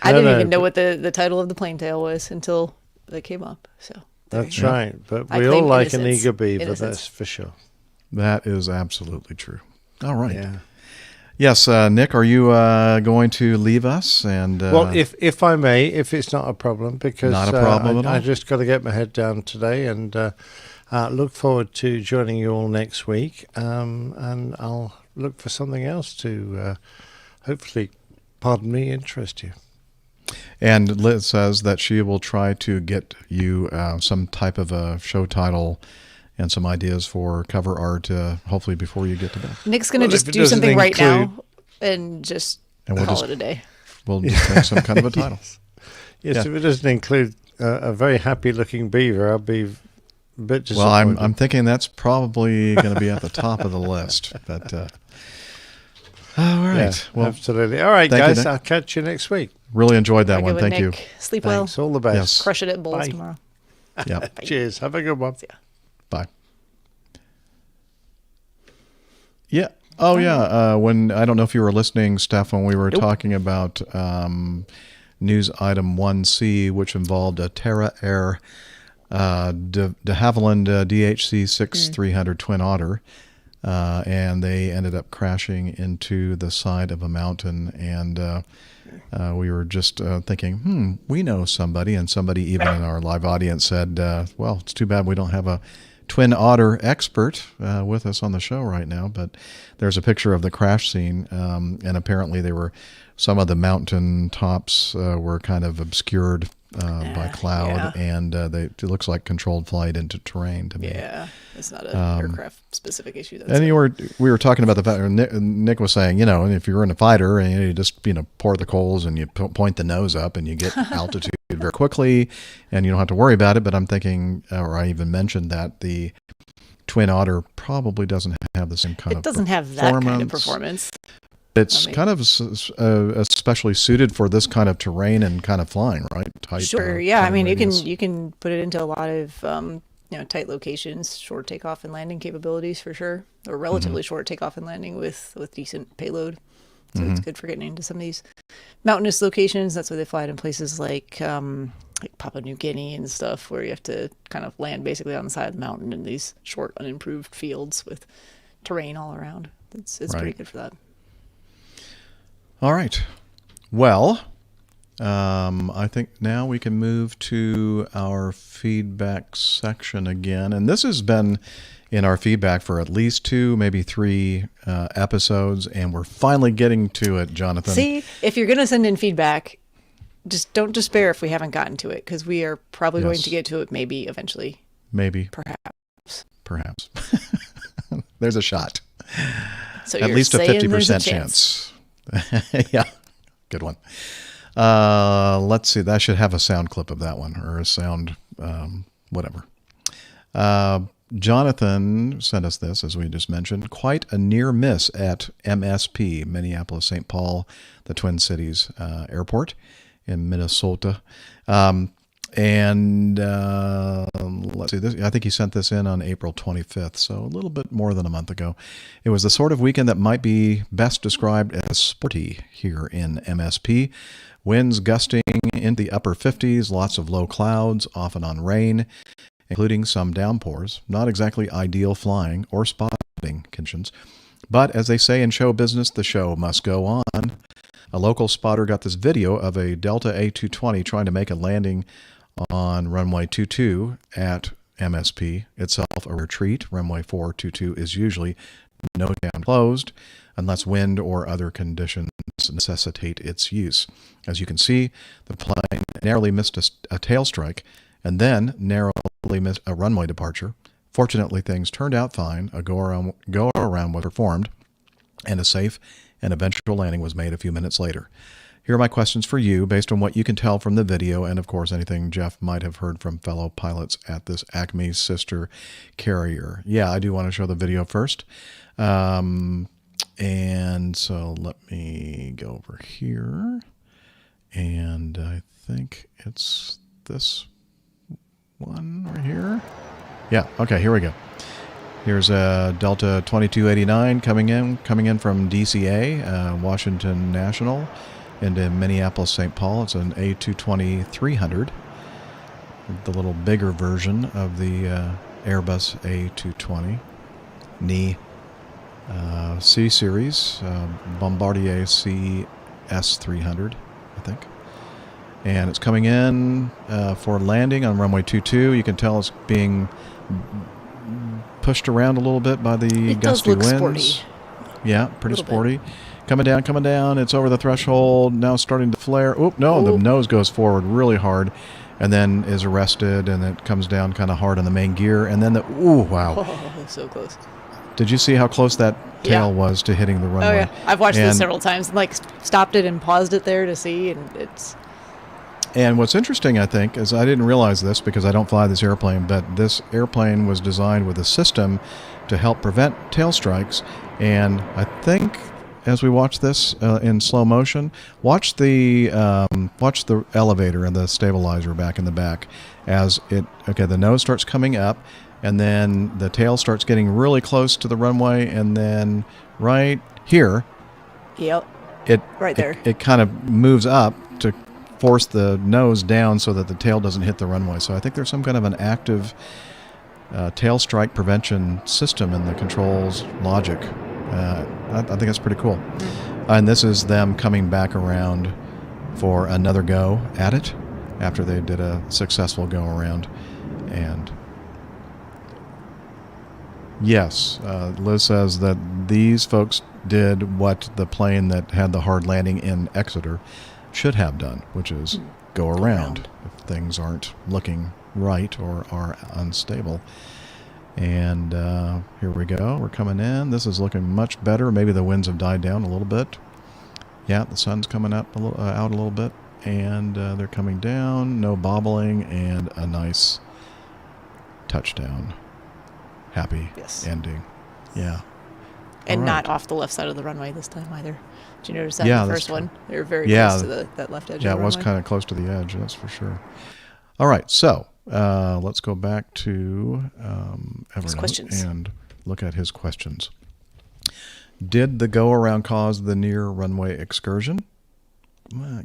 I didn't even know what the title of the plain tale was until it came up. So that's right. But we all like an eager beaver, that's for sure. That is absolutely true. All right. Yeah. Yes, Nick, are you going to leave us? And well, if I may, if it's not a problem, because not a problem at all. I just got to get my head down today, and look forward to joining you all next week. And I'll look for something else to hopefully, pardon me, interest you. And Liz says that she will try to get you some type of a show title and some ideas for cover art, hopefully before you get to bed. Nick's going to just do something right now and just call it a day. We'll just make some kind of a title. Yes, if it doesn't include a very happy-looking beaver, I'll be a bit disappointed. Well, I'm thinking that's probably going to be at the top of the list. But all right. Yeah, well, absolutely. All right, guys, I'll catch you next week. Really enjoyed that one. Thank you. Sleep well. Thanks. All the best. Yes. Crush it at bowls Bye. tomorrow. Yeah. Cheers. Have a good one. See ya. Bye. Yeah. Oh, yeah. When I don't know if you were listening, Steph, when we were talking about news item 1C, which involved a Terra Air de Havilland DHC-6300 Twin Otter, and they ended up crashing into the side of a mountain. And we were just thinking, we know somebody, and somebody even in our live audience said, well, it's too bad we don't have a Twin Otter expert with us on the show right now, but there's a picture of the crash scene, and apparently some of the mountain tops were kind of obscured by cloud, and it looks like controlled flight into terrain to me. Yeah, it's not an aircraft-specific issue. And we were talking about the fact, Nick was saying, if you're in a fighter and you just pour the coals and you point the nose up and you get altitude very quickly and you don't have to worry about it. But I'm thinking, or I even mentioned that the Twin Otter probably doesn't have the same kind of performance. It doesn't have that kind of performance. It's kind of especially suited for this kind of terrain and kind of flying, right? Sure. Yeah. I mean, you can put it into a lot of tight locations, short takeoff and landing capabilities for sure, or relatively short takeoff and landing with decent payload. So it's good for getting into some of these mountainous locations. That's why they fly it in places like Papua New Guinea and stuff, where you have to kind of land basically on the side of the mountain in these short, unimproved fields with terrain all around. It's pretty good for that. All right. Well, I think now we can move to our feedback section again. And this has been in our feedback for at least 2, maybe 3 episodes, and we're finally getting to it, Jonathan. See, if you're going to send in feedback, just don't despair if we haven't gotten to it, because we are probably going to get to it maybe eventually. Maybe. Perhaps. There's a shot. So at least a 50% chance. Yeah, good one. Let's see. That should have a sound clip of that one, or a sound, whatever. Jonathan sent us this, as we just mentioned. Quite a near miss at MSP, Minneapolis-St. Paul, the Twin Cities Airport in Minnesota. And let's see, I think he sent this in on April 25th, so a little bit more than a month ago. It was the sort of weekend that might be best described as sporty here in MSP. Winds gusting into the upper 50s, lots of low clouds, often on rain, including some downpours. Not exactly ideal flying or spotting conditions. But as they say in show business, the show must go on. A local spotter got this video of a Delta A220 trying to make a landing on runway 22 at MSP, itself a retreat. Runway 422 is usually no down closed unless wind or other conditions necessitate its use. As you can see, the plane narrowly missed a tail strike and then narrowly missed a runway departure. Fortunately, things turned out fine. A go-around was performed, and a safe and eventual landing was made a few minutes later. Here are my questions for you based on what you can tell from the video and, of course, anything Jeff might have heard from fellow pilots at this Acme sister carrier. Yeah, I do want to show the video first. And so let me go over here. And I think it's this one right here. Yeah, okay, here we go. Here's a Delta 2289 coming in from DCA, Washington National, into Minneapolis, St. Paul. It's an A220-300, the little bigger version of the Airbus A220, NE C-Series, Bombardier CS300, I think. And it's coming in for landing on runway 22. You can tell it's being pushed around a little bit by the gusty winds. Sporty. Yeah, pretty sporty. Coming down. It's over the threshold. Now starting to flare. Oh, no, the nose goes forward really hard and then is arrested, and it comes down kind of hard on the main gear. And then wow. Oh, so close. Did you see how close that tail was to hitting the runway? Oh, yeah. I've watched this several times. Like, stopped it and paused it there to see, and it's... And what's interesting, I think, is I didn't realize this because I don't fly this airplane, but this airplane was designed with a system to help prevent tail strikes. And I think, as we watch this in slow motion, watch the elevator and the stabilizer back in the back as the nose starts coming up, and then the tail starts getting really close to the runway, and then right here, right there, it kind of moves up to force the nose down so that the tail doesn't hit the runway. So I think there's some kind of an active tail strike prevention system in the controls logic. I think that's pretty cool. And this is them coming back around for another go at it after they did a successful go around. And yes, Liz says that these folks did what the plane that had the hard landing in Exeter should have done, which is go around if things aren't looking right or are unstable. And here we go. We're coming in. This is looking much better. Maybe the winds have died down a little bit. Yeah, the sun's coming up out a little bit, and they're coming down. No bobbling, and a nice touchdown. Happy ending. Yeah. And not off the left side of the runway this time either. Did you notice that in the first one? They were very close to that left edge of the runway. Yeah, it was kind of close to the edge, that's for sure. All right, so let's go back to Evernote and look at his questions. Did the go-around cause the near runway excursion? Or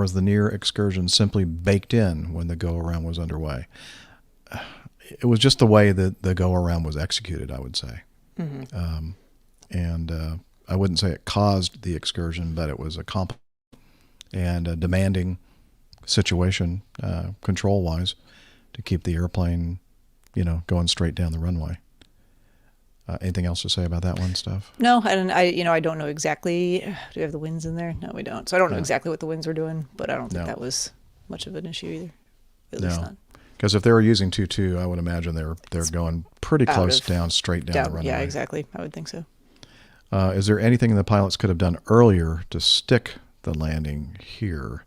is the near excursion simply baked in when the go-around was underway? It was just the way that the go-around was executed, I would say. Mm-hmm. And I wouldn't say it caused the excursion, but it was a complex and a demanding situation, control-wise, to keep the airplane, going straight down the runway. Anything else to say about that one, Steph? No, I don't know exactly. Do we have the winds in there? No, we don't. So I don't know exactly what the winds were doing, but I don't think that was much of an issue either. At least not. Because if they were using 2-2, I would imagine they're going pretty close straight down the runway. Yeah, exactly. I would think so. Is there anything the pilots could have done earlier to stick the landing here?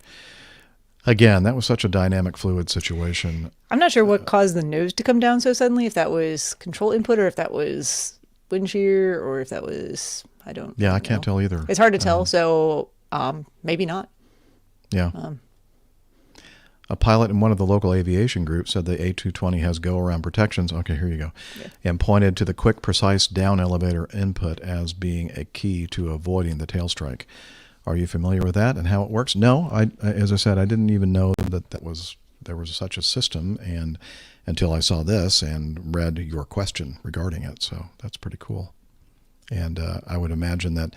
Again, that was such a dynamic, fluid situation. I'm not sure what caused the nose to come down so suddenly, if that was control input or if that was wind shear or if that was, I can't tell either. It's hard to tell, so maybe not. Yeah. A pilot in one of the local aviation groups said the A220 has go-around protections. Okay, here you go. Yeah. And pointed to the quick, precise down elevator input as being a key to avoiding the tail strike. Are you familiar with that and how it works? No, as I said, I didn't even know that there was such a system, and until I saw this and read your question regarding it. So that's pretty cool. And I would imagine that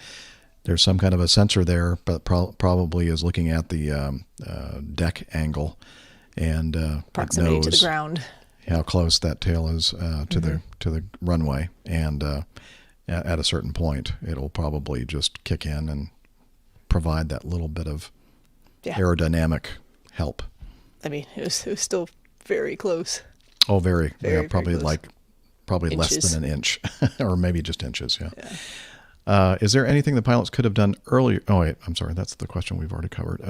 there's some kind of a sensor there, but probably is looking at the deck angle and proximity to the ground, how close that tail is to the runway, and at a certain point, it'll probably just kick in and provide that little bit of aerodynamic help. I mean, it was still very close. Oh, very probably very close. Less Inches. than an inch, or maybe just inches. Yeah. Is there anything the pilots could have done earlier? Oh, wait, I'm sorry. That's the question we've already covered.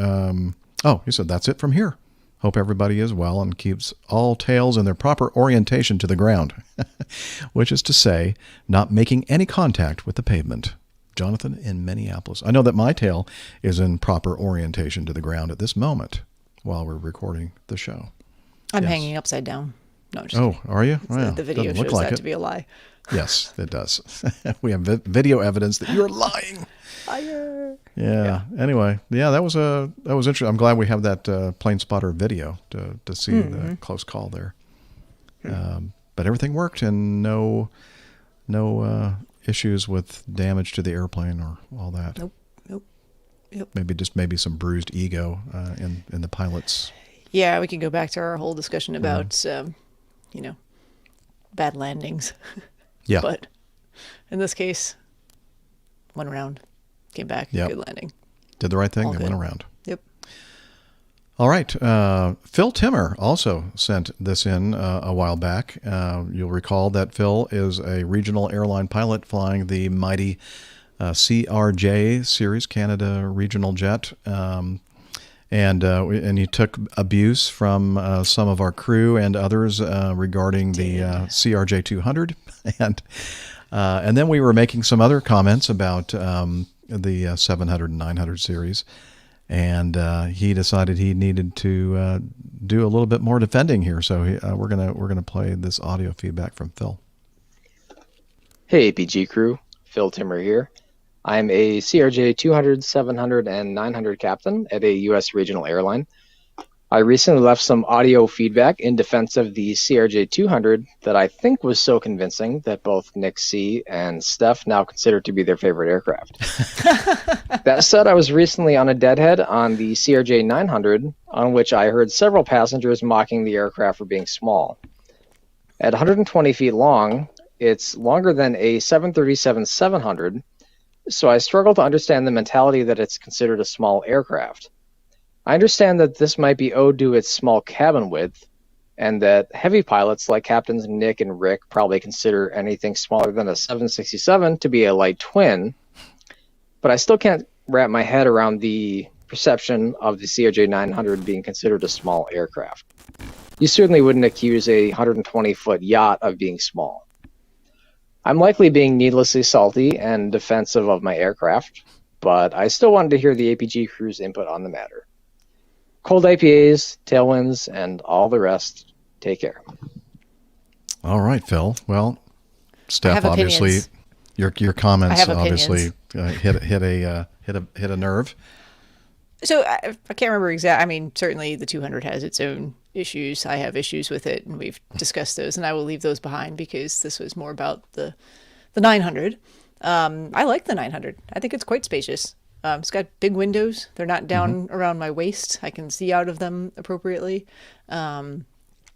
You said that's it from here. Hope everybody is well and keeps all tails in their proper orientation to the ground, which is to say, not making any contact with the pavement. Jonathan in Minneapolis. I know that my tail is in proper orientation to the ground at this moment while we're recording the show. I'm hanging upside down. No, just kidding. Are you? Well, the video shows like that to be a lie. Yes, it does. We have video evidence that you're lying. Liar. Yeah. Anyway, that was interesting. I'm glad we have that plane spotter video to see the close call there. But everything worked, and no issues with damage to the airplane or all that. Nope. Maybe some bruised ego in the pilots. Yeah, we can go back to our whole discussion about bad landings. Yeah. But in this case, went around, came back, good landing. Did the right thing. They good. went around. Yep. All right. Phil Timmer also sent this in a while back. You'll recall that Phil is a regional airline pilot flying the mighty CRJ series, Canada regional jet. And he took abuse from some of our crew and others regarding the CRJ 200. And then we were making some other comments about the 700 and 900 series. And he decided he needed to do a little bit more defending here. So we're gonna play this audio feedback from Phil. Hey, APG crew. Phil Timmer here. I'm a CRJ 200, 700, and 900 captain at a U.S. regional airline. I recently left some audio feedback in defense of the CRJ 200 that I think was so convincing that both Nick C. and Steph now consider to be their favorite aircraft. That said, I was recently on a deadhead on the CRJ 900, on which I heard several passengers mocking the aircraft for being small. At 120 feet long, it's longer than a 737-700, so I struggle to understand the mentality that it's considered a small aircraft. I understand that this might be owed to its small cabin width, and that heavy pilots like Captains Nick and Rick probably consider anything smaller than a 767 to be a light twin, but I still can't wrap my head around the perception of the CRJ 900 being considered a small aircraft. You certainly wouldn't accuse a 120-foot yacht of being small. I'm likely being needlessly salty and defensive of my aircraft, but I still wanted to hear the APG crew's input on the matter. Cold IPAs, tailwinds, and all the rest. Take care. All right, Phil. Well, Steph, obviously, your comments obviously hit a nerve. So I can't remember exactly. I mean, certainly the 200 has its own issues. I have issues with it, and we've discussed those, and I will leave those behind because this was more about the 900. I like the 900. I think it's quite spacious. It's got big windows. They're not down around my waist. I can see out of them appropriately. I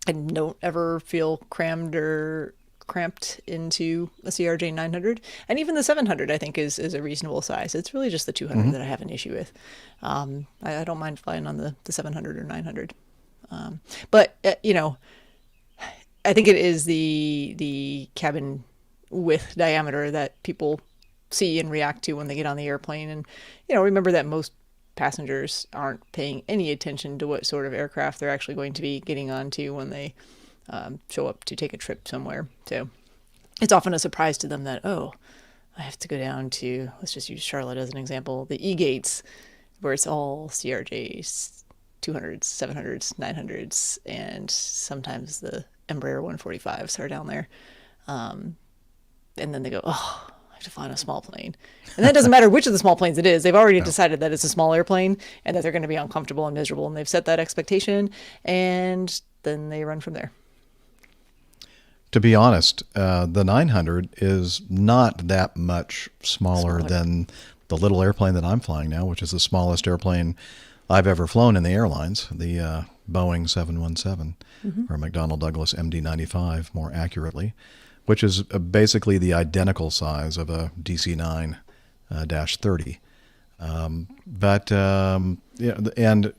don't ever feel crammed or cramped into a CRJ 900. And even the 700, I think, is a reasonable size. It's really just the 200 that I have an issue with. I don't mind flying on the 700 or 900. But I think it is the cabin width diameter that people see and react to when they get on the airplane. And, remember that most passengers aren't paying any attention to what sort of aircraft they're actually going to be getting onto when they show up to take a trip somewhere. So it's often a surprise to them that, I have to go down to, let's just use Charlotte as an example, the E-gates, where it's all CRJs 200s, 700s, 900s, and sometimes the Embraer 145s are down there. And then they go, oh, I have to fly on a small plane. And that doesn't matter which of the small planes it is. They've already decided that it's a small airplane and that they're going to be uncomfortable and miserable. And they've set that expectation, and then they run from there. To be honest, the 900 is not that much smaller than the little airplane that I'm flying now, which is the smallest airplane I've ever flown in the airlines, the Boeing 717, or McDonnell Douglas MD-95, more accurately, which is basically the identical size of a DC-9-30. And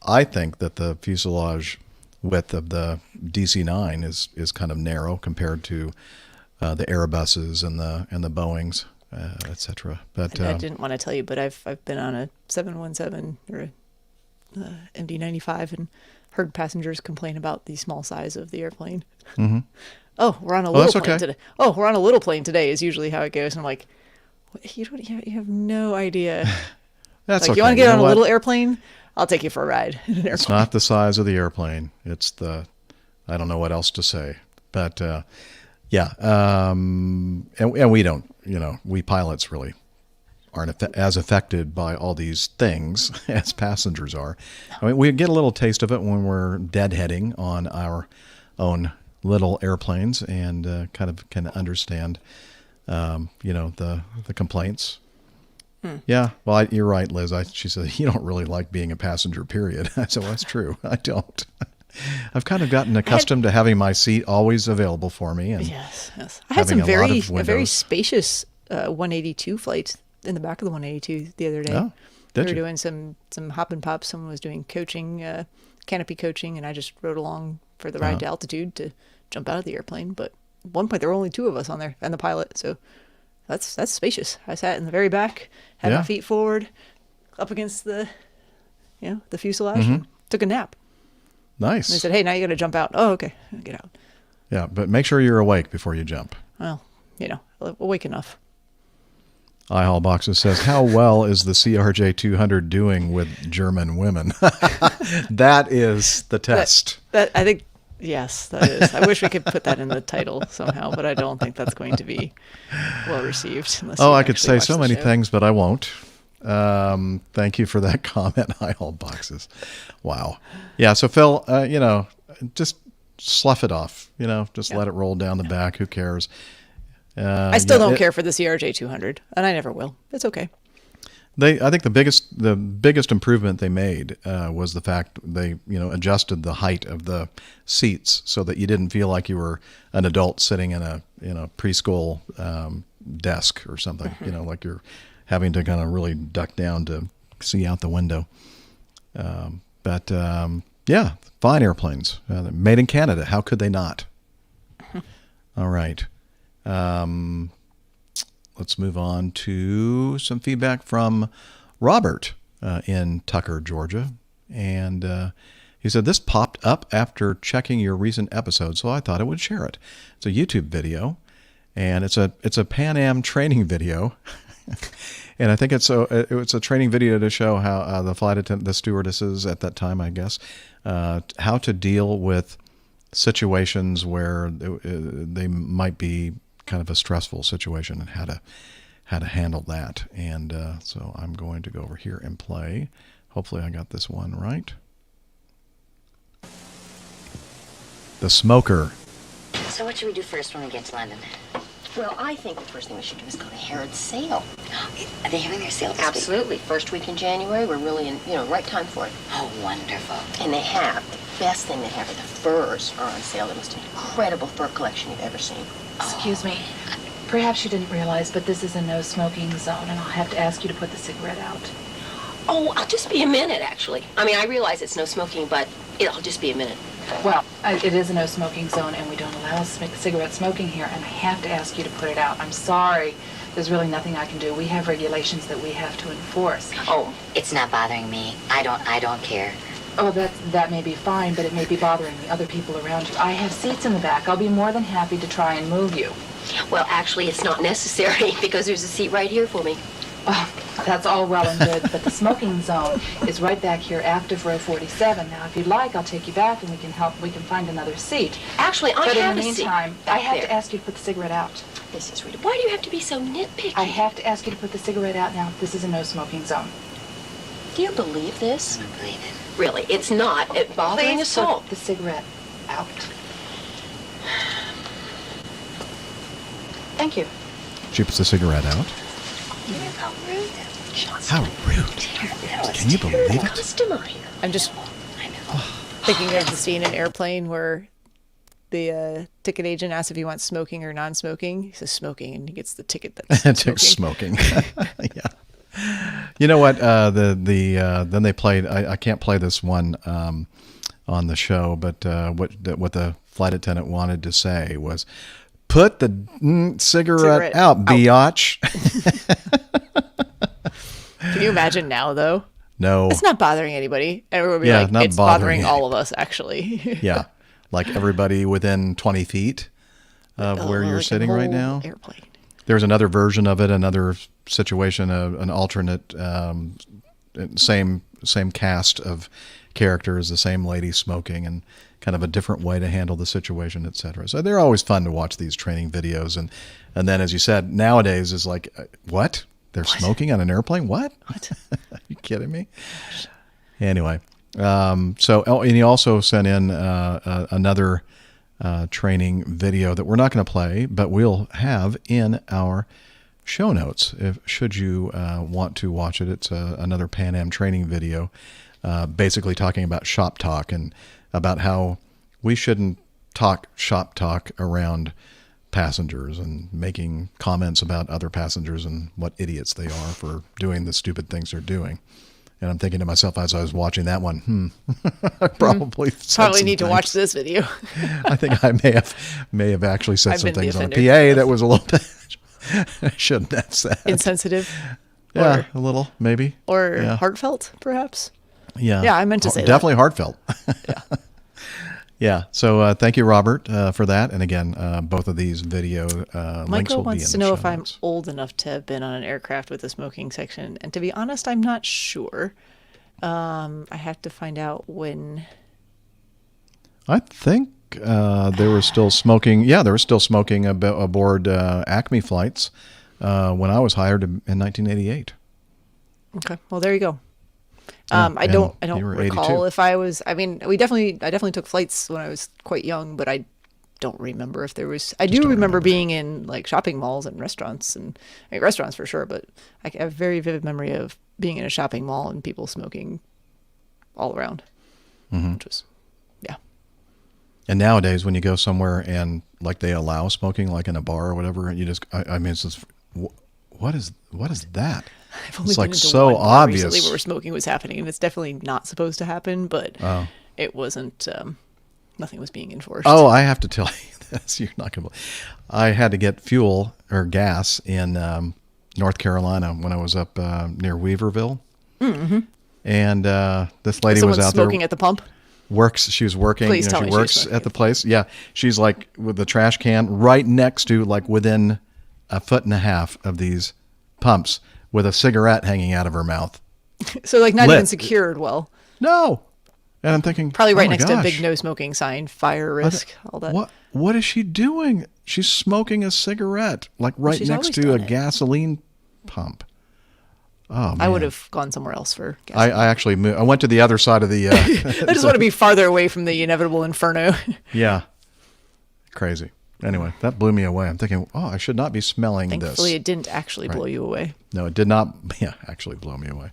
I think that the fuselage width of the DC-9 is kind of narrow compared to the Airbuses and the Boeings, etc. But I didn't want to tell you, but I've been on a 717 or a MD-95 and heard passengers complain about the small size of the airplane. Mm-hmm. Oh, we're on a little plane today. Oh, we're on a little plane today is usually how it goes. And I'm like, you have no idea. That's like, okay. You want to get on a little airplane? I'll take you for a ride in an airplane. It's not the size of the airplane. It's I don't know what else to say. But, yeah. And we don't, we pilots really aren't as affected by all these things as passengers are. I mean, we get a little taste of it when we're deadheading on our own little airplanes and kind of can understand, the complaints. Yeah, well, you're right, Liz. She said, you don't really like being a passenger, period. I said, well, that's true. I don't. I've kind of gotten accustomed to having my seat always available for me. And yes. I had a very spacious 182 flight in the back of the 182 the other day. Oh, did we were you? doing some hop and pop. Someone was doing coaching, canopy coaching, and I just rode along for the ride to altitude to jump out of the airplane. But at one point, there were only two of us on there and the pilot, so that's spacious. I sat in the very back, had my feet forward, up against the fuselage, and took a nap. Nice. And they said, hey, now you got to jump out. Oh, okay. I'll get out. Yeah, but make sure you're awake before you jump. Well, awake enough. iHall Boxes says, how well is the CRJ 200 doing with German women? That is the test. That I think, yes, that is. I wish we could put that in the title somehow, but I don't think that's going to be well received. I could say so many things, but I won't. Thank you for that comment, iHall Boxes. Wow. Yeah, so Phil, just slough it off. Just let it roll down the back. Who cares? I still don't care for the CRJ 200, and I never will. It's okay. I think the biggest improvement they made was the fact they adjusted the height of the seats so that you didn't feel like you were an adult sitting in a preschool desk or something. Like you're having to kind of really duck down to see out the window. But fine airplanes made in Canada. How could they not? All right. Let's move on to some feedback from Robert in Tucker, Georgia. And he said, this popped up after checking your recent episode, so I thought I would share it. It's a YouTube video, and it's a Pan Am training video. And I think it's a training video to show how the stewardesses at that time, I guess, how to deal with situations where they might be kind of a stressful situation and how to handle that. And so I'm going to go over here and play. Hopefully I got this one right. The Smoker. So what should we do first when we get to London? Well, I think the first thing we should do is go to Harrod's sale. Are they having their sale this week? Absolutely. First week in January, we're really in, right time for it. Oh, wonderful. And they have, the best thing they have are the furs are on sale. The most incredible fur collection you've ever seen. Excuse me. Perhaps you didn't realize, but this is a no smoking zone, and I'll have to ask you to put the cigarette out. Oh, I'll just be a minute, actually. I mean, I realize it's no smoking, but it'll just be a minute. Well, it is a no smoking zone, and we don't allow cigarette smoking here, and I have to ask you to put it out. I'm sorry. There's really nothing I can do. We have regulations that we have to enforce. Oh, it's not bothering me. I don't care. Oh, that may be fine, but it may be bothering the other people around you. I have seats in the back. I'll be more than happy to try and move you. Well, actually, it's not necessary because there's a seat right here for me. Oh, that's all well and good, but the smoking zone is right back here, active row 47. Now, if you'd like, I'll take you back and we can find another seat. Actually, I but have in the a seat meantime, back I have there. to ask you to put the cigarette out. Mrs. Rita, why do you have to be so nitpicky? I have to ask you to put the cigarette out now. This is a no smoking zone. Do you believe this? I don't believe it. Really, it's not bothering Please us all. put the cigarette out. Thank you. She puts the cigarette out. How rude that was. How rude. Can you believe it? Customer here. I'm just thinking of the scene in Airplane where the ticket agent asks if he wants smoking or non-smoking. He says smoking, and he gets the ticket that's smoking. Yeah. You know what? Then they played. I can't play this one on the show, but what the flight attendant wanted to say was, "Put the cigarette out, biatch." Can you imagine now, though? No, it's not bothering anybody. Everyone would be like, not it's bothering anybody. all of us, actually. Yeah, like everybody within 20 feet of where you're like sitting a right whole now. Airplane. There's another version of it, another situation, an alternate, same cast of characters, the same lady smoking, and kind of a different way to handle the situation, etc. So they're always fun to watch these training videos, and then, as you said, nowadays is like, what? They're smoking on an airplane? What? Are you kidding me? Anyway, and he also sent in another training video that we're not going to play, but we'll have in our show notes should you want to watch it. It's another Pan Am training video, basically talking about shop talk and about how we shouldn't talk shop talk around passengers and making comments about other passengers and what idiots they are for doing the stupid things they're doing. And I'm thinking to myself as I was watching that one, I probably need to watch this video. I think I may have actually said some things on a PA that was a little bit I shouldn't have said. Insensitive. Yeah, a little maybe. Or heartfelt, perhaps. Yeah. Yeah, I meant to say definitely that. Heartfelt. Yeah. Yeah. So thank you, Robert, for that. And again, both of these video links will Michael be in the wants to know if show I'm notes. old enough to have been on an aircraft with a smoking section. And to be honest, I'm not sure. I have to find out when. I think they were still smoking. Yeah, they were still smoking aboard Acme flights when I was hired in 1988. Okay. Well, there you go. Yeah, I don't you were recall 82. if I was. I mean, I definitely took flights when I was quite young, but I don't remember if there was. I do remember being in like shopping malls and restaurants, and I mean, restaurants for sure. But I have a very vivid memory of being in a shopping mall and people smoking all around, which was, yeah. And nowadays, when you go somewhere and like they allow smoking, like in a bar or whatever, you just, I mean, it's just, what is that? I've only It's been like into so one bar obvious. recently where smoking was happening, and it's definitely not supposed to happen, but it wasn't. Nothing was being enforced. Oh, I have to tell you this. You're not going to. I had to get fuel or gas in North Carolina when I was up near Weaverville, and this lady was out smoking there at the pump. She was working. Please tell she me she was works smoking at the place. Yeah, she's like with the trash can right next to, like within a foot and a half of these pumps, with a cigarette hanging out of her mouth. So like not Lit. even secured well. No. And I'm thinking, Probably right oh my next to a gosh. big no smoking sign, fire risk, all that. What is she doing? She's smoking a cigarette, like right she's next always to a done it. gasoline pump. Oh, man. I would have gone somewhere else for gas. I actually moved. I went to the other side of the. I just want to be farther away from the inevitable inferno. Yeah. Crazy. Anyway, that blew me away. I'm thinking, oh, I should not be smelling this. Thankfully, it didn't actually blow you away. No, it did not. Yeah, actually blow me away.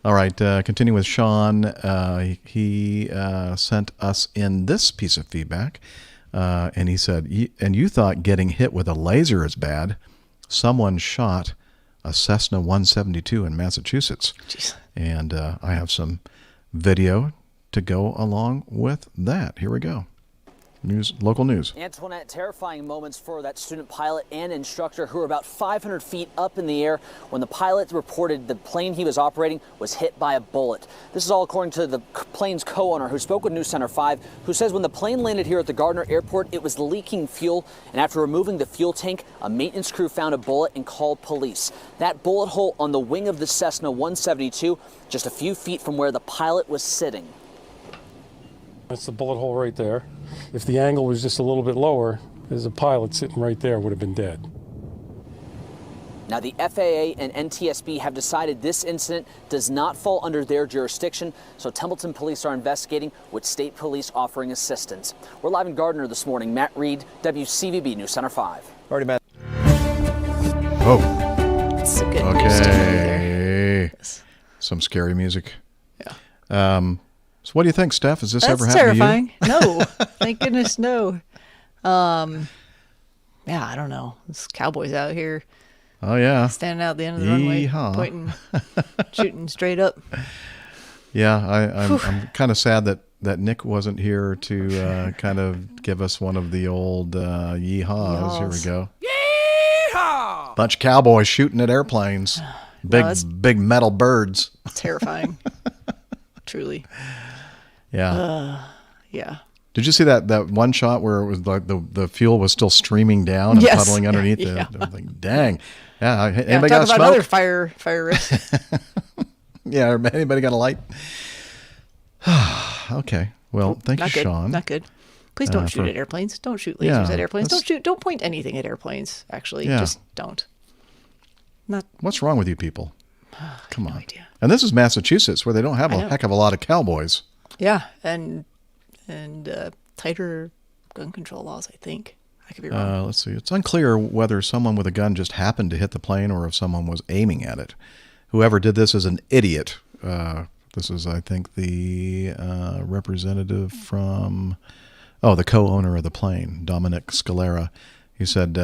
All right, continue with Sean. He sent us in this piece of feedback, and he said, and you thought getting hit with a laser is bad. Someone shot a Cessna 172 in Massachusetts. Jeez. And I have some video to go along with that. Here we go. Local news. Antoinette, terrifying moments for that student pilot and instructor who were about 500 feet up in the air when the pilot reported the plane he was operating was hit by a bullet. This is all according to the plane's co-owner, who spoke with News Center 5, who says when the plane landed here at the Gardner Airport, it was leaking fuel, and after removing the fuel tank, a maintenance crew found a bullet and called police. That bullet hole on the wing of the Cessna 172, just a few feet from where the pilot was sitting. That's the bullet hole right there. If the angle was just a little bit lower, there's a pilot sitting right there, would have been dead. Now, the FAA and NTSB have decided this incident does not fall under their jurisdiction, so Templeton police are investigating, with state police offering assistance. We're live in Gardner this morning. Matt Reed, WCVB News Center 5. Already, Matt. Oh. That's a good news story there. Okay. Some scary music. Yeah. So what do you think, Steph? Has this ever happened terrifying. to you? No, thank goodness, no. Yeah, I don't know. There's cowboys out here. Oh yeah, standing out at the end of the runway, Yeehaw. pointing, shooting straight up. Yeah, I'm kind of sad that Nick wasn't here to kind of give us one of the old yeehaws. Here we go. Yeehaw! Bunch of cowboys shooting at airplanes. Big metal birds. Terrifying. Truly. Yeah. Yeah. Did you see that one shot where it was like the fuel was still streaming down and puddling underneath it? I was like, dang. Yeah. Anybody got a smoke? Another fire risk. Yeah. Anybody got a light? Okay. Well, thank you, good. Sean. Not good. Please don't shoot at airplanes. Don't shoot lasers at airplanes. Don't point anything at airplanes. Actually, just don't. What's wrong with you people? Come on. No idea. And this is Massachusetts, where they don't have a heck of a lot of cowboys. Yeah, and tighter gun control laws, I think. I could be wrong. Let's see. It's unclear whether someone with a gun just happened to hit the plane or if someone was aiming at it. Whoever did this is an idiot. This is, I think, the representative from, the co-owner of the plane, Dominic Scalera. He said,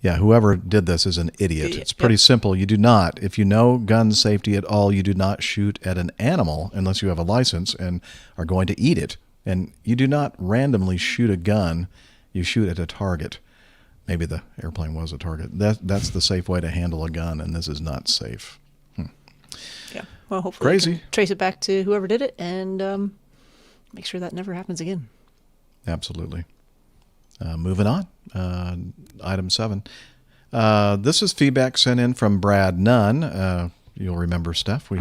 whoever did this is an idiot. It's pretty simple. You do not, if you know gun safety at all, you do not shoot at an animal unless you have a license and are going to eat it. And you do not randomly shoot a gun. You shoot at a target. Maybe the airplane was a target. That's the safe way to handle a gun, and this is not safe. Yeah. Well, hopefully we can trace it back to whoever did it and make sure that never happens again. Absolutely. Moving on. Item 7. This is feedback sent in from Brad Nunn. You'll remember, Steph. We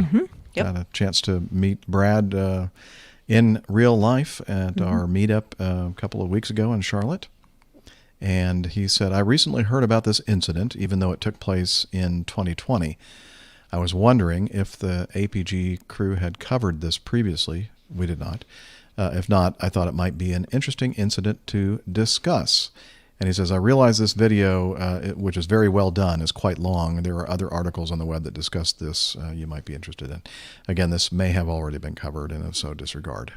got a chance to meet Brad in real life at our meetup a couple of weeks ago in Charlotte. And he said, I recently heard about this incident, even though it took place in 2020. I was wondering if the APG crew had covered this previously. We did not. If not, I thought it might be an interesting incident to discuss. And he says, I realize this video, which is very well done, is quite long. There are other articles on the web that discuss this you might be interested in. Again, this may have already been covered, and if so, disregard.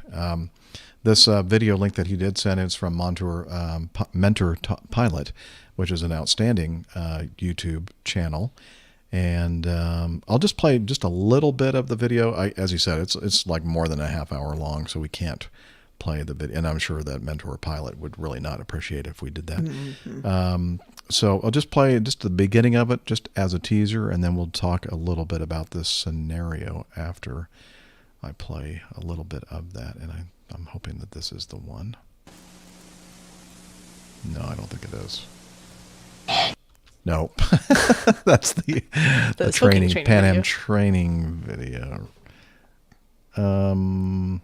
This video link that he did send is from Mentor Pilot, which is an outstanding YouTube channel. And I'll just play just a little bit of the video. As you said, it's like more than a half hour long, so we can't play the video. And I'm sure that Mentor Pilot would really not appreciate if we did that. Mm-hmm. So I'll just play just the beginning of it, just as a teaser, and then we'll talk a little bit about this scenario after I play a little bit of that. And I'm hoping that this is the one. No, I don't think it is. Nope. That's the training Pan Am training video. An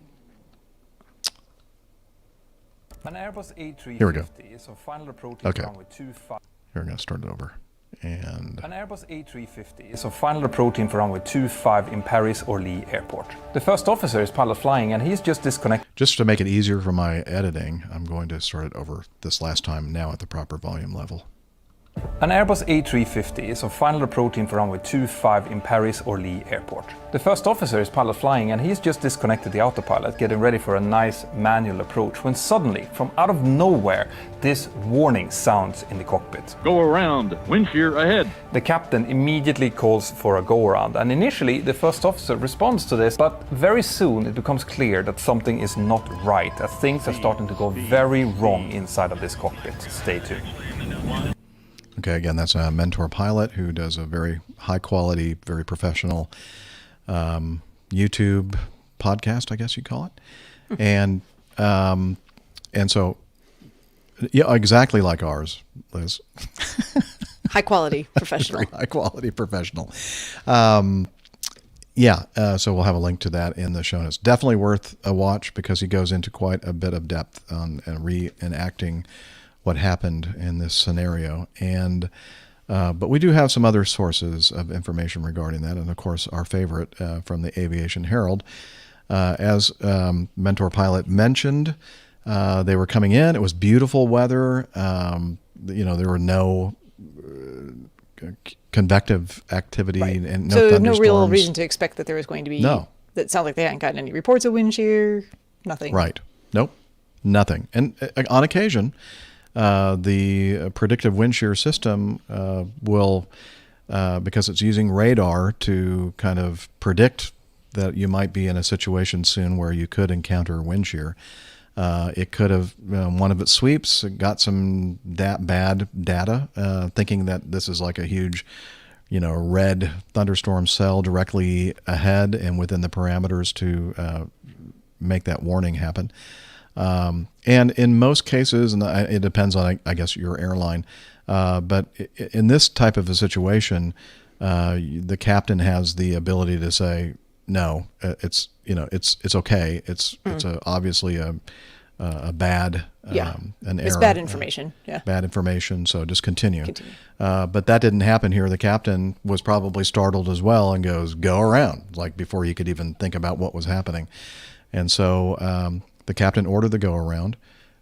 Airbus A350 Here we go. is on final approaching runway 25. Here, I'm going to start it over. And an Airbus A350 is on final approaching for runway 25 in Paris Orly Airport. The first officer is pilot flying, and he's just disconnected. Just to make it easier for my editing, I'm going to start it over this last time now at the proper volume level. An Airbus A350 is on final approaching for runway 25 in Paris Orly Airport. The first officer is pilot flying and he's just disconnected the autopilot, getting ready for a nice manual approach, when suddenly, from out of nowhere, this warning sounds in the cockpit. Go around, wind shear ahead. The captain immediately calls for a go-around, and initially the first officer responds to this, but very soon it becomes clear that something is not right, as things are starting to go very wrong inside of this cockpit. Stay tuned. Okay, again, that's a mentor pilot who does a very high quality, very professional YouTube podcast, I guess you'd call it. And so, yeah, exactly like ours, Liz. High quality professional. Very high quality professional. So we'll have a link to that in the show notes. Definitely worth a watch because he goes into quite a bit of depth on reenacting what happened in this scenario. And but we do have some other sources of information regarding that. And of course, our favorite from the Aviation Herald. As mentor pilot mentioned, they were coming in. It was beautiful weather. There were no convective activity and no thunderstorms. No real reason to expect that there was going to be. No. That sounds like they hadn't gotten any reports of wind shear. Nothing. Right. Nope. Nothing. And on occasion, the predictive wind shear system will, because it's using radar to kind of predict that you might be in a situation soon where you could encounter wind shear. It could have, one of its sweeps got some bad data, thinking that this is like a huge, red thunderstorm cell directly ahead and within the parameters to make that warning happen. And in most cases, and it depends on, I guess, your airline, but in this type of a situation, the captain has the ability to say, no, it's okay. It's obviously a bad, an error. It's bad information. Bad information. So just continue. But that didn't happen here. The captain was probably startled as well and goes, go around, like before you could even think about what was happening. And so, the captain ordered the go-around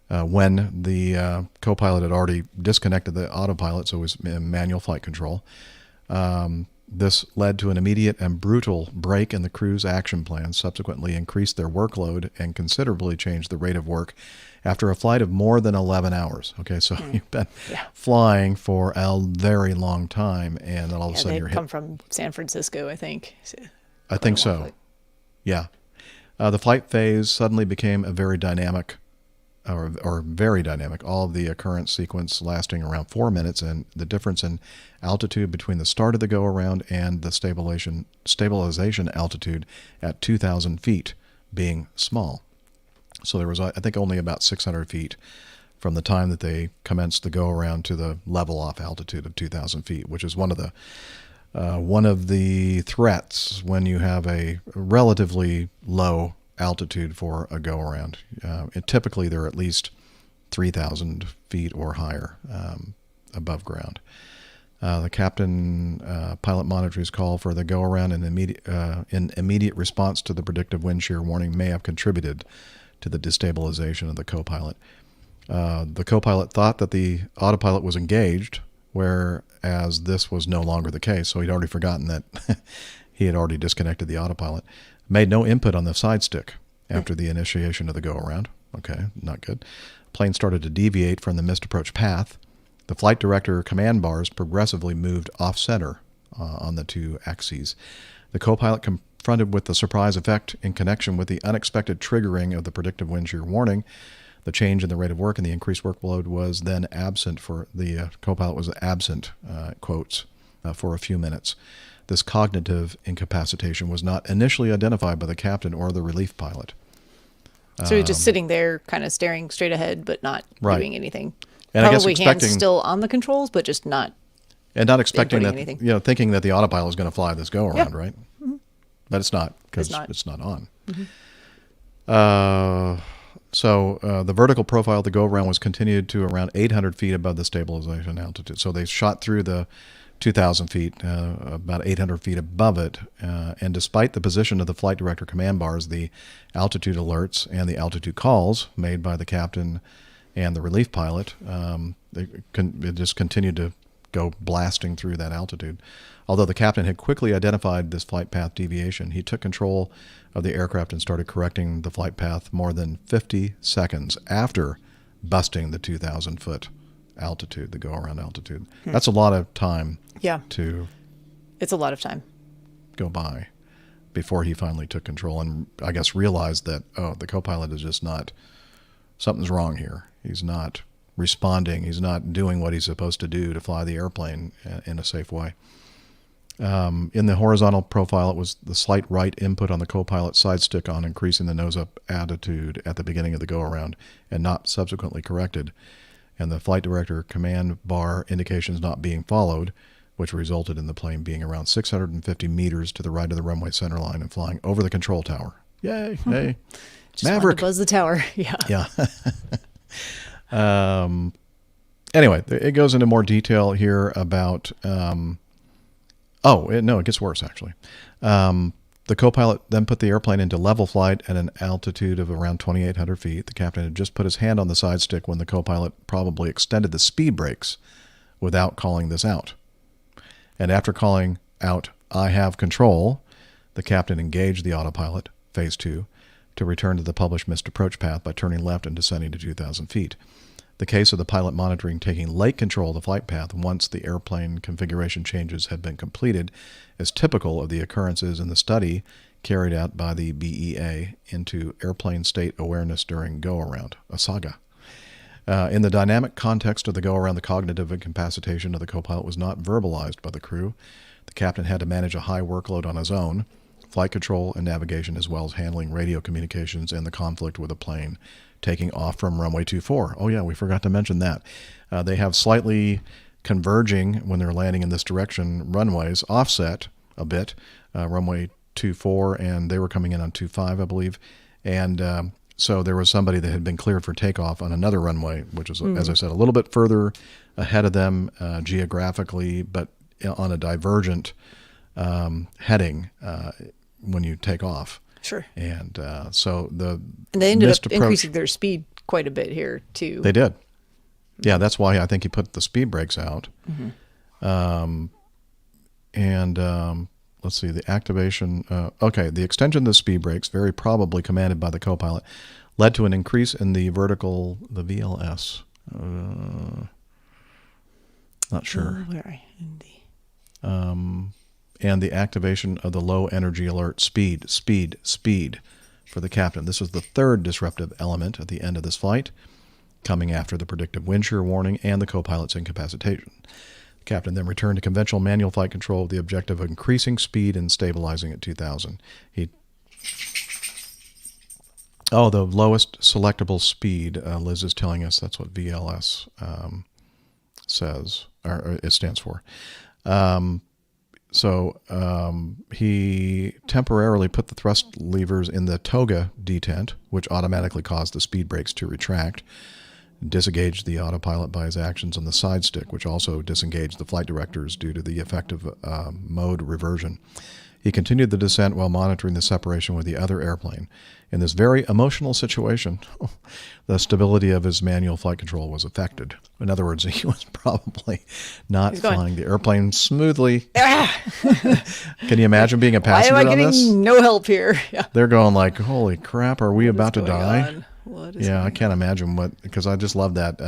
when the co-pilot had already disconnected the autopilot, so it was manual flight control. This led to an immediate and brutal break in the crew's action plan, subsequently increased their workload, and considerably changed the rate of work after a flight of more than 11 hours. Okay, so you've been flying for a very long time, and then all of a sudden you're hit. They come from San Francisco, I think. I think so. Flight. Yeah. The flight phase suddenly became a very dynamic, or very dynamic, all of the occurrence sequence lasting around 4 minutes, and the difference in altitude between the start of the go-around and the stabilization altitude at 2,000 feet being small. So there was, I think, only about 600 feet from the time that they commenced the go-around to the level-off altitude of 2,000 feet, which is one of the threats when you have a relatively low altitude for a go-around. Typically, they're at least 3,000 feet or higher above ground. The captain pilot monitors call for the go-around in immediate response to the predictive wind shear warning may have contributed to the destabilization of the co-pilot. The co-pilot thought that the autopilot was engaged, whereas this was no longer the case. So he'd already forgotten that he had already disconnected the autopilot. Made no input on the side stick after the initiation of the go-around. Okay, not good. Plane started to deviate from the missed approach path. The flight director command bars progressively moved off-center on the two axes. The co-pilot confronted with the surprise effect in connection with the unexpected triggering of the predictive wind shear warning. The change in the rate of work and the increased workload was then absent for the co-pilot was absent, quotes, for a few minutes. This cognitive incapacitation was not initially identified by the captain or the relief pilot. So just sitting there, kind of staring straight ahead, but not doing anything. And Probably I guess hands still on the controls, but just not. And not expecting that, anything. Thinking that the autopilot is going to fly this go-around, right? Mm-hmm. But it's not, because it's not on. Mm-hmm. So the vertical profile of the go-around was continued to around 800 feet above the stabilization altitude. So they shot through the 2,000 feet, about 800 feet above it. And despite the position of the flight director command bars, the altitude alerts and the altitude calls made by the captain and the relief pilot, it just continued to go blasting through that altitude. Although the captain had quickly identified this flight path deviation, he took control of the aircraft and started correcting the flight path more than 50 seconds after busting the 2,000-foot altitude, the go-around altitude. That's a lot of time to It's a lot of time. go by before he finally took control and I guess realized that, the co-pilot is just not, something's wrong here. He's not responding. He's not doing what he's supposed to do to fly the airplane in a safe way. In the horizontal profile, it was the slight right input on the co-pilot side stick on increasing the nose-up attitude at the beginning of the go-around and not subsequently corrected, and the flight director command bar indications not being followed, which resulted in the plane being around 650 meters to the right of the runway center line and flying over the control tower. Yay! Hey, Just Maverick! wanted to buzz the tower. Yeah. Anyway, it goes into more detail here about... it gets worse, actually. The co-pilot then put the airplane into level flight at an altitude of around 2,800 feet. The captain had just put his hand on the side stick when the co-pilot probably extended the speed brakes without calling this out. And after calling out, "I have control," the captain engaged the autopilot, phase 2, to return to the published missed approach path by turning left and descending to 2,000 feet. The case of the pilot monitoring taking late control of the flight path once the airplane configuration changes had been completed is typical of the occurrences in the study carried out by the BEA into airplane state awareness during go-around, a saga. In the dynamic context of the go-around, the cognitive incapacitation of the co-pilot was not verbalized by the crew. The captain had to manage a high workload on his own, flight control and navigation, as well as handling radio communications and the conflict with a plane taking off from runway 24. Oh yeah, we forgot to mention that. They have slightly converging, when they're landing in this direction, runways offset a bit, runway 24, and they were coming in on 25, I believe. And so there was somebody that had been cleared for takeoff on another runway, which was, as I said, a little bit further ahead of them geographically, but on a divergent heading when you take off. Sure. And so they ended up increasing their speed quite a bit here too. They did. Yeah, that's why I think he put the speed brakes out. Let's see, the activation. The extension of the speed brakes, very probably commanded by the co-pilot, led to an increase in the VLS. Not sure. Where are I? And the activation of the low energy alert speed for the captain. This was the third disruptive element at the end of this flight, coming after the predictive wind shear warning and the co-pilot's incapacitation. The captain then returned to conventional manual flight control with the objective of increasing speed and stabilizing at 2,000. The lowest selectable speed, Liz is telling us that's what VLS says, or it stands for. So he temporarily put the thrust levers in the toga detent, which automatically caused the speed brakes to retract, disengaged the autopilot by his actions on the side stick, which also disengaged the flight directors due to the effective mode reversion. He continued the descent while monitoring the separation with the other airplane. In this very emotional situation, the stability of his manual flight control was affected. In other words, he was probably not flying the airplane smoothly. Can you imagine being a passenger on this? Why am I getting no help here? Yeah. They're going like, holy crap, are we about to die? On? What is I can't imagine because I just love that.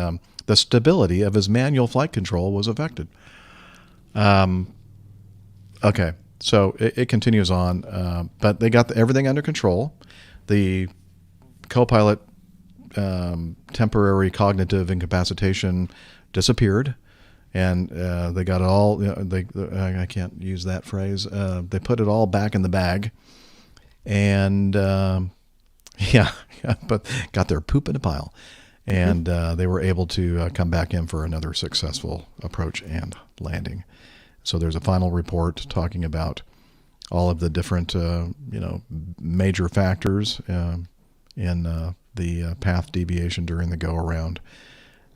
The stability of his manual flight control was affected. Okay. So it continues on, but they got everything under control. The co-pilot temporary cognitive incapacitation disappeared, and they got it all. I can't use that phrase. They put it all back in the bag, and but got their poop in a pile, and they were able to come back in for another successful approach and landing. So there's a final report talking about all of the different, major factors in the path deviation during the go-around,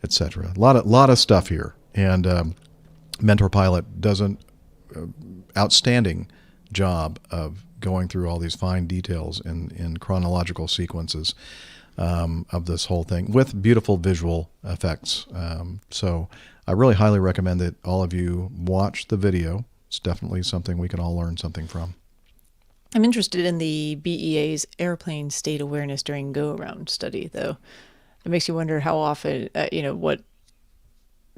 etc. A lot of stuff here. And Mentor Pilot does an outstanding job of going through all these fine details in chronological sequences. of this whole thing with beautiful visual effects. So I really highly recommend that all of you watch the video. It's definitely something we can all learn something from. I'm interested in the BEA's airplane state awareness during go-around study, though. It makes you wonder how often,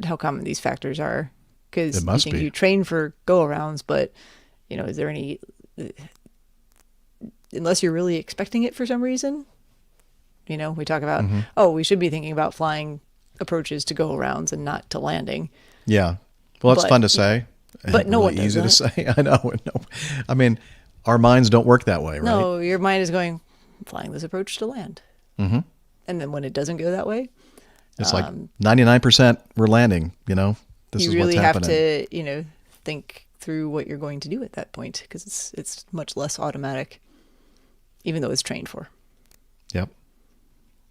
how common these factors are. Because you think you train for go-arounds, but, is there any, unless you're really expecting it for some reason, we talk about, we should be thinking about flying approaches to go-arounds and not to landing. Yeah. Well, it's fun to say. But no really one does easy that. to say. I know. No. I mean, our minds don't work that way, right? No, your mind is going, flying this approach to land. Mm-hmm. And then when it doesn't go that way, it's like 99% we're landing, This is really what's happening. have to, think through what you're going to do at that point, because it's much less automatic, even though it's trained for. Yep.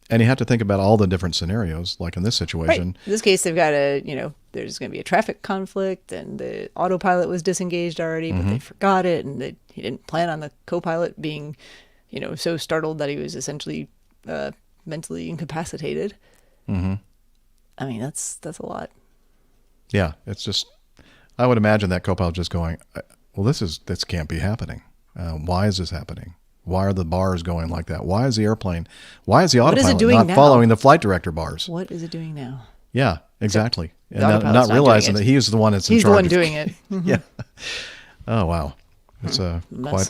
And you have to think about all the different scenarios, like in this situation. Right. In this case, they've got there's going to be a traffic conflict, and the autopilot was disengaged already, but they forgot it, and he didn't plan on the co-pilot being, so startled that he was essentially mentally incapacitated. Mm-hmm. I mean, that's a lot. Yeah, it's just, I would imagine that co-pilot just going, well, this can't be happening. Why is this happening? Why are the bars going like that? Why is the autopilot not following the flight director bars? What is it doing now? Yeah, exactly. And not realizing that he's the one that's in charge. He's the one doing it. Yeah. Oh, wow. It's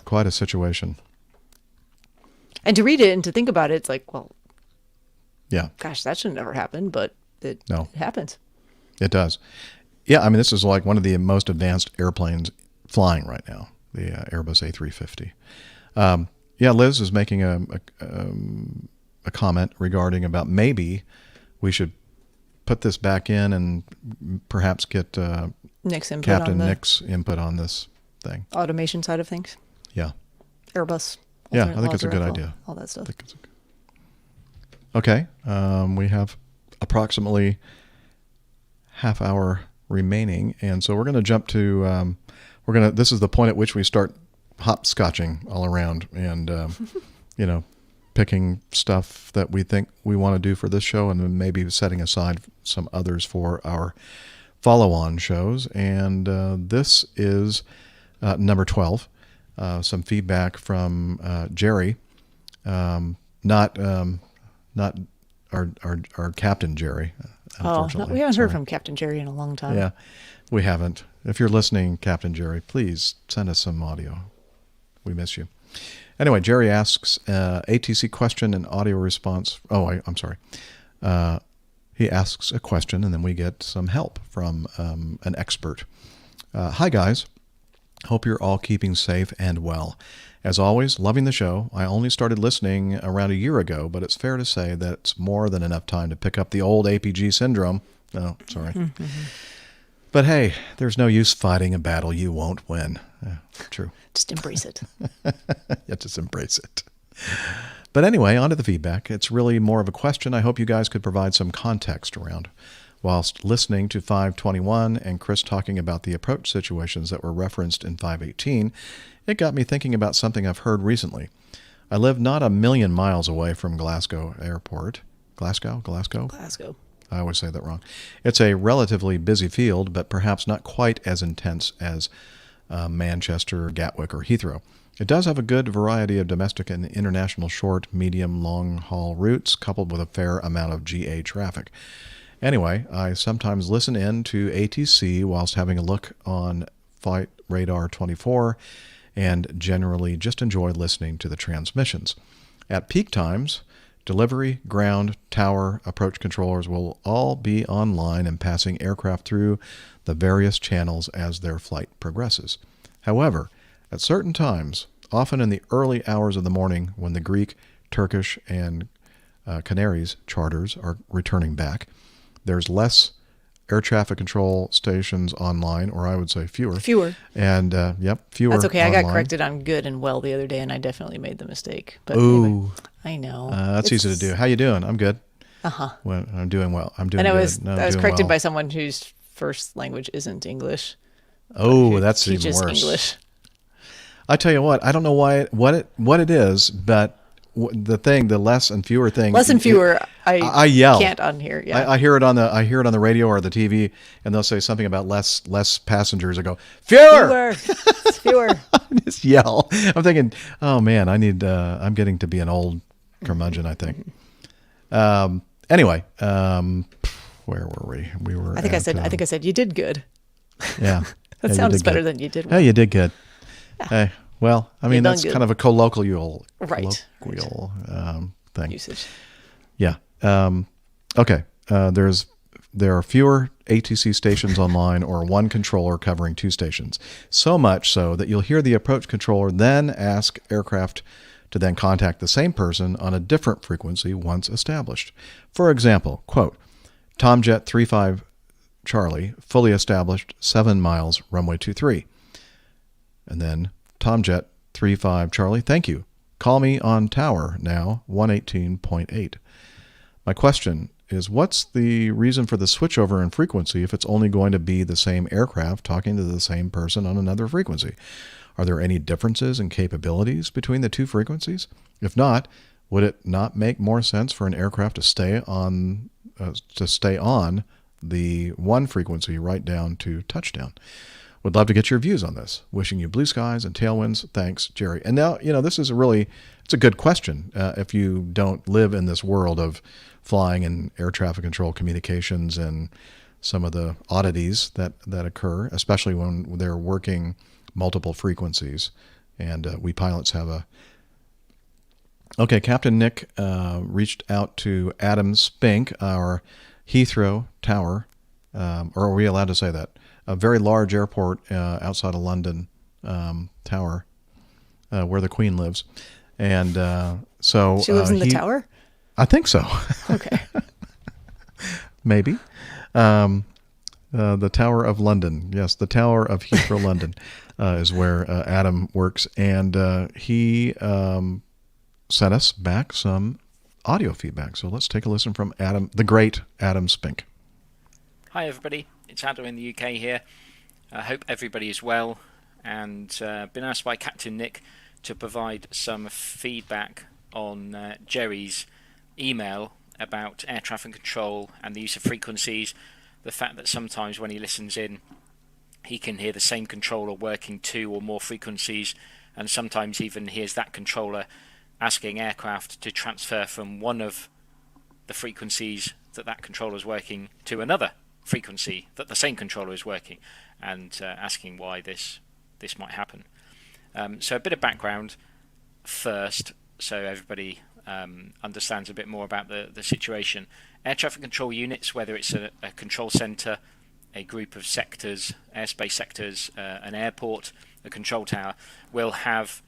quite a situation. And to read it and to think about it, it's like, well, yeah, gosh, that should never happen, but it happens. It does. Yeah, I mean, this is like one of the most advanced airplanes flying right now, the Airbus A350. Yeah, Liz is making a comment regarding about maybe we should put this back in and perhaps get Captain Nick's input on this thing. Automation side of things. Yeah. Airbus. Yeah, I think it's a good idea. All that stuff. Okay. We have approximately half hour remaining, and so we're going to jump to this is the point at which we start hopscotching all around and picking stuff that we think we want to do for this show, and then maybe setting aside some others for our follow-on shows. And this is number 12. Some feedback from Jerry, not our Captain Jerry. Unfortunately, we haven't heard from Captain Jerry in a long time. Yeah, we haven't. If you're listening, Captain Jerry, please send us some audio. We miss you. Anyway, Jerry asks ATC question and audio response. I'm sorry. He asks a question, and then we get some help from an expert. Hi, guys. Hope you're all keeping safe and well. As always, loving the show. I only started listening around a year ago, but it's fair to say that it's more than enough time to pick up the old APG syndrome. Oh, sorry. Mm-hmm. But hey, there's no use fighting a battle you won't win. True. Just embrace it. Yeah, just embrace it. But anyway, on to the feedback. It's really more of a question I hope you guys could provide some context around. Whilst listening to 521 and Chris talking about the approach situations that were referenced in 518, it got me thinking about something I've heard recently. I live not a million miles away from Glasgow Airport. Glasgow? Glasgow. I always say that wrong. It's a relatively busy field, but perhaps not quite as intense as Manchester, Gatwick, or Heathrow. It does have a good variety of domestic and international short, medium, long-haul routes, coupled with a fair amount of GA traffic. Anyway, I sometimes listen in to ATC whilst having a look on Flight Radar 24 and generally just enjoy listening to the transmissions. At peak times, delivery, ground, tower, approach controllers will all be online and passing aircraft through the various channels as their flight progresses. However, at certain times, often in the early hours of the morning when the Greek, Turkish, and Canaries charters are returning back, there's less air traffic control stations online, or I would say fewer. Fewer. And, fewer. That's okay. online. I got corrected on good and well the other day, and I definitely made the mistake. But Ooh. Anyway, I know. That's easy to do. How you doing? I'm good. Uh-huh. Well, I'm doing well. I'm doing good. And I was corrected by someone whose first language isn't English. Oh, that's even worse. English. I tell you what, I don't know what it is, but the less and fewer thing. Less and fewer. I yell. Can't unhear. Yeah. I hear it on the radio or the TV, and they'll say something about less passengers. I go fewer. Fewer. I just yell. I'm thinking, oh man, I'm getting to be an old curmudgeon, I think. Anyway, where were we? We were. I think I said you did good. Yeah. That sounds better than you did well. Yeah, you did good. Yeah. Hey, well, I mean, that's kind of a colloquial thing. Usage. Yeah. Okay. There are fewer ATC stations online or one controller covering 2 stations. So much so that you'll hear the approach controller then ask aircraft to then contact the same person on a different frequency once established. For example, quote, Tomjet 35 Charlie, fully established, 7 miles, runway 23. And then Tomjet 35 Charlie, thank you. Call me on tower now, 118.8. My question is, what's the reason for the switchover in frequency if it's only going to be the same aircraft talking to the same person on another frequency? Are there any differences in capabilities between the 2 frequencies? If not, would it not make more sense for an aircraft to stay on the 1 frequency right down to touchdown? Would love to get your views on this. Wishing you blue skies and tailwinds. Thanks, Jerry. And now, this is it's a good question. If you don't live in this world of flying and air traffic control communications and some of the oddities that occur, especially when they're working multiple frequencies. And we pilots have a... Okay, Captain Nick reached out to Adam Spink, our Heathrow Tower, or are we allowed to say that? A very large airport outside of London tower where the Queen lives. And so... She lives in the tower? I think so. Okay. Maybe. The Tower of London. Yes, the Tower of Heathrow, London is where Adam works. And he sent us back some audio feedback. So let's take a listen from Adam, the great Adam Spink. Hi everybody, it's Adam in the UK here. I hope everybody is well, and been asked by Captain Nick to provide some feedback on Jerry's email about air traffic control and the use of frequencies. The fact that sometimes when he listens in, he can hear the same controller working 2 or more frequencies, and sometimes even hears that controller asking aircraft to transfer from one of the frequencies that controller is working to another frequency that the same controller is working, and asking why this might happen. So a bit of background first, so everybody understands a bit more about the situation. Air traffic control units, whether it's a control center, a group of sectors, airspace sectors, an airport, a control tower, will have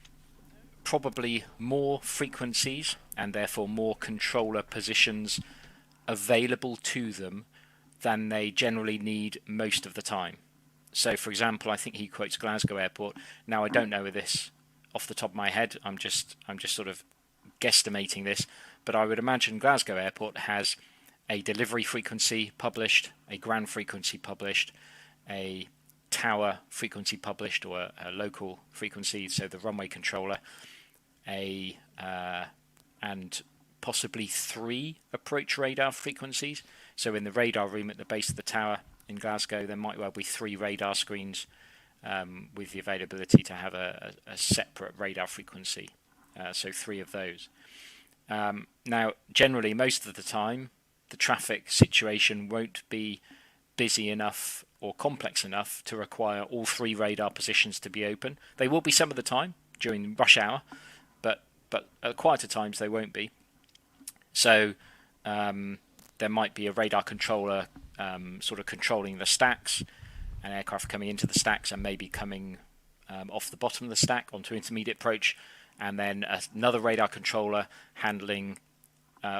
probably more frequencies and therefore more controller positions available to them than they generally need most of the time. So, for example, I think he quotes Glasgow Airport. Now, I don't know this off the top of my head. I'm just sort of guesstimating this, but I would imagine Glasgow Airport has a delivery frequency published, a ground frequency published, a tower frequency published, or a local frequency, so the runway controller, and possibly 3 approach radar frequencies. So in the radar room at the base of the tower in Glasgow, there might well be 3 radar screens with the availability to have a separate radar frequency. So 3 of those. Now, generally, most of the time, the traffic situation won't be busy enough or complex enough to require all 3 radar positions to be open. They will be some of the time during rush hour, but at quieter times they won't be. So there might be a radar controller sort of controlling the stacks, an aircraft coming into the stacks and maybe coming off the bottom of the stack onto intermediate approach, and then another radar controller handling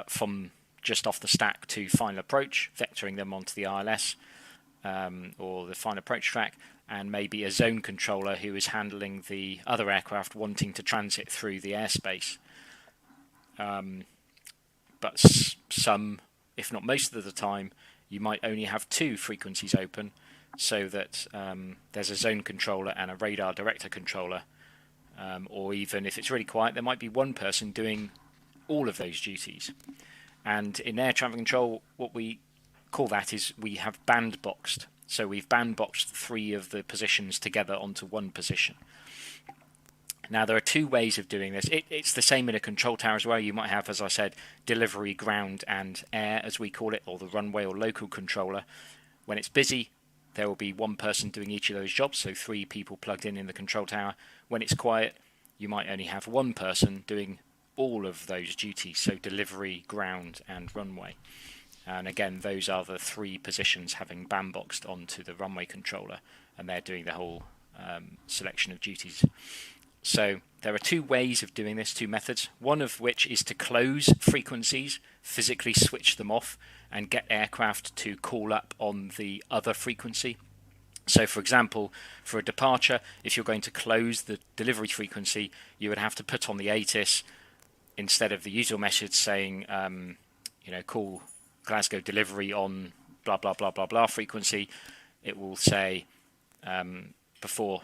from just off the stack to final approach, vectoring them onto the ILS or the final approach track, and maybe a zone controller who is handling the other aircraft wanting to transit through the airspace. But some, if not most of the time, you might only have 2 frequencies open, so that there's a zone controller and a radar director controller, or even if it's really quiet, there might be one person doing all of those duties. And in air traffic control, what we call that is we have bandboxed. So we've bandboxed 3 of the positions together onto one position. Now, there are 2 ways of doing this. It's the same in a control tower as well. You might have, as I said, delivery, ground, and air, as we call it, or the runway or local controller. When it's busy, there will be 1 person doing each of those jobs, so 3 people plugged in the control tower. When it's quiet, you might only have 1 person doing all of those duties, so delivery, ground, and runway. And again, those are the 3 positions having bandboxed onto the runway controller, and they're doing the whole selection of duties. So there are 2 ways of doing this, 2 methods, one of which is to close frequencies, physically switch them off, and get aircraft to call up on the other frequency. So, for example, for a departure, if you're going to close the delivery frequency, you would have to put on the ATIS, instead of the usual message saying, call Glasgow delivery on blah, blah, blah, blah, blah frequency, it will say for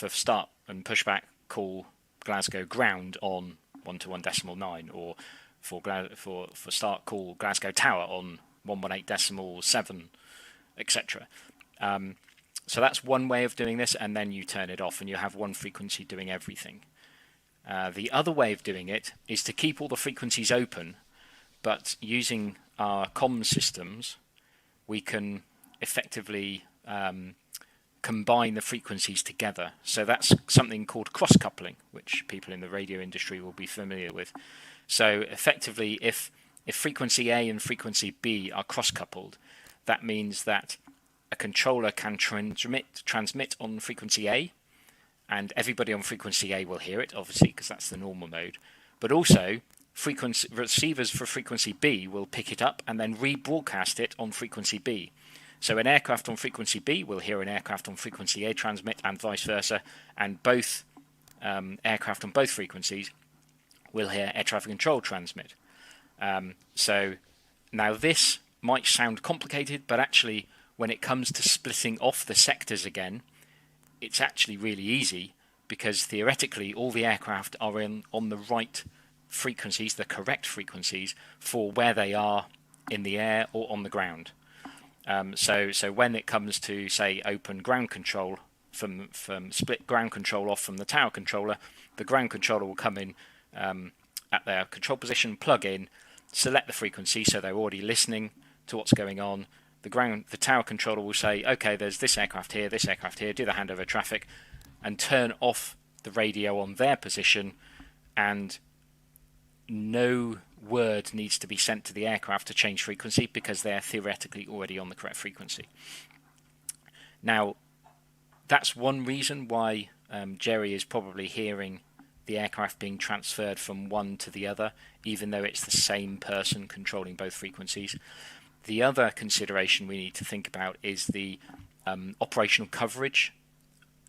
start and pushback, call Glasgow ground on 121.9, or for start, call Glasgow tower on 118.7, etc. So that's one way of doing this, and then you turn it off and you have one frequency doing everything. The other way of doing it is to keep all the frequencies open, but using our comms systems, we can effectively combine the frequencies together. So that's something called cross-coupling, which people in the radio industry will be familiar with. So effectively, if frequency A and frequency B are cross-coupled, that means that a controller can transmit on frequency A, and everybody on frequency A will hear it, obviously, because that's the normal mode. But also, receivers for frequency B will pick it up and then rebroadcast it on frequency B. So an aircraft on frequency B will hear an aircraft on frequency A transmit, and vice versa, and both aircraft on both frequencies will hear air traffic control transmit. So now this might sound complicated, but actually when it comes to splitting off the sectors again, it's actually really easy, because theoretically all the aircraft are on the right frequencies, the correct frequencies for where they are in the air or on the ground. So when it comes to, say, open ground control, from split ground control off from the tower controller, the ground controller will come in at their control position, plug in, select the frequency, so they're already listening to what's going on. The tower controller will say, okay, there's this aircraft here, do the handover of traffic, and turn off the radio on their position, and no word needs to be sent to the aircraft to change frequency, because they're theoretically already on the correct frequency. Now, that's one reason why Jerry is probably hearing the aircraft being transferred from one to the other, even though it's the same person controlling both frequencies. The other consideration we need to think about is the operational coverage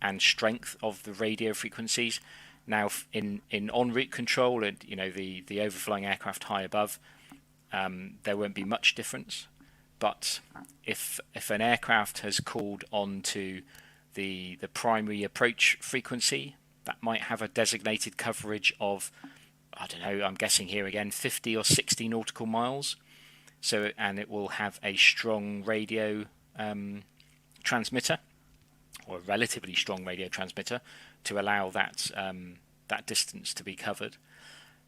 and strength of the radio frequencies. Now, in en route control and the overflying aircraft high above, there won't be much difference. But if an aircraft has called on to the primary approach frequency, that might have a designated coverage of, I don't know, I'm guessing here again, 50 or 60 nautical miles. So, and it will have a strong radio transmitter, or a relatively strong radio transmitter, to allow that distance to be covered.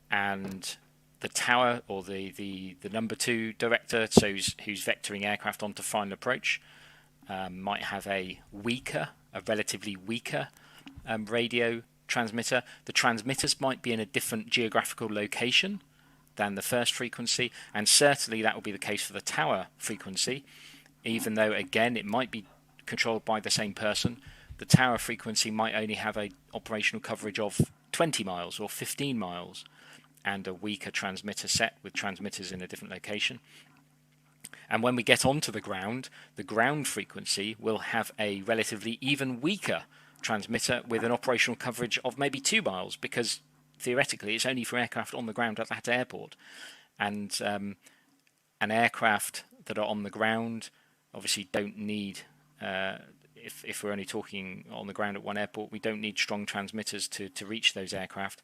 And the tower, or the number 2 director, so who's vectoring aircraft onto final approach, might have a relatively weaker radio transmitter. The transmitters might be in a different geographical location than the first frequency, and certainly that will be the case for the tower frequency, even though again it might be controlled by the same person. The tower frequency might only have a operational coverage of 20 miles or 15 miles, and a weaker transmitter set with transmitters in a different location. And when we get onto the ground frequency will have a relatively even weaker transmitter with an operational coverage of maybe 2 miles, because theoretically it's only for aircraft on the ground at that airport. And an aircraft that are on the ground obviously don't need, if we're only talking on the ground at one airport, we don't need strong transmitters to reach those aircraft.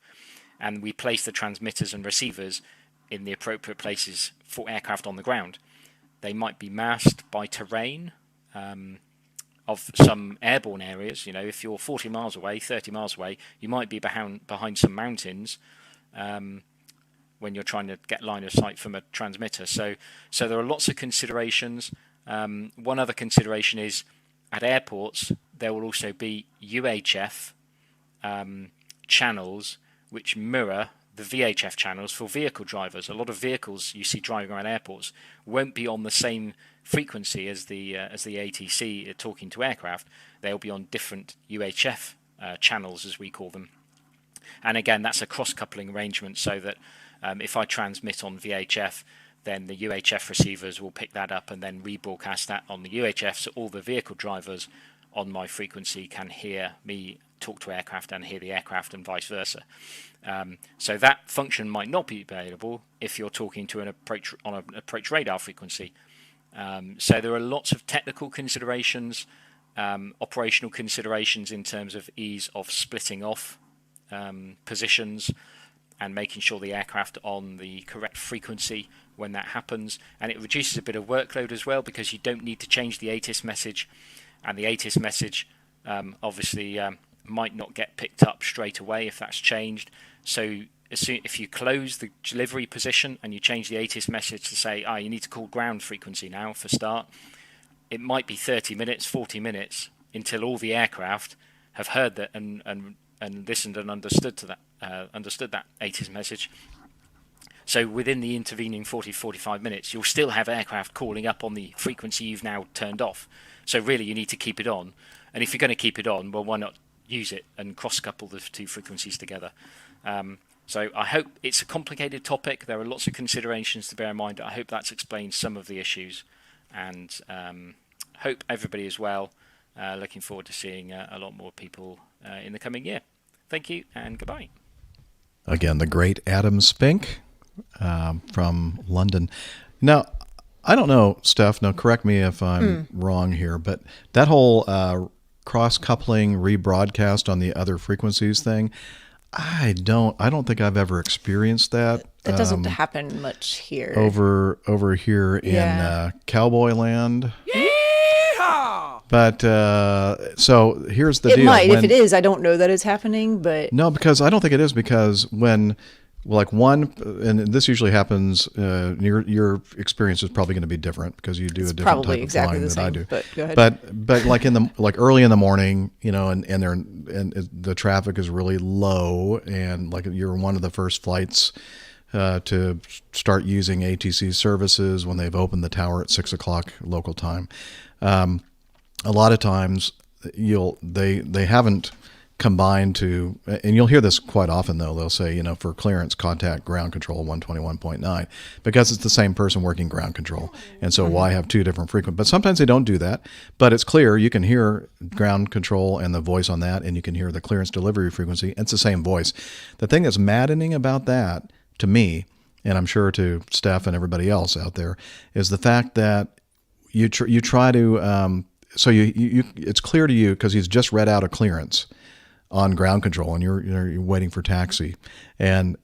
and we place the transmitters and receivers in the appropriate places for aircraft on the ground. They might be masked by terrain of some airborne areas. If you're 40 miles away, 30 miles away, you might be behind some mountains when you're trying to get line of sight from a transmitter. So there are lots of considerations. One other consideration is at airports there will also be UHF channels which mirror the VHF channels for vehicle drivers. A lot of vehicles you see driving around airports won't be on the same frequency as the ATC talking to aircraft. They'll be on different UHF channels, as we call them. And again, that's a cross-coupling arrangement, so that if I transmit on VHF, then the UHF receivers will pick that up and then rebroadcast that on the UHF, so all the vehicle drivers on my frequency can hear me talk to aircraft and hear the aircraft, and vice versa. So that function might not be available if you're talking to an approach radar frequency. So there are lots of technical considerations, operational considerations in terms of ease of splitting off positions and making sure the aircraft are on the correct frequency when that happens. And it reduces a bit of workload as well, because you don't need to change the ATIS message, and the ATIS message obviously might not get picked up straight away if that's changed. So if you close the delivery position and you change the ATIS message to say, you need to call ground frequency now for start, it might be 30 minutes, 40 minutes until all the aircraft have heard that and listened and understood that ATIS message. So within the intervening 40-45 minutes, you'll still have aircraft calling up on the frequency you've now turned off. So really, you need to keep it on. And if you're going to keep it on, well, why not use it and cross-couple the two frequencies together? So I hope it's a complicated topic. There are lots of considerations to bear in mind. I hope that's explained some of the issues, and hope everybody is well. Looking forward to seeing a lot more people in the coming year. Thank you, and goodbye. Again, the great Adam Spink from London. Now, I don't know, Steph, now correct me if I'm wrong here, but that whole cross-coupling rebroadcast on the other frequencies thing, I don't think I've ever experienced that. That doesn't happen much here. Over here in Cowboy Land. Yeehaw! But so here's the deal. It might. If it is, I don't know that it's happening, but no, because I don't think it is, because when and this usually happens, your experience is probably going to be different because you do a different type of flying than I do. But go ahead. But like early in the morning, and the traffic is really low, and like you're one of the first flights to start using ATC services when they've opened the tower at 6 o'clock local time. A lot of times they haven't combined to, and you'll hear this quite often though, they'll say, for clearance, contact ground control 121.9, because it's the same person working ground control. And so why have two different frequencies? But sometimes they don't do that, but it's clear you can hear ground control and the voice on that, and you can hear the clearance delivery frequency. It's the same voice. The thing that's maddening about that to me, and I'm sure to Steph and everybody else out there, is the fact that you try to, so it's clear to you because he's just read out a clearance on ground control, and you're waiting for taxi, and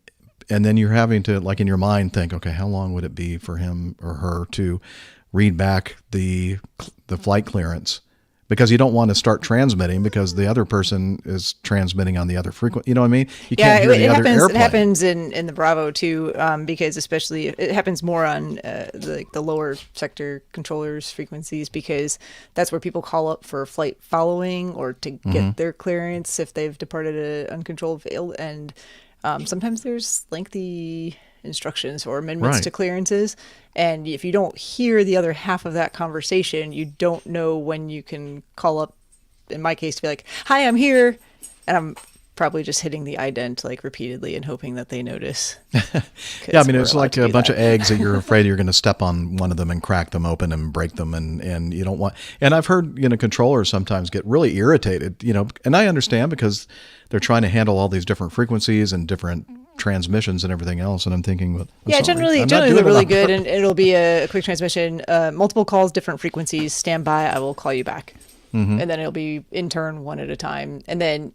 then you're having to, like, in your mind think, okay, how long would it be for him or her to read back the flight clearance, because you don't want to start transmitting because the other person is transmitting on the other frequency. You know what I mean? You can't hear the other airplane. It happens in the Bravo too, because especially it happens more on the lower sector controllers frequencies, because that's where people call up for flight following or to get their clearance if they've departed an uncontrolled field, and sometimes there's lengthy instructions or amendments to clearances, and if you don't hear the other half of that conversation, you don't know when you can call up, in my case, to be like, hi, I'm here, and I'm probably just hitting the ident like repeatedly and hoping that they notice. Yeah, I mean, it's like a bunch of eggs that you're afraid you're going to step on one of them and crack them open and break them, and you don't want. And I've heard controllers sometimes get really irritated, and I understand, because they're trying to handle all these different frequencies and different transmissions and everything else, and I'm thinking, well, generally they're really good, and it'll be a quick transmission, multiple calls, different frequencies, stand by, I will call you back, and then it'll be in turn one at a time, and then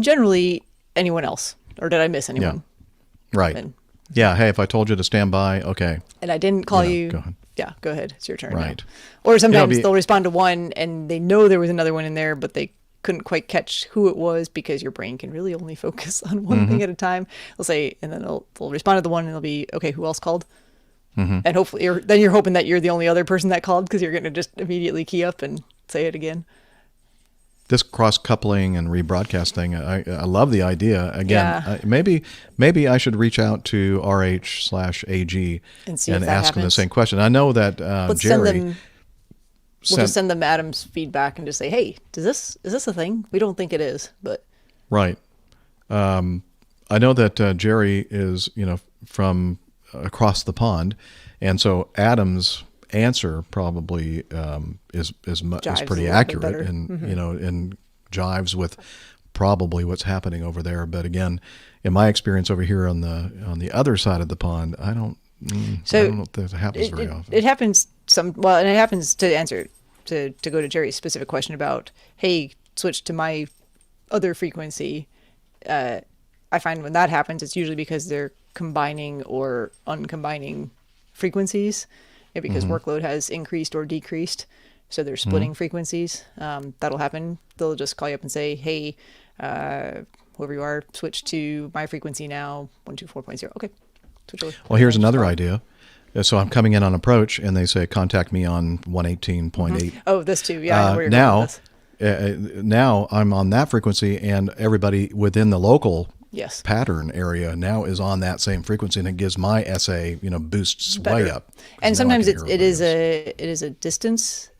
generally anyone else or did I miss anyone? Yeah. Right. Yeah. Hey, if I told you to stand by, okay. And I didn't call you. Go ahead. Yeah, go ahead. It's your turn. Right. Now. Or sometimes they'll respond to one and they know there was another one in there, but they couldn't quite catch who it was because your brain can really only focus on one thing at a time. They'll say, and then they'll respond to the one and they'll be, okay, who else called? And hopefully then you're hoping that you're the only other person that called because you're going to just immediately key up and say it again. This cross-coupling and rebroadcast thing, I love the idea. Again, maybe I should reach out to RH/AG and ask them the same question. I know that Jerry... We'll just send them Adam's feedback and just say, hey, is this a thing? We don't think it is, but... Right. I know that Jerry is, from across the pond, and so Adam's answer probably is pretty accurate and and jives with probably what's happening over there. But again, in my experience over here on the other side of the pond, I don't know if that happens very often. It happens and it happens to answer to go to Jerry's specific question about, hey, switch to my other frequency. I find when that happens, it's usually because they're combining or uncombining frequencies, because workload has increased or decreased. So they're splitting frequencies. That'll happen. They'll just call you up and say, hey, whoever you are, switch to my frequency now, 124.0. Okay. Switch over. Well, here's another idea. So I'm coming in on approach, and they say, contact me on 118.8. Oh, this too. Yeah, I know where you're going with this. Now I'm on that frequency, and everybody within the local pattern area now is on that same frequency, and it gives my SA, boosts way up. And sometimes it is a distance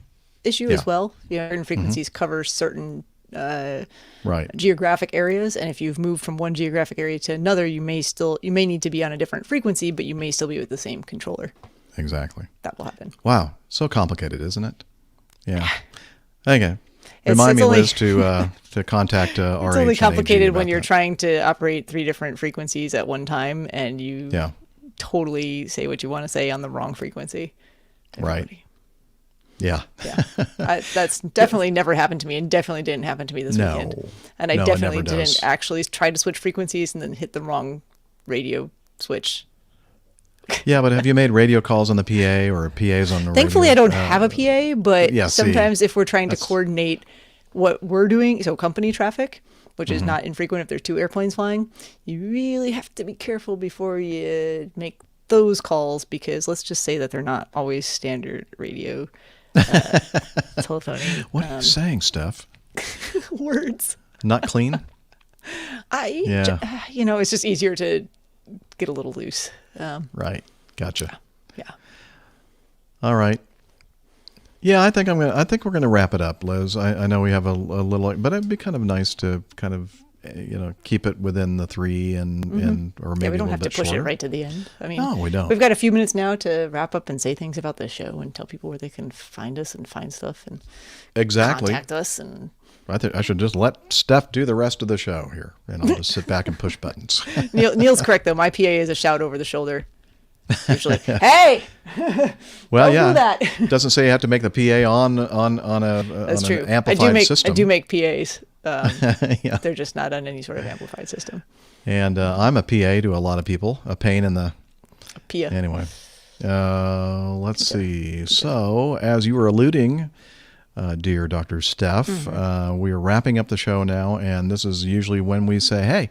issue as well. Certain frequencies cover certain geographic areas, and if you've moved from one geographic area to another, you may need to be on a different frequency, but you may still be with the same controller. Exactly. That will happen. Wow, so complicated, isn't it? Yeah. Okay. Remind me, Liz, to contact RH. It's only complicated when you're trying to operate 3 different frequencies at one time, and you totally say what you want to say on the wrong frequency. Right. Yeah. That's definitely never happened to me, and definitely didn't happen to me this weekend. And I definitely didn't actually try to switch frequencies and then hit the wrong radio switch. Yeah, but have you made radio calls on the PA or PAs on the Thankfully, radio? I don't have a PA, but sometimes if we're trying to coordinate what we're doing, so company traffic, which is not infrequent if there's 2 airplanes flying, you really have to be careful before you make those calls, because let's just say that they're not always standard radio telephoning. What are you saying, Steph? Words. Not clean? It's just easier to get a little loose. Right. Gotcha. Yeah. All right. Yeah, I think we're gonna wrap it up, Liz. I know we have a little, but it'd be kind of nice to kind of keep it within the 3 and or maybe we don't have to push shorter. it right to the end. I mean, no, we don't. We've got a few minutes now to wrap up and say things about the show and tell people where they can find us and find stuff and contact us. And I should just let Steph do the rest of the show here, and I'll just sit back and push buttons. Neil's correct though. My PA is a shout over the shoulder. Usually, hey. Well, don't do that. It doesn't say you have to make the PA on That's true. an amplified system. I do make PAs. They're just not on any sort of amplified system. And I'm a PA to a lot of people. A pain in the. PA. Anyway, let's see. So, as you were alluding, dear Dr. Steph, we are wrapping up the show now, and this is usually when we say, hey,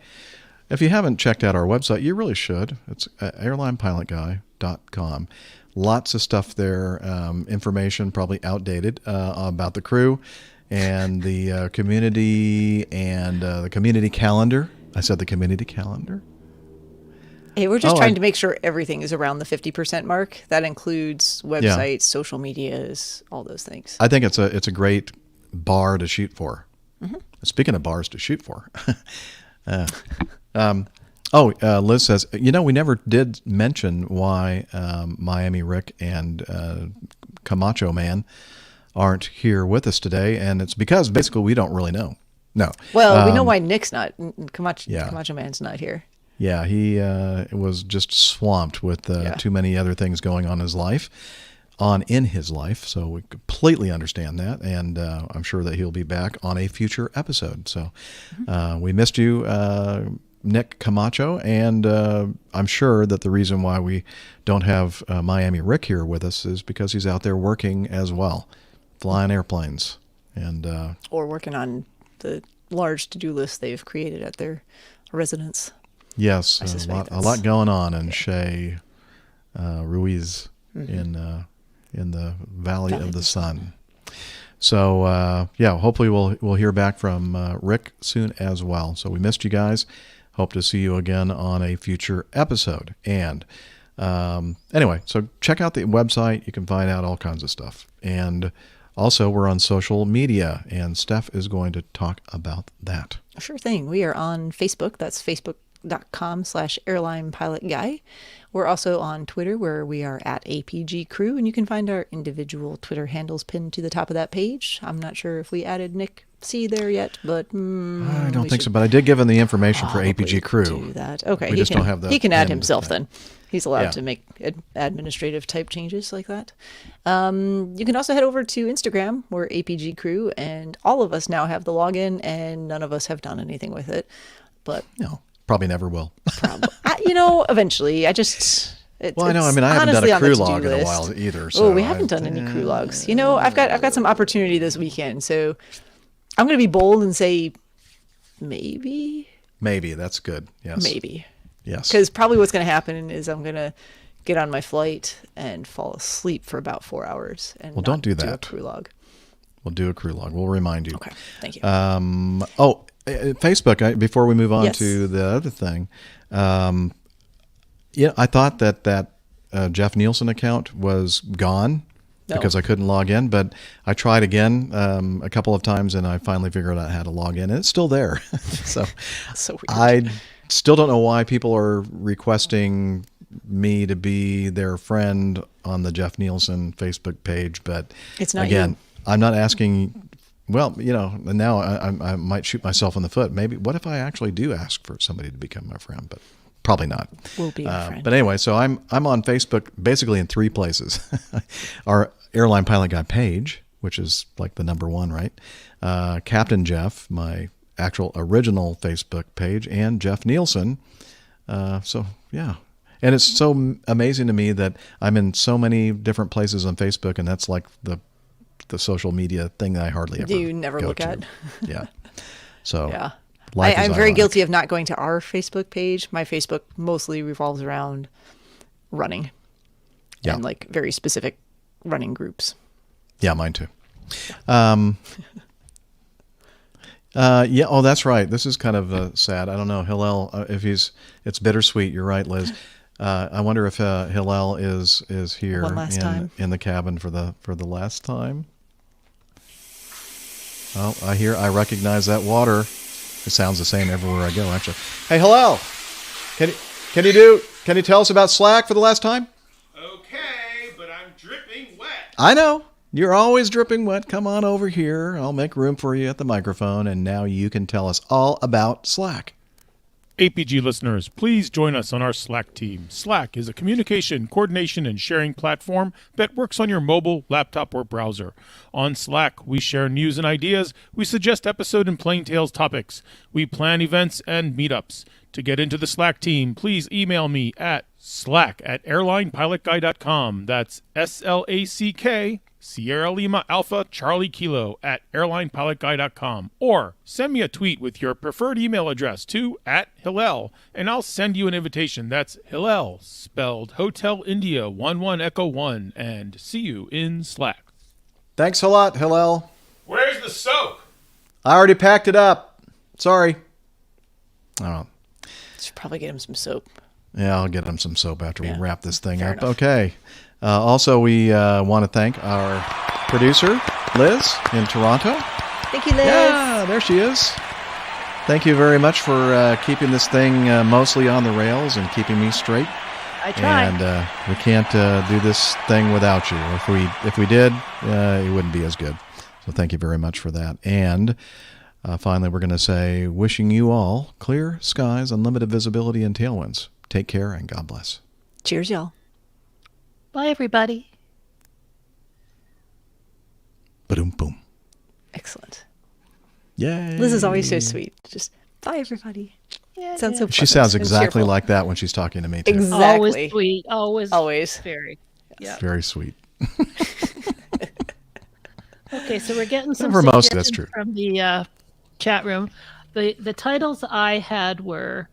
if you haven't checked out our website, you really should. It's airlinepilotguy.com. Lots of stuff there, information probably outdated about the crew and the community and the community calendar. I said the community calendar. Hey, we're just trying to make sure everything is around the 50% mark. That includes websites, social medias, all those things. I think it's a great bar to shoot for. Speaking of bars to shoot for. Liz says, we never did mention why Miami Rick and Camacho Man aren't here with us today, and it's because basically we don't really know. No. Well, we know why Nick's not. Camacho Man's not here. Yeah, he was just swamped with too many other things going on in his life. So we completely understand that, and I'm sure that he'll be back on a future episode. So we missed you, Nick Camacho, and I'm sure that the reason why we don't have Miami Rick here with us is because he's out there working as well, flying airplanes. And or working on the large to-do list they've created at their residence. Yes, a lot going on in Shea Ruiz in the Valley of the Sun. So hopefully we'll hear back from Rick soon as well. So we missed you guys. Hope to see you again on a future episode. And anyway, so check out the website. You can find out all kinds of stuff. And also, we're on social media, and Steph is going to talk about that. Sure thing. We are on Facebook. That's facebook.com/airlinepilotguy. We're also on Twitter, where we are at APG Crew, and you can find our individual Twitter handles pinned to the top of that page. I'm not sure if we added Nick C there yet, but I don't think so. But I did give him the information for APG Crew. Do that. Okay, we just don't have that. He can add himself then. He's allowed to make administrative type changes like that. You can also head over to Instagram. We're APG Crew, and all of us now have the login, and none of us have done anything with it. But no, probably never will. Eventually. I know. I know. I mean, I haven't done a crew log in a while either. So we haven't done any crew logs. I've got some opportunity this weekend, so I'm going to be bold and say maybe. Maybe that's good. Yes. Maybe. Yes. Because probably what's going to happen is I'm going to get on my flight and fall asleep for about 4 hours. And don't do that. Do a crew log. We'll do a crew log. We'll remind you. Okay. Thank you. Facebook. Before we move on to the other thing, I thought that Jeff Nielsen account was gone because I couldn't log in, but I tried again a couple of times, and I finally figured out how to log in, and it's still there. So weird. I still don't know why people are requesting me to be their friend on the Jeff Nielsen Facebook page, but it's not again, you. I'm not asking. Well, now I might shoot myself in the foot. Maybe what if I actually do ask for somebody to become my friend? But probably not. We'll be your friend. But anyway, so I'm on Facebook basically in 3 places. Our Airline Pilot Guy page, which is like the number 1, right? Captain Jeff, my actual original Facebook page, and Jeff Nielsen. So yeah. And it's so amazing to me that I'm in so many different places on Facebook, and that's like the social media thing that I hardly ever you never go look to. at. Yeah. So yeah. I'm very guilty of not going to our Facebook page. My Facebook mostly revolves around running. Yeah. And like very specific running groups. Yeah, mine too. That's right. This is kind of sad. I don't know, Hillel, it's bittersweet. You're right, Liz. I wonder if Hillel is here in the cabin for the last time. Oh, I recognize that water. It sounds the same everywhere I go, actually. Hey, Hillel, can you tell us about Slack for the last time? Okay, but I'm dripping wet. I know. You're always dripping wet. Come on over here. I'll make room for you at the microphone, and now you can tell us all about Slack. APG listeners, please join us on our Slack team. Slack is a communication, coordination, and sharing platform that works on your mobile, laptop, or browser. On Slack, we share news and ideas, we suggest episode and plain tales topics, we plan events and meetups. To get into the Slack team, please email me at slack@airlinepilotguy.com. That's SLACK, Sierra Lima Alpha Charlie Kilo @airlinepilotguy.com, or send me a tweet with your preferred email address to @Hillel, and I'll send you an invitation. That's Hillel, spelled Hotel India 11 Echo 1, and see you in Slack. Thanks a lot, Hillel. Where's the soap? I already packed it up. Sorry. I don't know. Should probably get him some soap. Yeah, I'll get him some soap after we wrap this thing up. Enough. Okay. Also, we want to thank our producer, Liz, in Toronto. Thank you, Liz. Yeah, there she is. Thank you very much for keeping this thing mostly on the rails and keeping me straight. I try. And we can't do this thing without you. If we did, it wouldn't be as good. So thank you very much for that. And finally, we're going to say, wishing you all clear skies, unlimited visibility, and tailwinds. Take care, and God bless. Cheers, y'all. Bye, everybody. Ba-doom, boom. Excellent. Yay. Liz is always so sweet. Just, bye, everybody. Sounds so. She sounds exactly cheerful. like that when she's talking to me too. Exactly. Always sweet. Always. Very. Yeah. Very sweet. Okay, so we're getting some For most, suggestions that's true. from the chat room. The titles I had were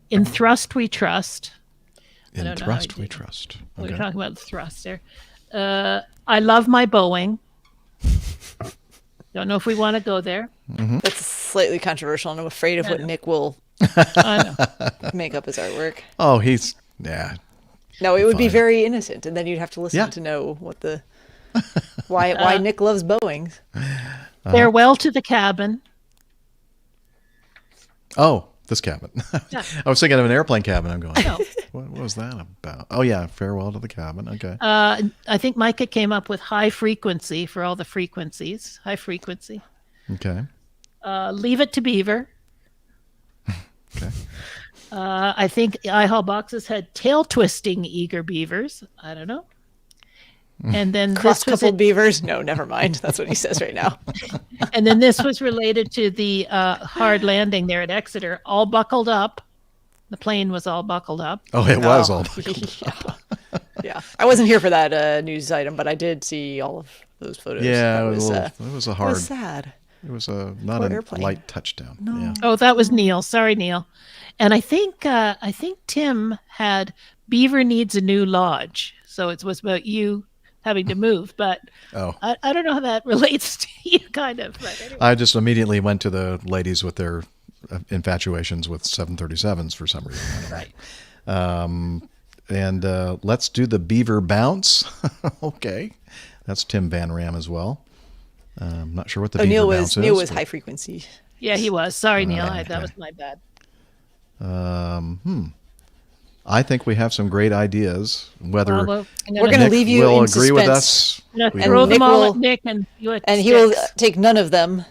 "In Thrust We Trust." In Thrust We Trust. We're talking about the thrust there. I love my Boeing. Don't know if we want to go there. That's slightly controversial, and I'm afraid of what Nick will make up as artwork. Oh, yeah. No, it would be very innocent, and then you'd have to listen to know what the why Nick loves Boeings. Farewell to the cabin. Oh, this cabin. Yeah. I was thinking of an airplane cabin. I'm going, No. what was that about? Oh, yeah, farewell to the cabin. Okay. I think Micah came up with high frequency for all the frequencies. High frequency. Okay. Leave it to Beaver. Okay. I think iHall Boxes had tail twisting eager beavers. I don't know. And then Cross this was coupled beavers. No, never mind. That's what he says right now. And then this was related to the hard landing there at Exeter, all buckled up. The plane was all buckled up. Oh, it was all buckled up. Yeah. I wasn't here for that news item, but I did see all of those photos. Yeah, it it was a hard. It was sad. It was not a airplane. light touchdown. No. Yeah. Oh, that was Neil. Sorry, Neil. And I think Tim had Beaver needs a new lodge. So it was about you having to move, but I don't know how that relates to you, kind of. But anyway. I just immediately went to the ladies with their infatuations with 737s for some reason. Right. And let's do the Beaver bounce. Okay, that's Tim Van Ram as well. I'm not sure what the Beaver bounce is. Neil was high frequency. Yeah, he was. Sorry, Neil. That was my bad. I think we have some great ideas. Whether we're going to leave you will in agree suspense. with us, and throw them all at Nick, and he will take none of them.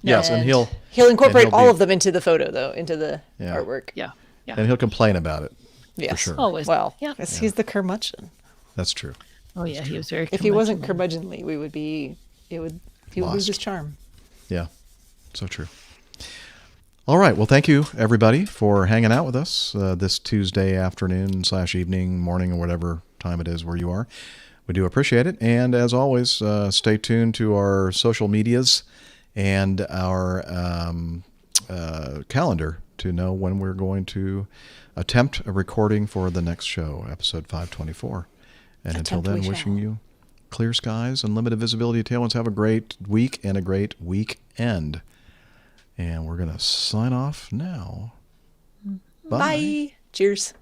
Yes, and he'll incorporate all of them into the photo, though, into the artwork. Yeah. And he'll complain about it. Yes, for sure. Always. Well, he's the curmudgeon. That's true. Oh yeah, he was very. If he wasn't curmudgeonly, he would lose his charm. Yeah, so true. All right. Well, thank you, everybody, for hanging out with us this Tuesday afternoon / evening, morning, or whatever time it is where you are. We do appreciate it. And as always, stay tuned to our social medias and our calendar to know when we're going to attempt a recording for the next show, episode 524. And until then, wishing you clear skies and limited visibility tailwinds. Have a great week and a great weekend. And we're going to sign off now. Bye. Cheers.